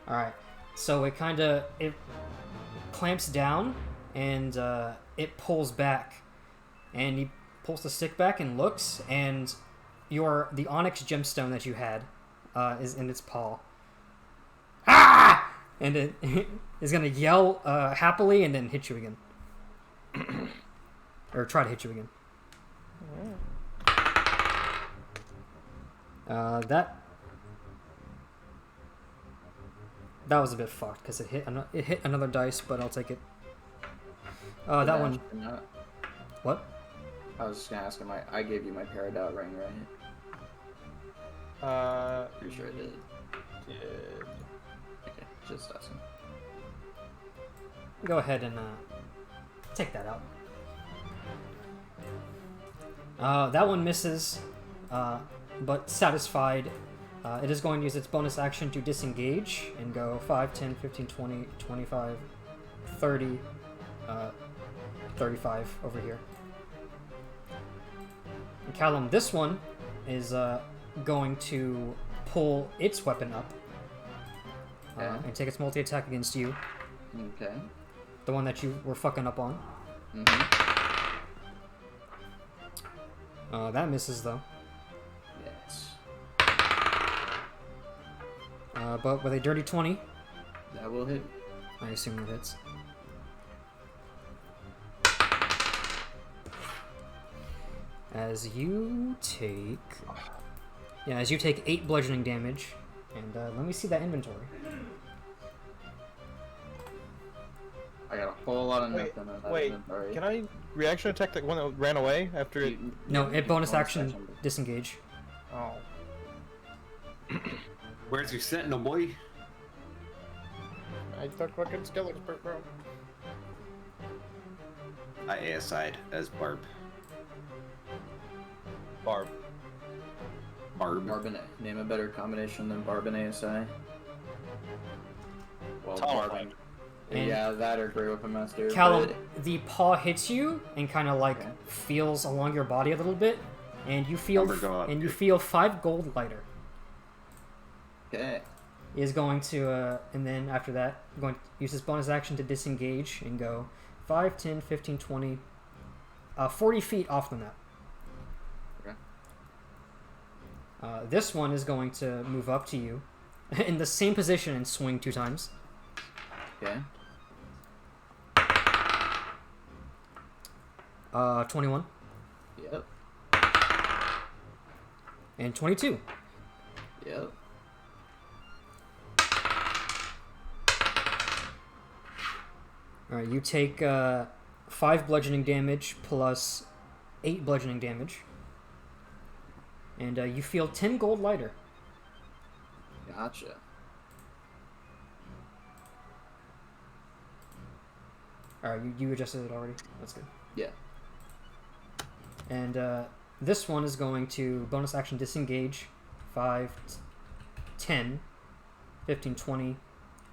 Alright, so it clamps down, and it pulls back. And he pulls the stick back and looks, and the onyx gemstone that you had is in its paw. Ah! And it is gonna yell happily and then hit you again. Or try to hit you again. That was a bit fucked because it hit another dice, but I'll take it. That one. What? I was just gonna ask him. I gave you my Peridot ring, right? Pretty sure I did. Okay, just asking. Go ahead and take that out. That one misses, but satisfied. It is going to use its bonus action to disengage and go 5, 10, 15, 20, 25, 30, 35 over here. And Callum, this one is going to pull its weapon up and take its multi-attack against you. Okay. The one that you were fucking up on. Mm-hmm. That misses, though. Yes. But with a dirty 20, That will hit. I assume it hits. As you take 8 bludgeoning damage, and let me see that inventory. I got a whole lot of Wait, nothing in that wait, inventory. can I reaction attack that one that ran away after it? No, it bonus action disengage. Oh. Where's your sentinel, boy? I took fucking skeleton, bro. I ASI'd as Barb. Barb. Barb and name a better combination than Barb and ASI. Well, Talent Barb and... And Yeah, that or Grey Weapon Master. Callum, but- the paw hits you and kind of like Okay. feels along your body a little bit, and you feel Number go up, dude. 5 gold lighter. Okay. He is going to, and then after that, going to use his bonus action to disengage and go 5, 10, 15, 20, 40 feet off the map. Okay. This one is going to move up to you in the same position and swing 2 times. Okay. 21 Yep. and 22. Yep. All right, you take 5 bludgeoning damage plus 8 bludgeoning damage, and you feel 10 gold lighter. Gotcha. All right, you adjusted it already. That's good. Yeah. And this one is going to bonus action disengage 5, 10, 15, 20,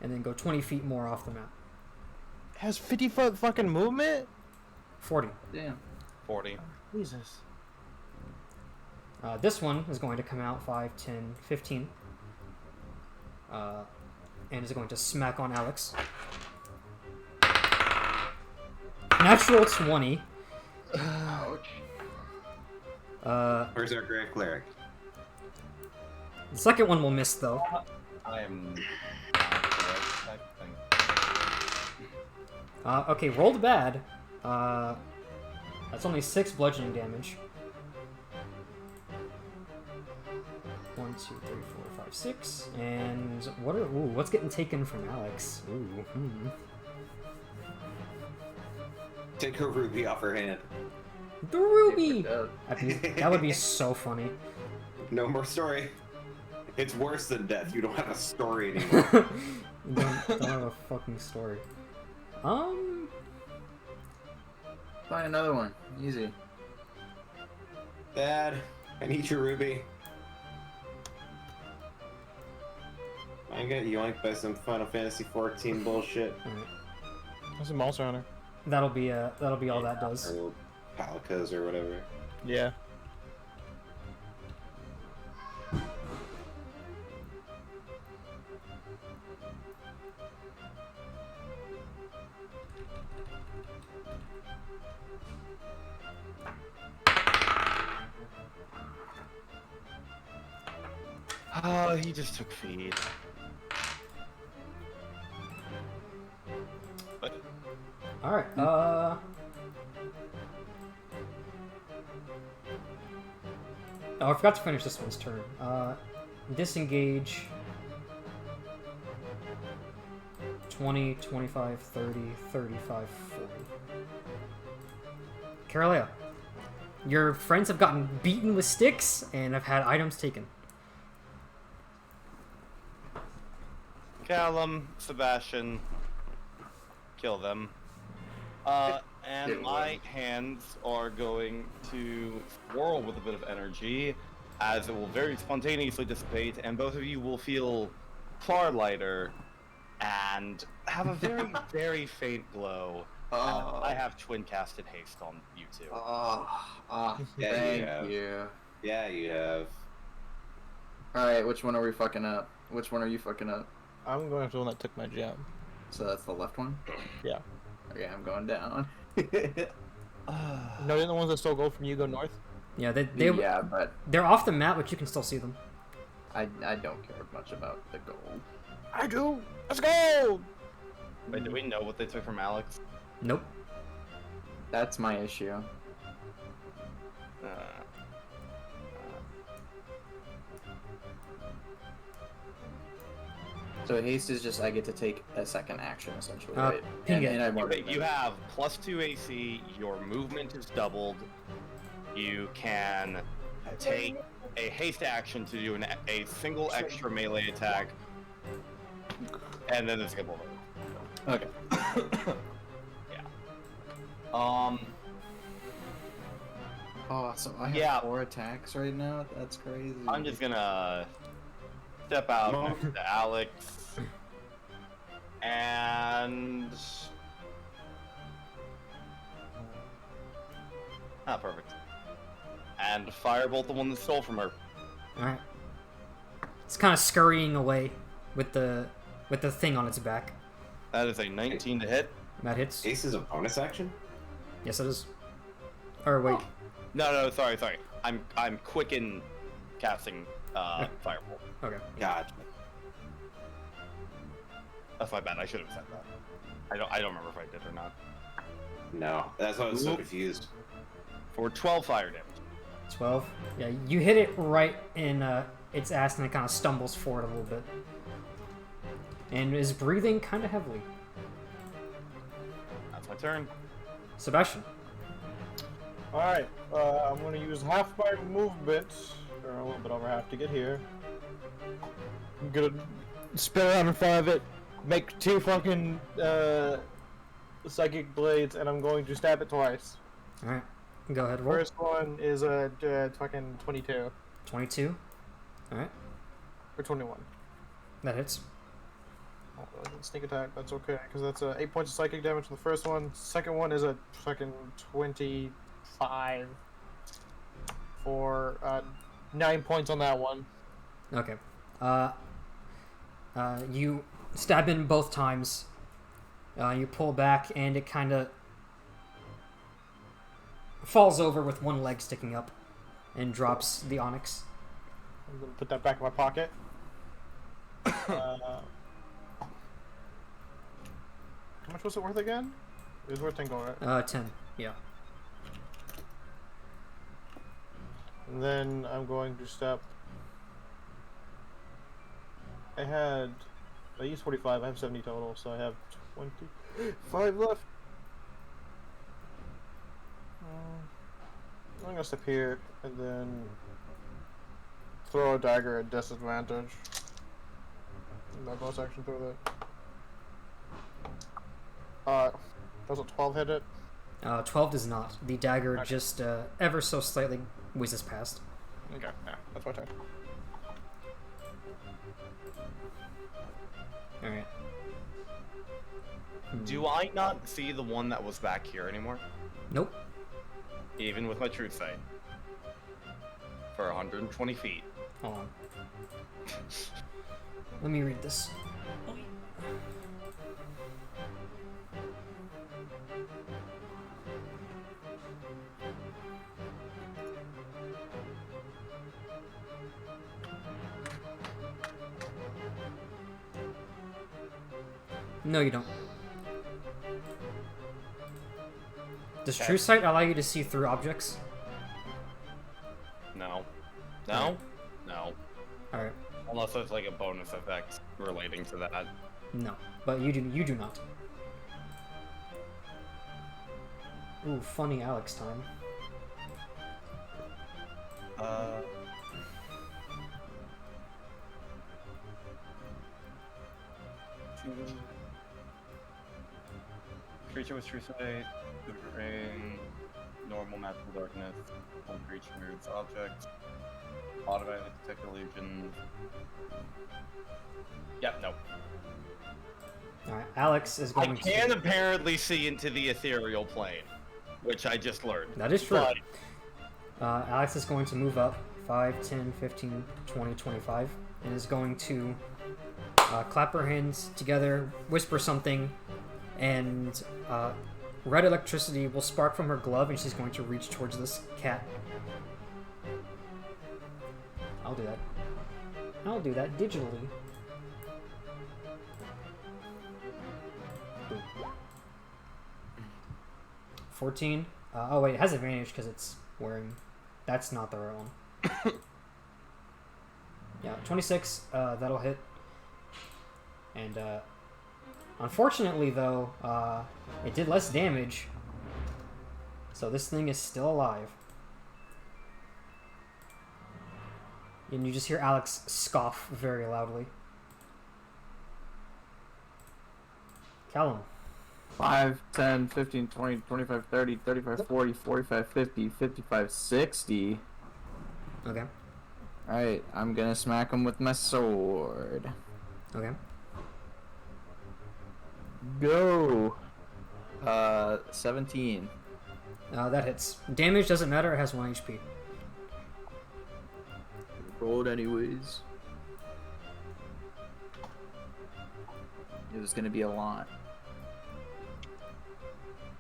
and then go 20 feet more off the map. Has 50-foot fucking movement? 40. Damn. 40. Jesus. This one is going to come out 5, 10, 15. And is going to smack on Alex. Natural 20. Ouch. Where's our great cleric? The second one will miss, though. I am. Okay, rolled bad. That's only 6 bludgeoning damage. 1, 2, 3, 4, 5, 6. And what's getting taken from Alex? Ooh. Take her ruby off her hand. The ruby! Dead. That would be so funny. No more story. It's worse than death. You don't have a story anymore. You don't have a fucking story. Find another one. Easy. Dad, I need your ruby. I get yoinked by some Final Fantasy 14 bullshit. Alright. That's a monster hunter. That'll be all that does. Or Palicas or whatever. Yeah. Oh, he just took feed. But Alright, Oh, I forgot to finish this one's turn. Disengage. 20, 25, 30, 35, 40. Carolea, your friends have gotten beaten with sticks and have had items taken. Callum, Sebastian, kill them. And my hands are going to swirl with a bit of energy, as it will very spontaneously dissipate, and both of you will feel far lighter and have a very, very faint glow. I have twin casted haste on you two. Yeah, you have. thank you. Yeah, you have. Alright, which one are we fucking up? Which one are you fucking up? I'm going for the one that took my gem. So that's the left one? Yeah. Okay, I'm going down. No, didn't the ones that stole gold from you go north? Yeah, Yeah, but they're off the map, but you can still see them. I don't care much about the gold. I do! Let's go! Wait, do we know what they took from Alex? Nope. That's my issue. Uh, So haste is just I get to take a second action essentially, Uh, right? ping it. And I'm already you have +2 AC, your movement is doubled, you can take a haste action to do a single extra melee attack, and then it's skip over. Okay. Oh, so I have Yeah. 4 attacks right now? That's crazy. I'm just gonna step out next to Alex, and perfect. And firebolt the one that stole from her. Alright. It's kind of scurrying away with the thing on its back. That is a 19 to hit. That hits. Ace is a bonus action? Yes, it is. Or wait. No, sorry. I'm quicken casting firebolt. Okay. Gotcha. That's my bad. I should have said that. I don't remember if I did or not. No, that's why I was so Oop. confused. for 12 fire damage. 12. Yeah, you hit it right in its ass, and it kind of stumbles forward a little bit, and is breathing kind of heavily. That's my turn. Sebastian. Alright, I'm gonna use half my movement, or a little bit over half to get here. I'm gonna spin around in front of it, make 2 fucking psychic blades, and I'm going to stab it twice. All right, go ahead. Roll. First one is a fucking 22. 22. All right, Or 21. that hits. Oh, sneak attack, that's okay, because that's 8 points of psychic damage on the first one. Second one is a fucking 25 for 9 points on that one. Okay. You stab in both times. You pull back, and it kind of falls over with one leg sticking up, and drops the onyx. I'm gonna put that back in my pocket. How much was it worth again? It was worth 10 gold, right? 10. Yeah. And then I'm going to step. I used 45, I have 70 total, so I have 25 left. I'm gonna step here and then throw a dagger at disadvantage. My bonus action throw that. Does a 12 hit it? 12 does not. The dagger Okay. just ever so slightly whizzes past. Okay, yeah, that's my turn. All right. Do I not see the one that was back here anymore? Nope. Even with my truth sight. For 120 feet. Hold on. Let me read this. No, you don't. Does Okay. True Sight allow you to see through objects? No. No? No. Alright. Unless there's like a bonus effect relating to that. No. But you do not. Ooh, funny Alex time. Creature with true sight, rain, normal magical darkness, one creature moves object, automatically detect illusions. Yep, nope. Alright, Alex is I going to... can apparently see into the ethereal plane, which I just learned. That is true. But Alex is going to move up 5, 10, 15, 20, 25, and is going to clap her hands together, whisper something, and red electricity will spark from her glove, and she's going to reach towards this cat. I'll do that. I'll do that digitally. Boom. 14. Oh wait, it has advantage because it's wearing... That's not the right one. Yeah, 26. That'll hit. And unfortunately, though, it did less damage. So this thing is still alive. And you just hear Alex scoff very loudly. Callum. 5, 10, 15, 20, 25, 30, 35, 40, 45, 50, 55, 60. Okay. Alright, I'm gonna smack him with my sword. Okay. Go! 17. That hits. Damage doesn't matter, it has 1 HP. Rolled anyways. It was gonna be a lot.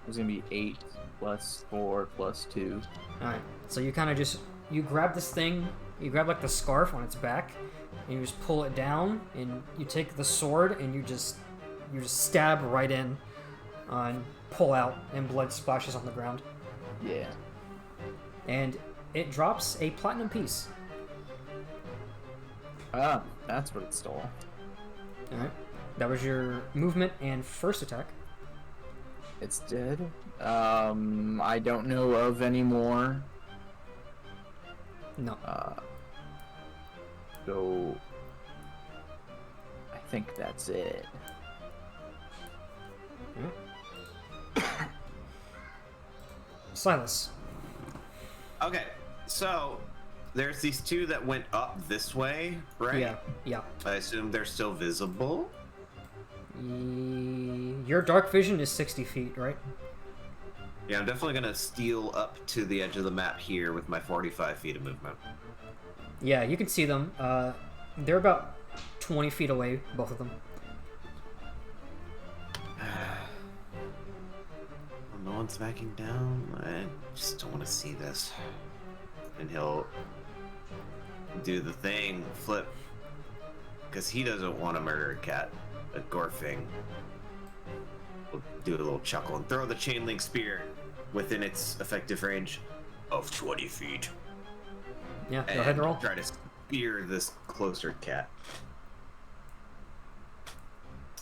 It was gonna be 8 plus 4 plus 2. Alright, so you kind of just... You grab this thing, you grab like the scarf on its back, and you just pull it down, and you take the sword, and you just stab right in, and pull out, and blood splashes on the ground. Yeah. and it drops a platinum piece. Ah, that's what it stole. All right, that was your movement and first attack. It's dead. I don't know of any more. No. So I think that's it. Silas. Okay, so there's these two that went up this way, right? Yeah. Yeah. I assume they're still visible. Your dark vision is 60 feet, right? Yeah, I'm definitely gonna steal up to the edge of the map here with my 45 feet of movement. Yeah, you can see them. They're about 20 feet away, both of them. No one's backing down. I just don't want to see this. And he'll do the thing, flip, because he doesn't want to murder a cat. A Gorfing will do a little chuckle and throw the chain link spear within its effective range of 20 feet. Yeah, go And ahead and roll. try to spear this closer cat.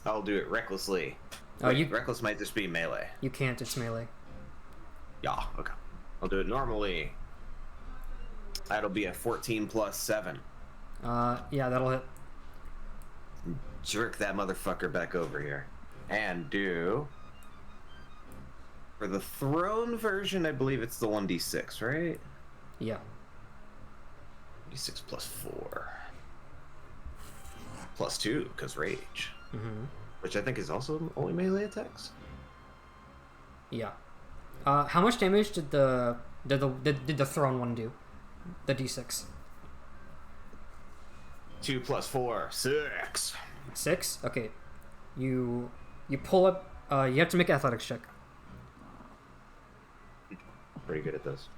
I'll do it recklessly. Reckless might just be melee. You can't, it's melee. Yeah, okay. I'll do it normally. That'll be a 14 plus 7. Yeah, that'll hit. Jerk that motherfucker back over here. And do... For the throne version, I believe it's the 1d6, right? Yeah. D6 plus 4. Plus 2, because rage. Mm-hmm. Which I think is also only melee attacks. Yeah. How much damage did the throne one do? The d6. 2 plus 4, 6. 6? Okay. You pull up. You have to make an athletics check. Pretty good at this.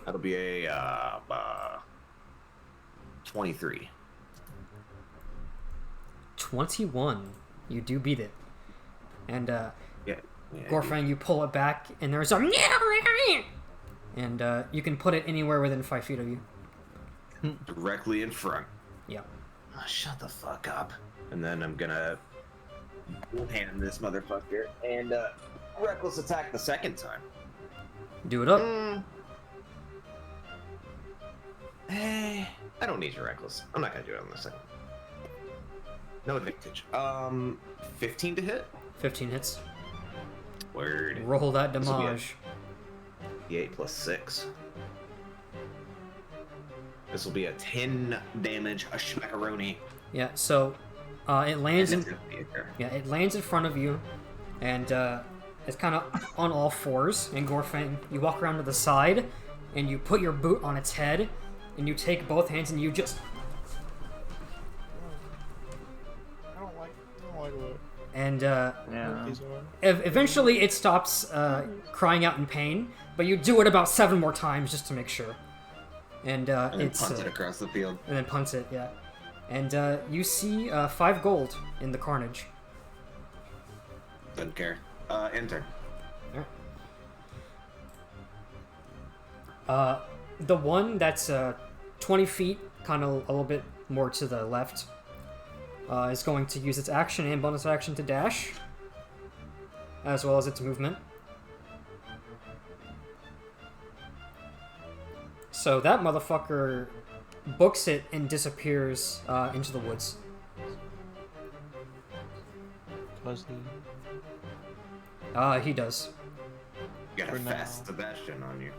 That'll be a 23. 21. You do beat it. And Yeah. Gorfang, you pull it back, and there's a and you can put it anywhere within 5 feet of you. Directly in front. Yeah. Oh, shut the fuck up. And then I'm gonna hand this motherfucker and reckless attack the second time. Do it up. Hey, I don't need your reckless. I'm not gonna do it on the second. No advantage. 15 to hit. 15 hits. Word. Roll that This'll be damage. D8 plus 6. This will be a 10 damage, a schmackaroni. Yeah. So it lands in. And it's gonna be here. Yeah, it lands in front of you, and it's kind of on all fours. And Gorfang, you walk around to the side, and you put your boot on its head, and you take both hands and you just. I don't like what And Yeah. these are. eventually it stops crying out in pain, but you do it about 7 more times just to make sure. And And then it's punt it across the field. and then punts it, yeah. And you see 5 gold in the carnage. Doesn't care. Enter. The one that's 20 feet, kind of a little bit more to the left, is going to use its action and bonus action to dash, as well as its movement. So that motherfucker books it and disappears into the woods. Does he? He does. You got a For now. fast Sebastian on you.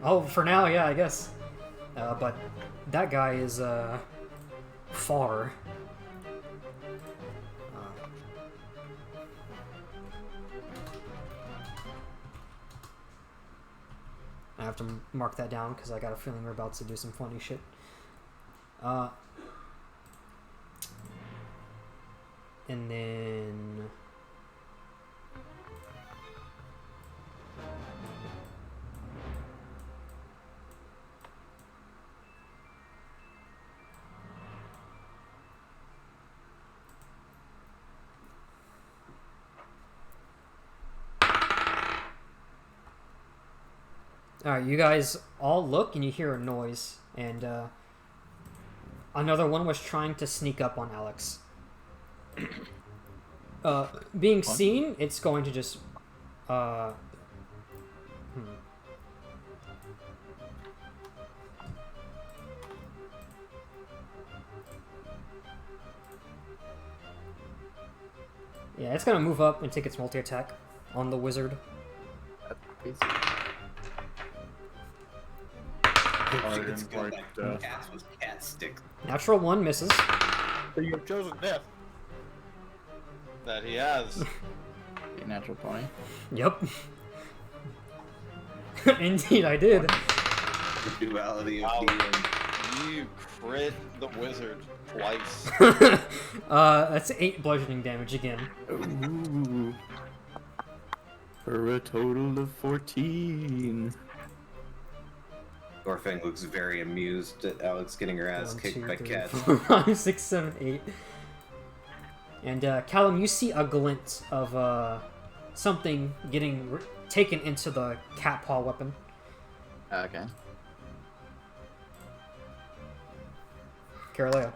Oh, for now, yeah, I guess. But that guy is far. I have to mark that down because I got a feeling we're about to do some funny shit. And then. Alright, you guys all look and you hear a noise, and another one was trying to sneak up on Alex. Being seen, it's going to just yeah, it's gonna move up and take its multi-attack on the wizard. It's good. Cats with cat stick. Natural 1 misses. So you have chosen death. That he has. Natural 20. Yep. Indeed, I did. The duality of Wow. healing. You crit the wizard twice. That's 8 bludgeoning damage again. Ooh. For a total of 14. Gorfang looks very amused at Alex getting her ass 1, kicked 2, by 3, cats. 4, 5, 6, 7, 8. And Callum, you see a glint of something getting taken into the cat paw weapon. Okay. Carolea.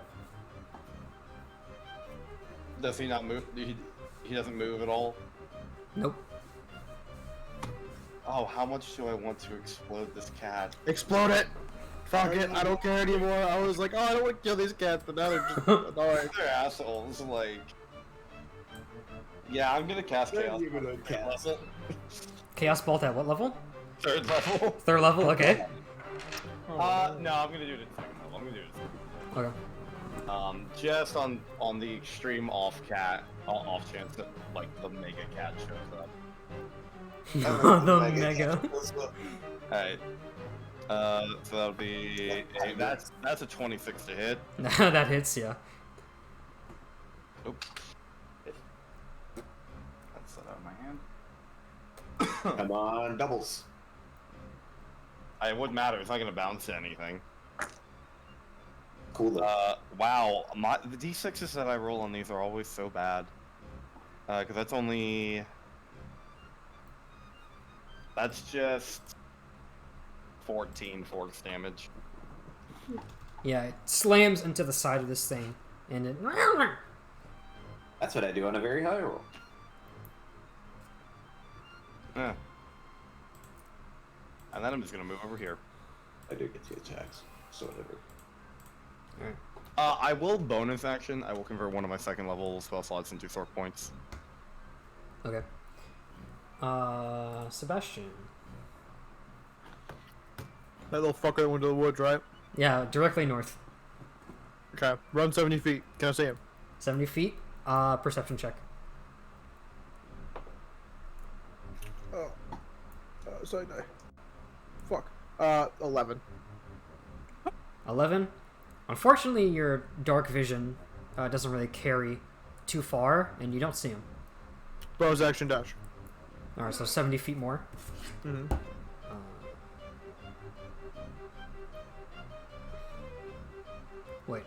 Does he not move? He doesn't move at all? Nope. Oh, how much do I want to explode this cat? Explode it! Fuck it, I don't care anymore. I was like, oh, I don't want to kill these cats, but now they're just annoying. They're assholes, like... Yeah, I'm gonna cast Chaos. Level. Chaos Bolt at what level? 3rd level. 3rd level, okay. No, I'm gonna do it at 2nd level. I'm gonna do it at 2nd level. Okay. Just on the extreme off chance that, like, the mega cat shows up. The mega. Alright. So that'll be... That's a 26 to hit. That hits, yeah. Nope. That's that out of my hand. Come on, doubles. It wouldn't matter. It's not gonna bounce to anything. Cool though. Wow. The d6s that I roll on these are always so bad. Because that's only... That's just 14 force damage. Yeah, it slams into the side of this thing, and it... That's what I do on a very high roll. Yeah. And then I'm just gonna move over here. I do get 2 attacks, so whatever. Alright. I will bonus action. I will convert one of my 2nd level spell slots into sword points. Okay. Sebastian. That little fucker went to the woods, right? Yeah, directly north. Okay, run 70 feet. Can I see him? 70 feet. Perception check. Oh. Sorry, no. Fuck. 11. 11. Unfortunately, your dark vision doesn't really carry too far, and you don't see him. Bonus action dash. Alright, so 70 feet more. Mm-hmm. Wait.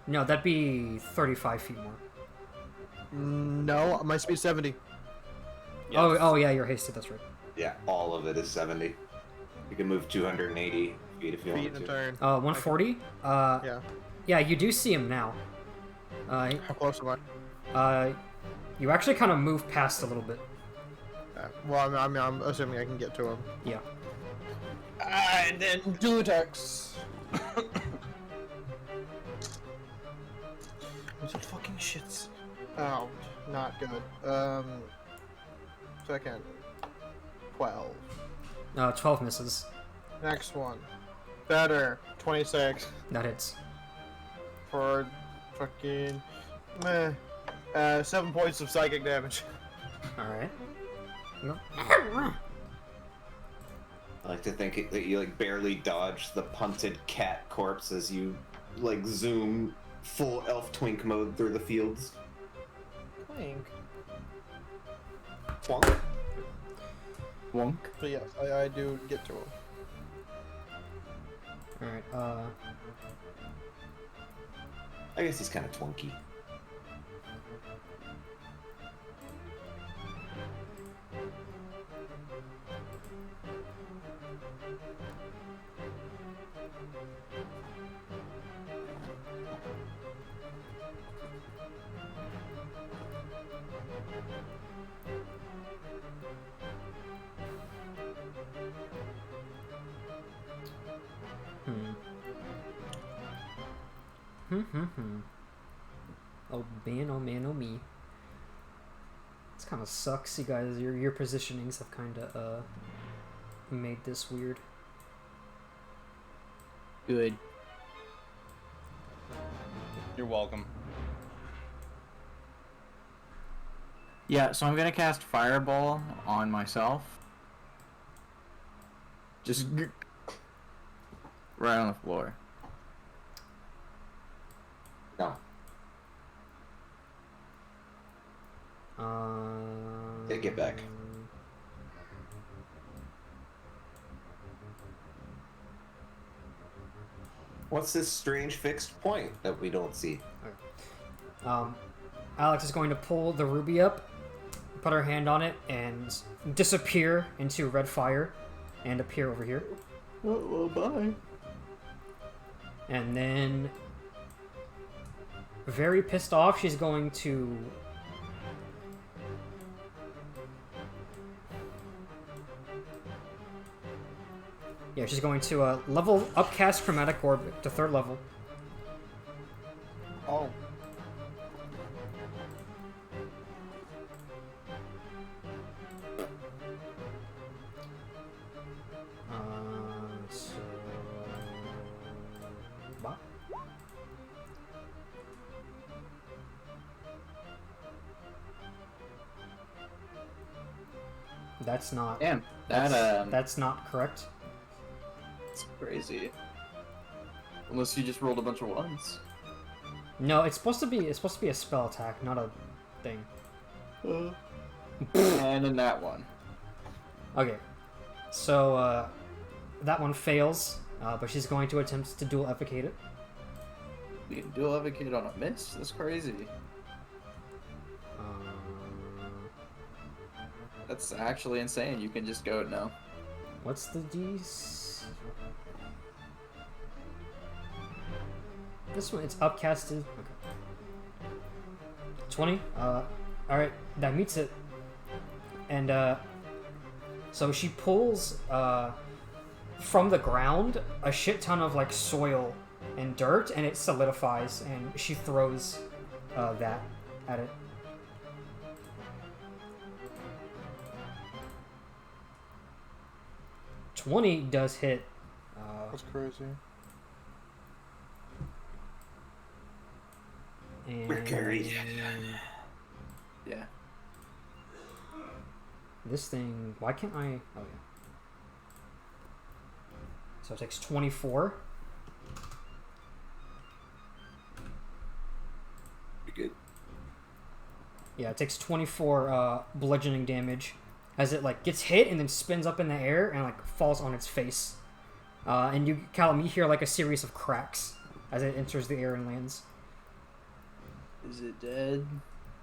No, that'd be 35 feet more. No, my speed's 70. Oh, yeah, you're hasted, that's right. Yeah, all of it is 70. You can move 280 feet if you Feet in want a to. turn. 140? Yeah. Yeah, you do see him now. How close am I? You actually kind of move past a little bit. Well, I'm assuming I can get to him. Yeah. And then 2 attacks. These are fucking shits. Oh, not good. Second. 12. 12 misses. Next one. Better. 26. That hits. For fucking... meh. 7 points of psychic damage. Alright. No. I like to think that you like barely dodge the punted cat corpse as you like zoom full elf twink mode through the fields. Twink. Twonk. Wonk. So yes, I do get to him. Alright, I guess he's kind of twonky. Oh man, oh man, oh me. This kind of sucks, you guys. Your positionings have kind of made this weird. Good. You're welcome. Yeah, so I'm gonna cast Fireball on myself. Just right on the floor. No. Take it back. What's this strange fixed point that we don't see? Alex is going to pull the ruby up, put her hand on it, and disappear into red fire, and appear over here. Well, bye. And then, very pissed off, she's going to... Yeah, she's going to level upcast Chromatic Orb to 3rd level. Oh. So... What? That's not... Damn, that's That's not correct. crazy. Unless you just rolled a bunch of ones. No, it's supposed to be a spell attack, not a thing. And in that one. Okay, so that one fails, but she's going to attempt to dual effecate it. You can dual advocate on a miss? That's crazy. That's actually insane. You can just go no. What's the D? This one, it's upcasted. Okay. 20. All right, that meets it. And so she pulls from the ground a shit ton of like soil and dirt, and it solidifies, and she throws that at it. $20 does hit. That's crazy. And We're carried. Yeah. This thing, why can't I? Oh yeah. So it takes 24. You're good. Yeah, it takes 24 bludgeoning damage as it like gets hit and then spins up in the air and like falls on its face. And you, Callum, you hear like a series of cracks as it enters the air and lands. Is it dead?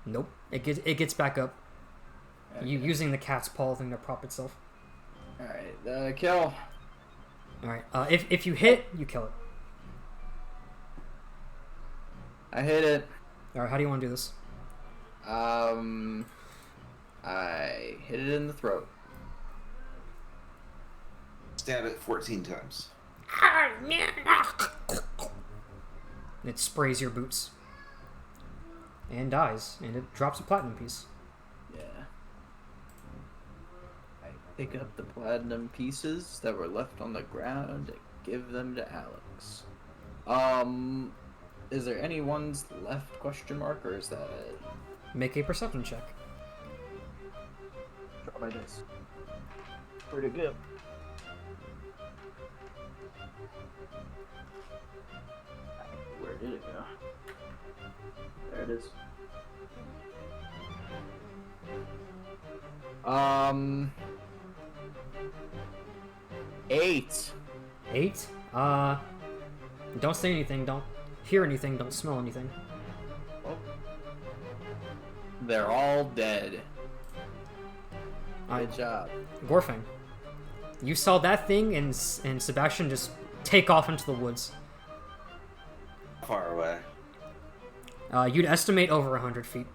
Nope, it gets back up. Okay. You using the cat's paw thing to prop itself. Alright, kill. All right, if you hit, you kill it. I hit it. All right, how do you want to do this? I hit it in the throat. Stab it 14 times. It sprays your boots. And dies, and it drops a platinum piece. Yeah. I pick up the platinum pieces that were left on the ground and give them to Alex. Is there any ones left, question mark, or is that it? Make a perception check. Drop my dice. Pretty good. Where did it go? There it is. 8. 8? Don't say anything, don't hear anything, don't smell anything. Oh. They're all dead. Good job. Gorfang, you saw that thing and Sebastian just take off into the woods. Far away. You'd estimate over 100 feet.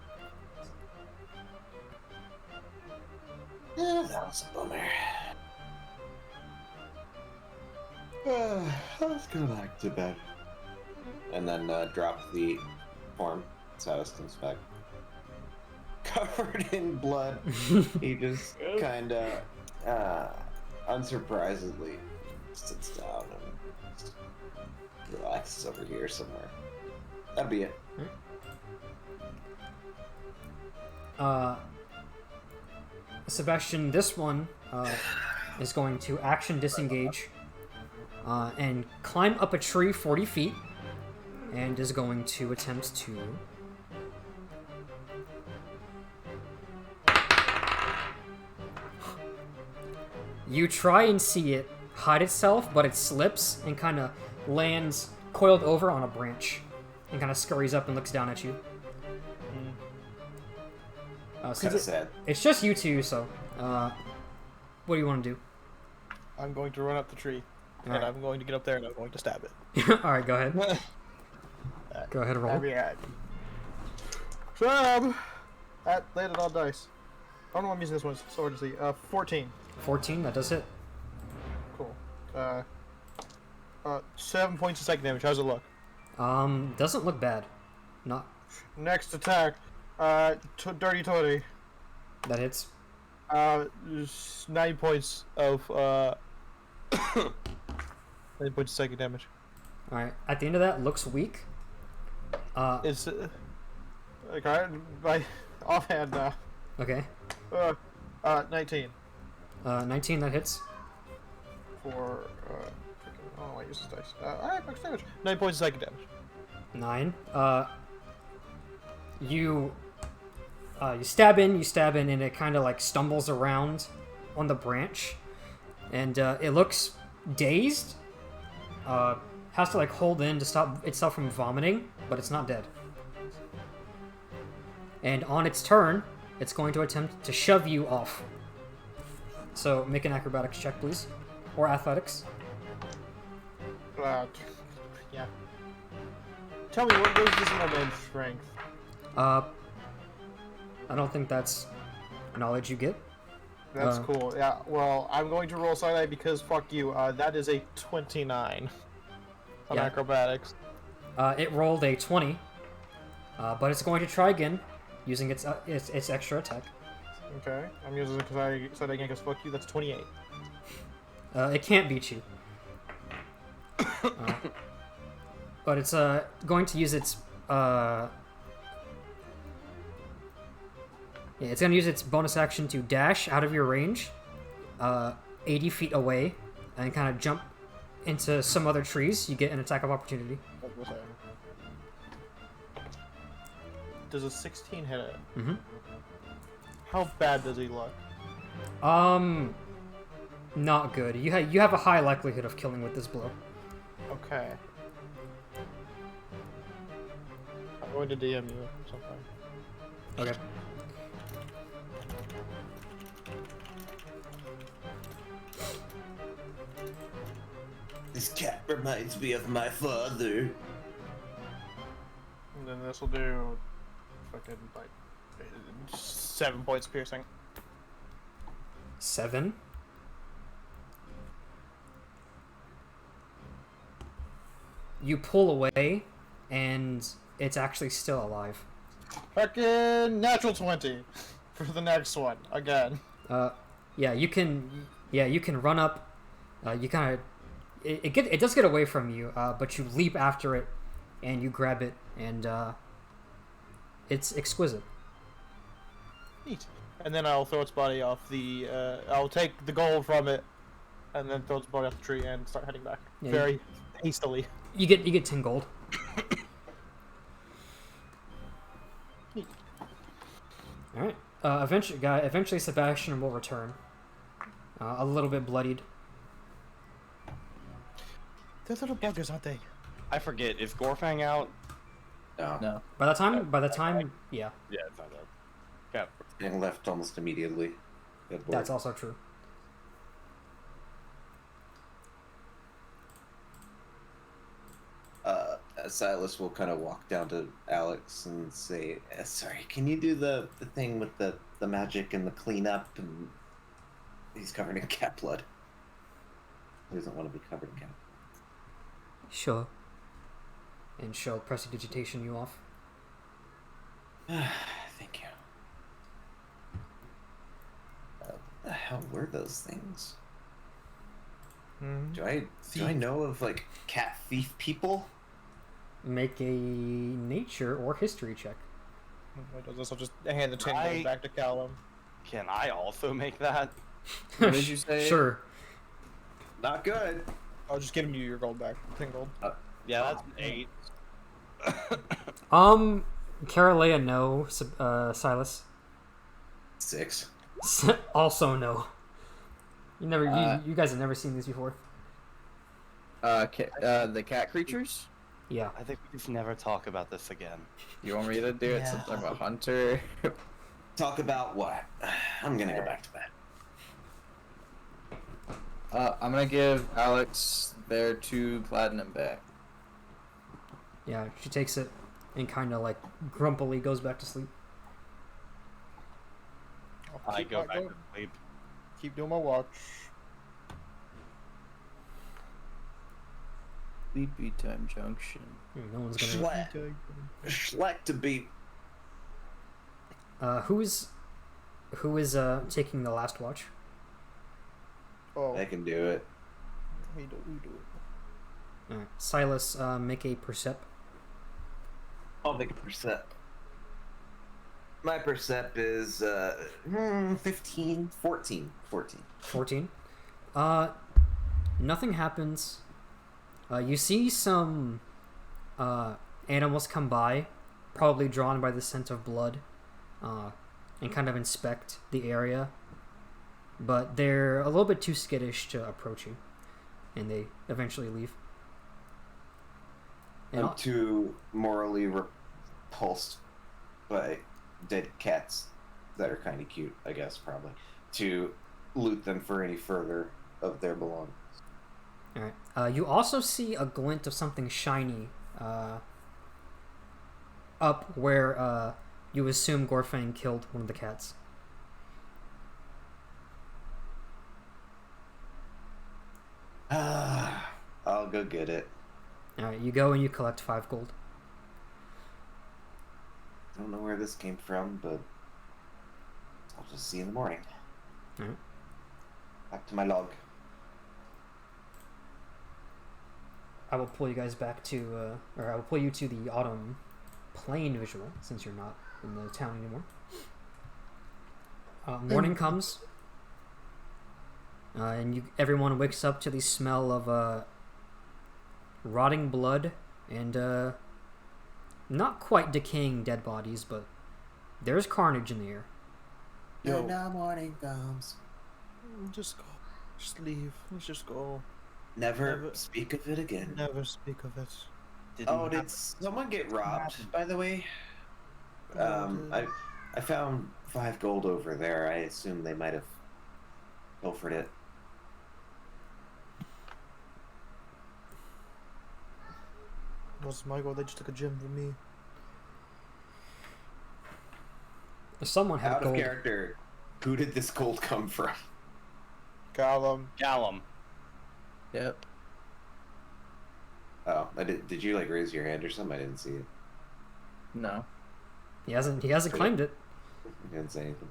That was a bummer. Let's go back to bed. and then drop the form. Silas comes back. Covered in blood. He just kind of, unsurprisingly, sits down and just relaxes over here somewhere. That'll be it. Sebastian, this one is going to action disengage and climb up a tree 40 feet and is going to attempt to... You try and see it hide itself, but it slips and kind of lands coiled over on a branch and kind of scurries up and looks down at you. Since Kind of sad. it's just you two, so what do you want to do? I'm going to run up the tree, and Alright. I'm going to get up there, and I'm going to stab it. All right, go ahead. Go ahead, roll. Alright. Stab! That landed on dice. I don't know why I'm using this one, so just see. 14. 14, that does hit. Cool. 7 points of psychic damage. How's it look? Doesn't look bad. Not Next attack. Dirty 20. that hits. 9 points of 9 points of psychic damage. All right. At the end of that, looks weak. It's okay. My offhand now. Okay. 19 19, that hits. for oh, I use this dice. Alright, max damage. 9 points of psychic damage. 9. You stab in, and it kind of like stumbles around on the branch, and it looks dazed. Has to like hold in to stop itself from vomiting, but it's not dead. And on its turn, it's going to attempt to shove you off. So make an acrobatics check, please, or athletics. Yeah. Tell me, what is this little man's strength? I don't think that's knowledge you get. That's cool. Yeah, well, I'm going to roll side because fuck you. That is a 29 on Yeah. acrobatics. It rolled a 20, but it's going to try again, using its extra attack. Okay, I'm using it because I said again because fuck you. That's 28. It can't beat you. But it's going to use its it's going to use its bonus action to dash out of your range, 80 feet away, and kind of jump into some other trees. You get an attack of opportunity. Does a 16 hit it? Mm-hmm. How bad does he look? Not good. You have a high likelihood of killing with this blow. Okay. I'm going to DM you something. Okay. This cat reminds me of my father. And then this will do fucking like 7 points piercing. 7. You pull away, and it's actually still alive. Fucking natural 20 for the next one again. Yeah, you can run up. You kind of it does get away from you, but you leap after it, and you grab it, and it's exquisite. Neat. And then I'll throw its body off the. I'll take the gold from it, and then throw its body off the tree and start heading back Yeah, very hastily. You get 10 gold. All right. Eventually, Sebastian will return. A little bit bloodied. They're little buggers, aren't they? I forget. Is Gorfang out? No. No. By the time, yeah, Yeah, it's not out. Yeah. Getting left almost immediately. Good boy. that's also true. Silas will kind of walk down to Alex and say, sorry, can you do the thing with the magic and the cleanup? And he's covered in cat blood. He doesn't want to be covered in cat. Sure. and she'll prestidigitation you off. Thank you. What the hell were those things? Do I know of like cat thief people? Make a nature or history check. I'll just hand the 10 gold back to Callum. Can I also make that? What did you say? Sure. Not good. I'll just give you your gold back. 10 gold. Yeah, that's 8. Carolea, no. Silas. 6. Also no. You guys have never seen these before. The cat creatures? Yeah. I think we just never talk about this again. You want me to do it? Yeah. Something about hunter? Talk about what? I'm gonna go back to bed. I'm gonna give Alex their 2 platinum back. Yeah, she takes it and kind of like grumpily goes back to sleep. I go back to sleep. Keep doing my watch. Sleepy time junction. No one's gonna. Schleck to beat. Who is taking the last watch? Oh, I can do it. we do it. Alright. Silas, make a percep. I'll make a percep. My percep is 15, 14. 14. Nothing happens. You see some animals come by, probably drawn by the scent of blood, and kind of inspect the area. But they're a little bit too skittish to approach you, and they eventually leave. And I'm too morally repulsed by dead cats that are kind of cute, I guess, probably, to loot them for any further of their belongings. Alright. You also see a glint of something shiny up where you assume Gorfang killed one of the cats. I'll go get it. Alright, you go and you collect 5 gold. I don't know where this came from, but I'll just see in the morning. Alright. Back to my log. I will pull you guys back to, or I will pull you to the autumn plain visual, since you're not in the town anymore. Morning comes, and everyone wakes up to the smell of rotting blood and not quite decaying dead bodies, but there's carnage in the air. Yo. And now morning comes. Just go. Just leave. Let's just go. Never speak of it again. Never speak of it. Did someone get robbed, by the way? I found 5 gold over there. I assume they might have pilfered it. What's my goal? They just took a gem from me. Someone had Out gold. of character, who did this gold come from? Callum. Yep. Oh, did you like raise your hand or something? I didn't see it. No. He hasn't claimed it, I didn't say anything.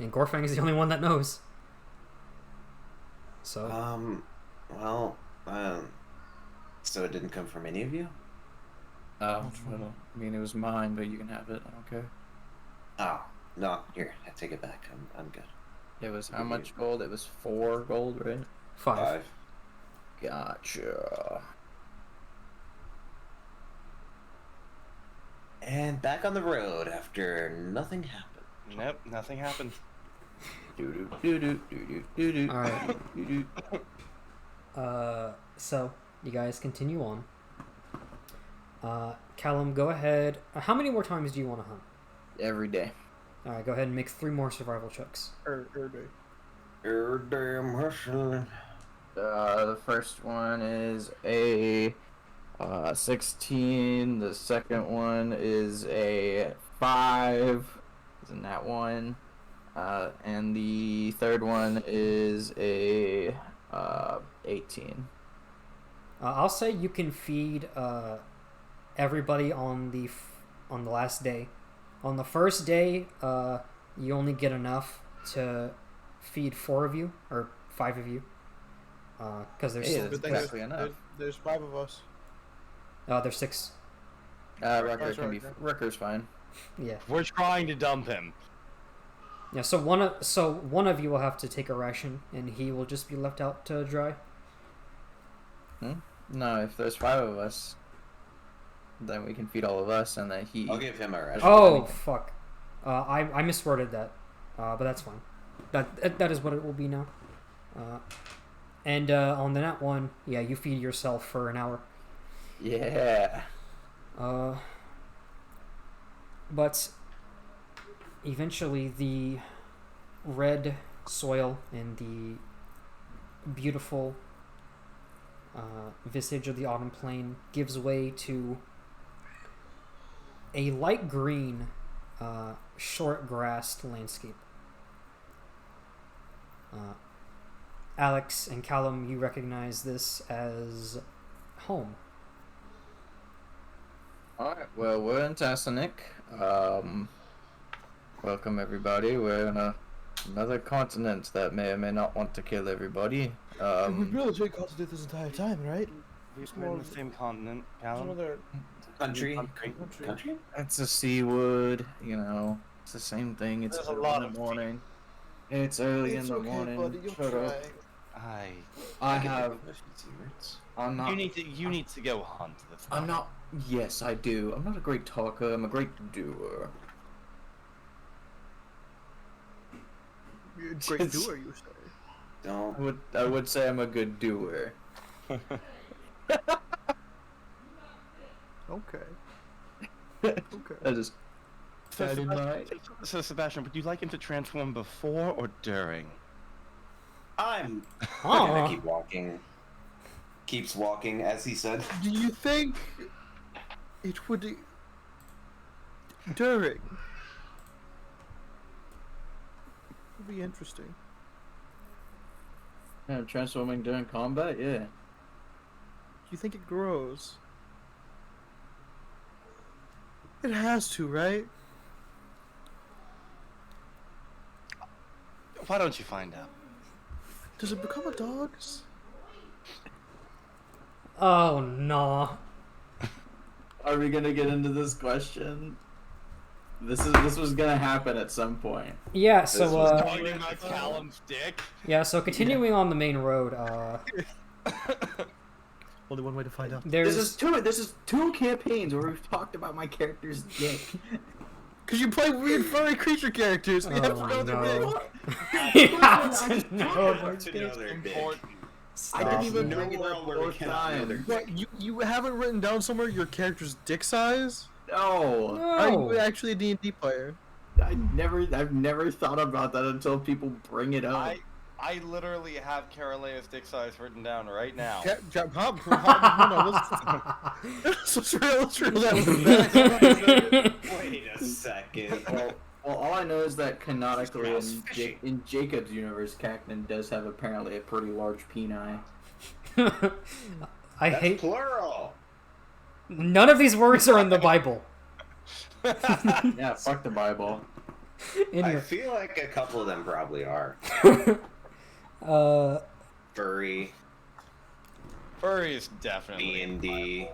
and Gorfang is the only one that knows. So So it didn't come from any of you? Oh, well, I mean, it was mine, but you can have it. I don't care. Oh, no, here, I take it back. I'm good. It was how much gold? It was 4 gold, right? 5. Gotcha. And back on the road after nothing happened. Nope, nothing happened. Doo doo doo doo doo doo. All right. Doo doo. So you guys continue on. Callum, go ahead. How many more times do you want to hunt? Every day. All right, go ahead and make 3 more survival checks. Damn hustling. The first one is a 16. The second one is a 5. Isn't that one? And the third one is a 18. I'll say you can feed everybody on the last day. On the first day, you only get enough to feed 4 of you or 5 of you. Because there's Hey, there's, that's exactly enough. There's 5 of us. there's 6. Wrecker can be. right. Wrecker's fine. Yeah. We're trying to dump him. Yeah. So one of you will have to take a ration, and he will just be left out to dry. No, if there's 5 of us, then we can feed all of us, and then he. I'll give him a ration. Oh fuck! I misworded that, but that's fine. That is what it will be now. And on the nat one, yeah, you feed yourself for an hour. Yeah. But eventually the red soil and the beautiful visage of the autumn plain gives way to a light green, short-grassed landscape. Alex and Callum, you recognize this as home. Alright, well, we're in Tasanic. Welcome, everybody. We're in another continent that may or may not want to kill everybody. We've been on the same continent this entire time, right? We're in the same continent, Callum. Another Country. country. It's a Seawood, you know. It's the same thing. It's There's a early lot in of the morning. It's early It's in the okay, morning. buddy. You'll Shut up. try. I have. I'm not. You need to go hunt this. I'm not. Yes, I do. I'm not a great talker. I'm a great doer. You're a great It's- doer, you say. Don't. I would say I'm a good doer. Okay. Okay. I just. So, I did Sebastian, so Sebastian, would you like him to transform before or during? I'm Aw. gonna keep walking. Keeps walking, as he said. Do you think it would during? Would be interesting. Yeah, transforming during combat. Yeah. Do you think it grows? It has to, right? Why don't you find out? Does it become a dog's? Oh no. Are we gonna get into this question? This was gonna happen at some point. Yeah. This So was Talking about Callum's dick. yeah. So continuing on the main road, Only one way to find out. there's This is two campaigns where we've talked about my character's dick. Because you play weird furry creature characters. We have to Oh, know their no. name. You have to know Have to know their dick. I didn't even No bring it world up where we both cannot know their times. What, you haven't written down somewhere your character's dick size? No, Are you No. actually a D&D player? I've never thought about that until people bring it up. I literally have Carolia's dick size written down right now. Hold on, let's reel that back. Wait a second. Well, all I know is that canonically Mouse fishing. in Jacob's universe, Cacnan does have apparently a pretty large peni. I That's hate. plural. None of these words are in the Bible. Yeah, fuck the Bible. In I your, feel like a couple of them probably are. Furry, Furry is definitely. D&D.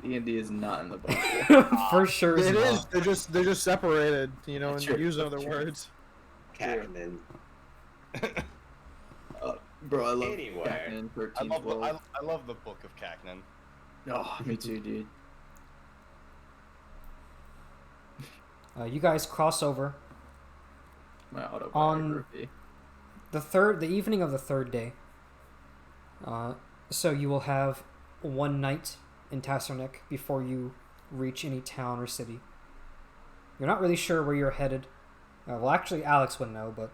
D&D is not in the Bible. for sure. It not. is. They're just separated, you know, and True. use other True. words. Cacnan. Bro, I love Anyway. Cacnan 13th I love World. I love the Book of Cacnan. Oh, me too, dude. You guys cross over My autobiography. the evening of the third day. So you will have one night in Tassernick before you reach any town or city. You're not really sure where you're headed. Well, actually, Alex would know, but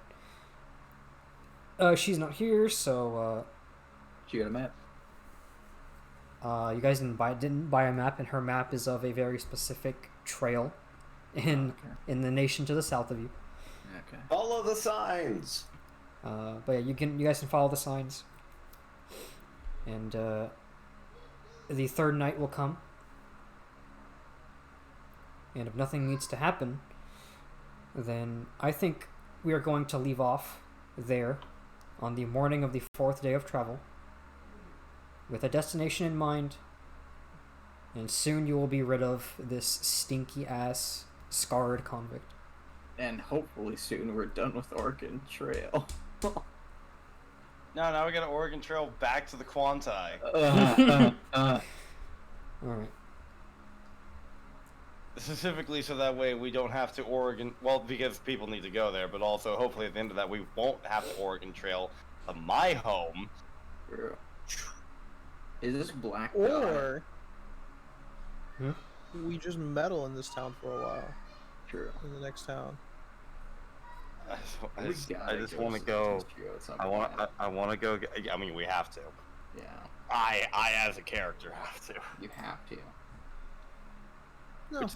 she's not here, so She got a map. you guys didn't buy a map, and her map is of a very specific trail in the nation to the south of you. Okay. Follow the signs. But yeah, you guys can follow the signs, and the third night will come, and if nothing needs to happen, then I think we are going to leave off there on the morning of the fourth day of travel, with a destination in mind, and soon you will be rid of this stinky ass scarred convict. And hopefully soon we're done with Oregon Trail. No, now we got an Oregon Trail back to the Quantai. Alright. Specifically so that way we don't have to Oregon, well, because people need to go there, but also hopefully at the end of that we won't have to Oregon Trail to my home. Is this black? Or Hmm? we just meddle in this town for a while. True. In the next town. I just want to go. I want to go. I mean, we have to. Yeah, I as a character have to. you have to. No,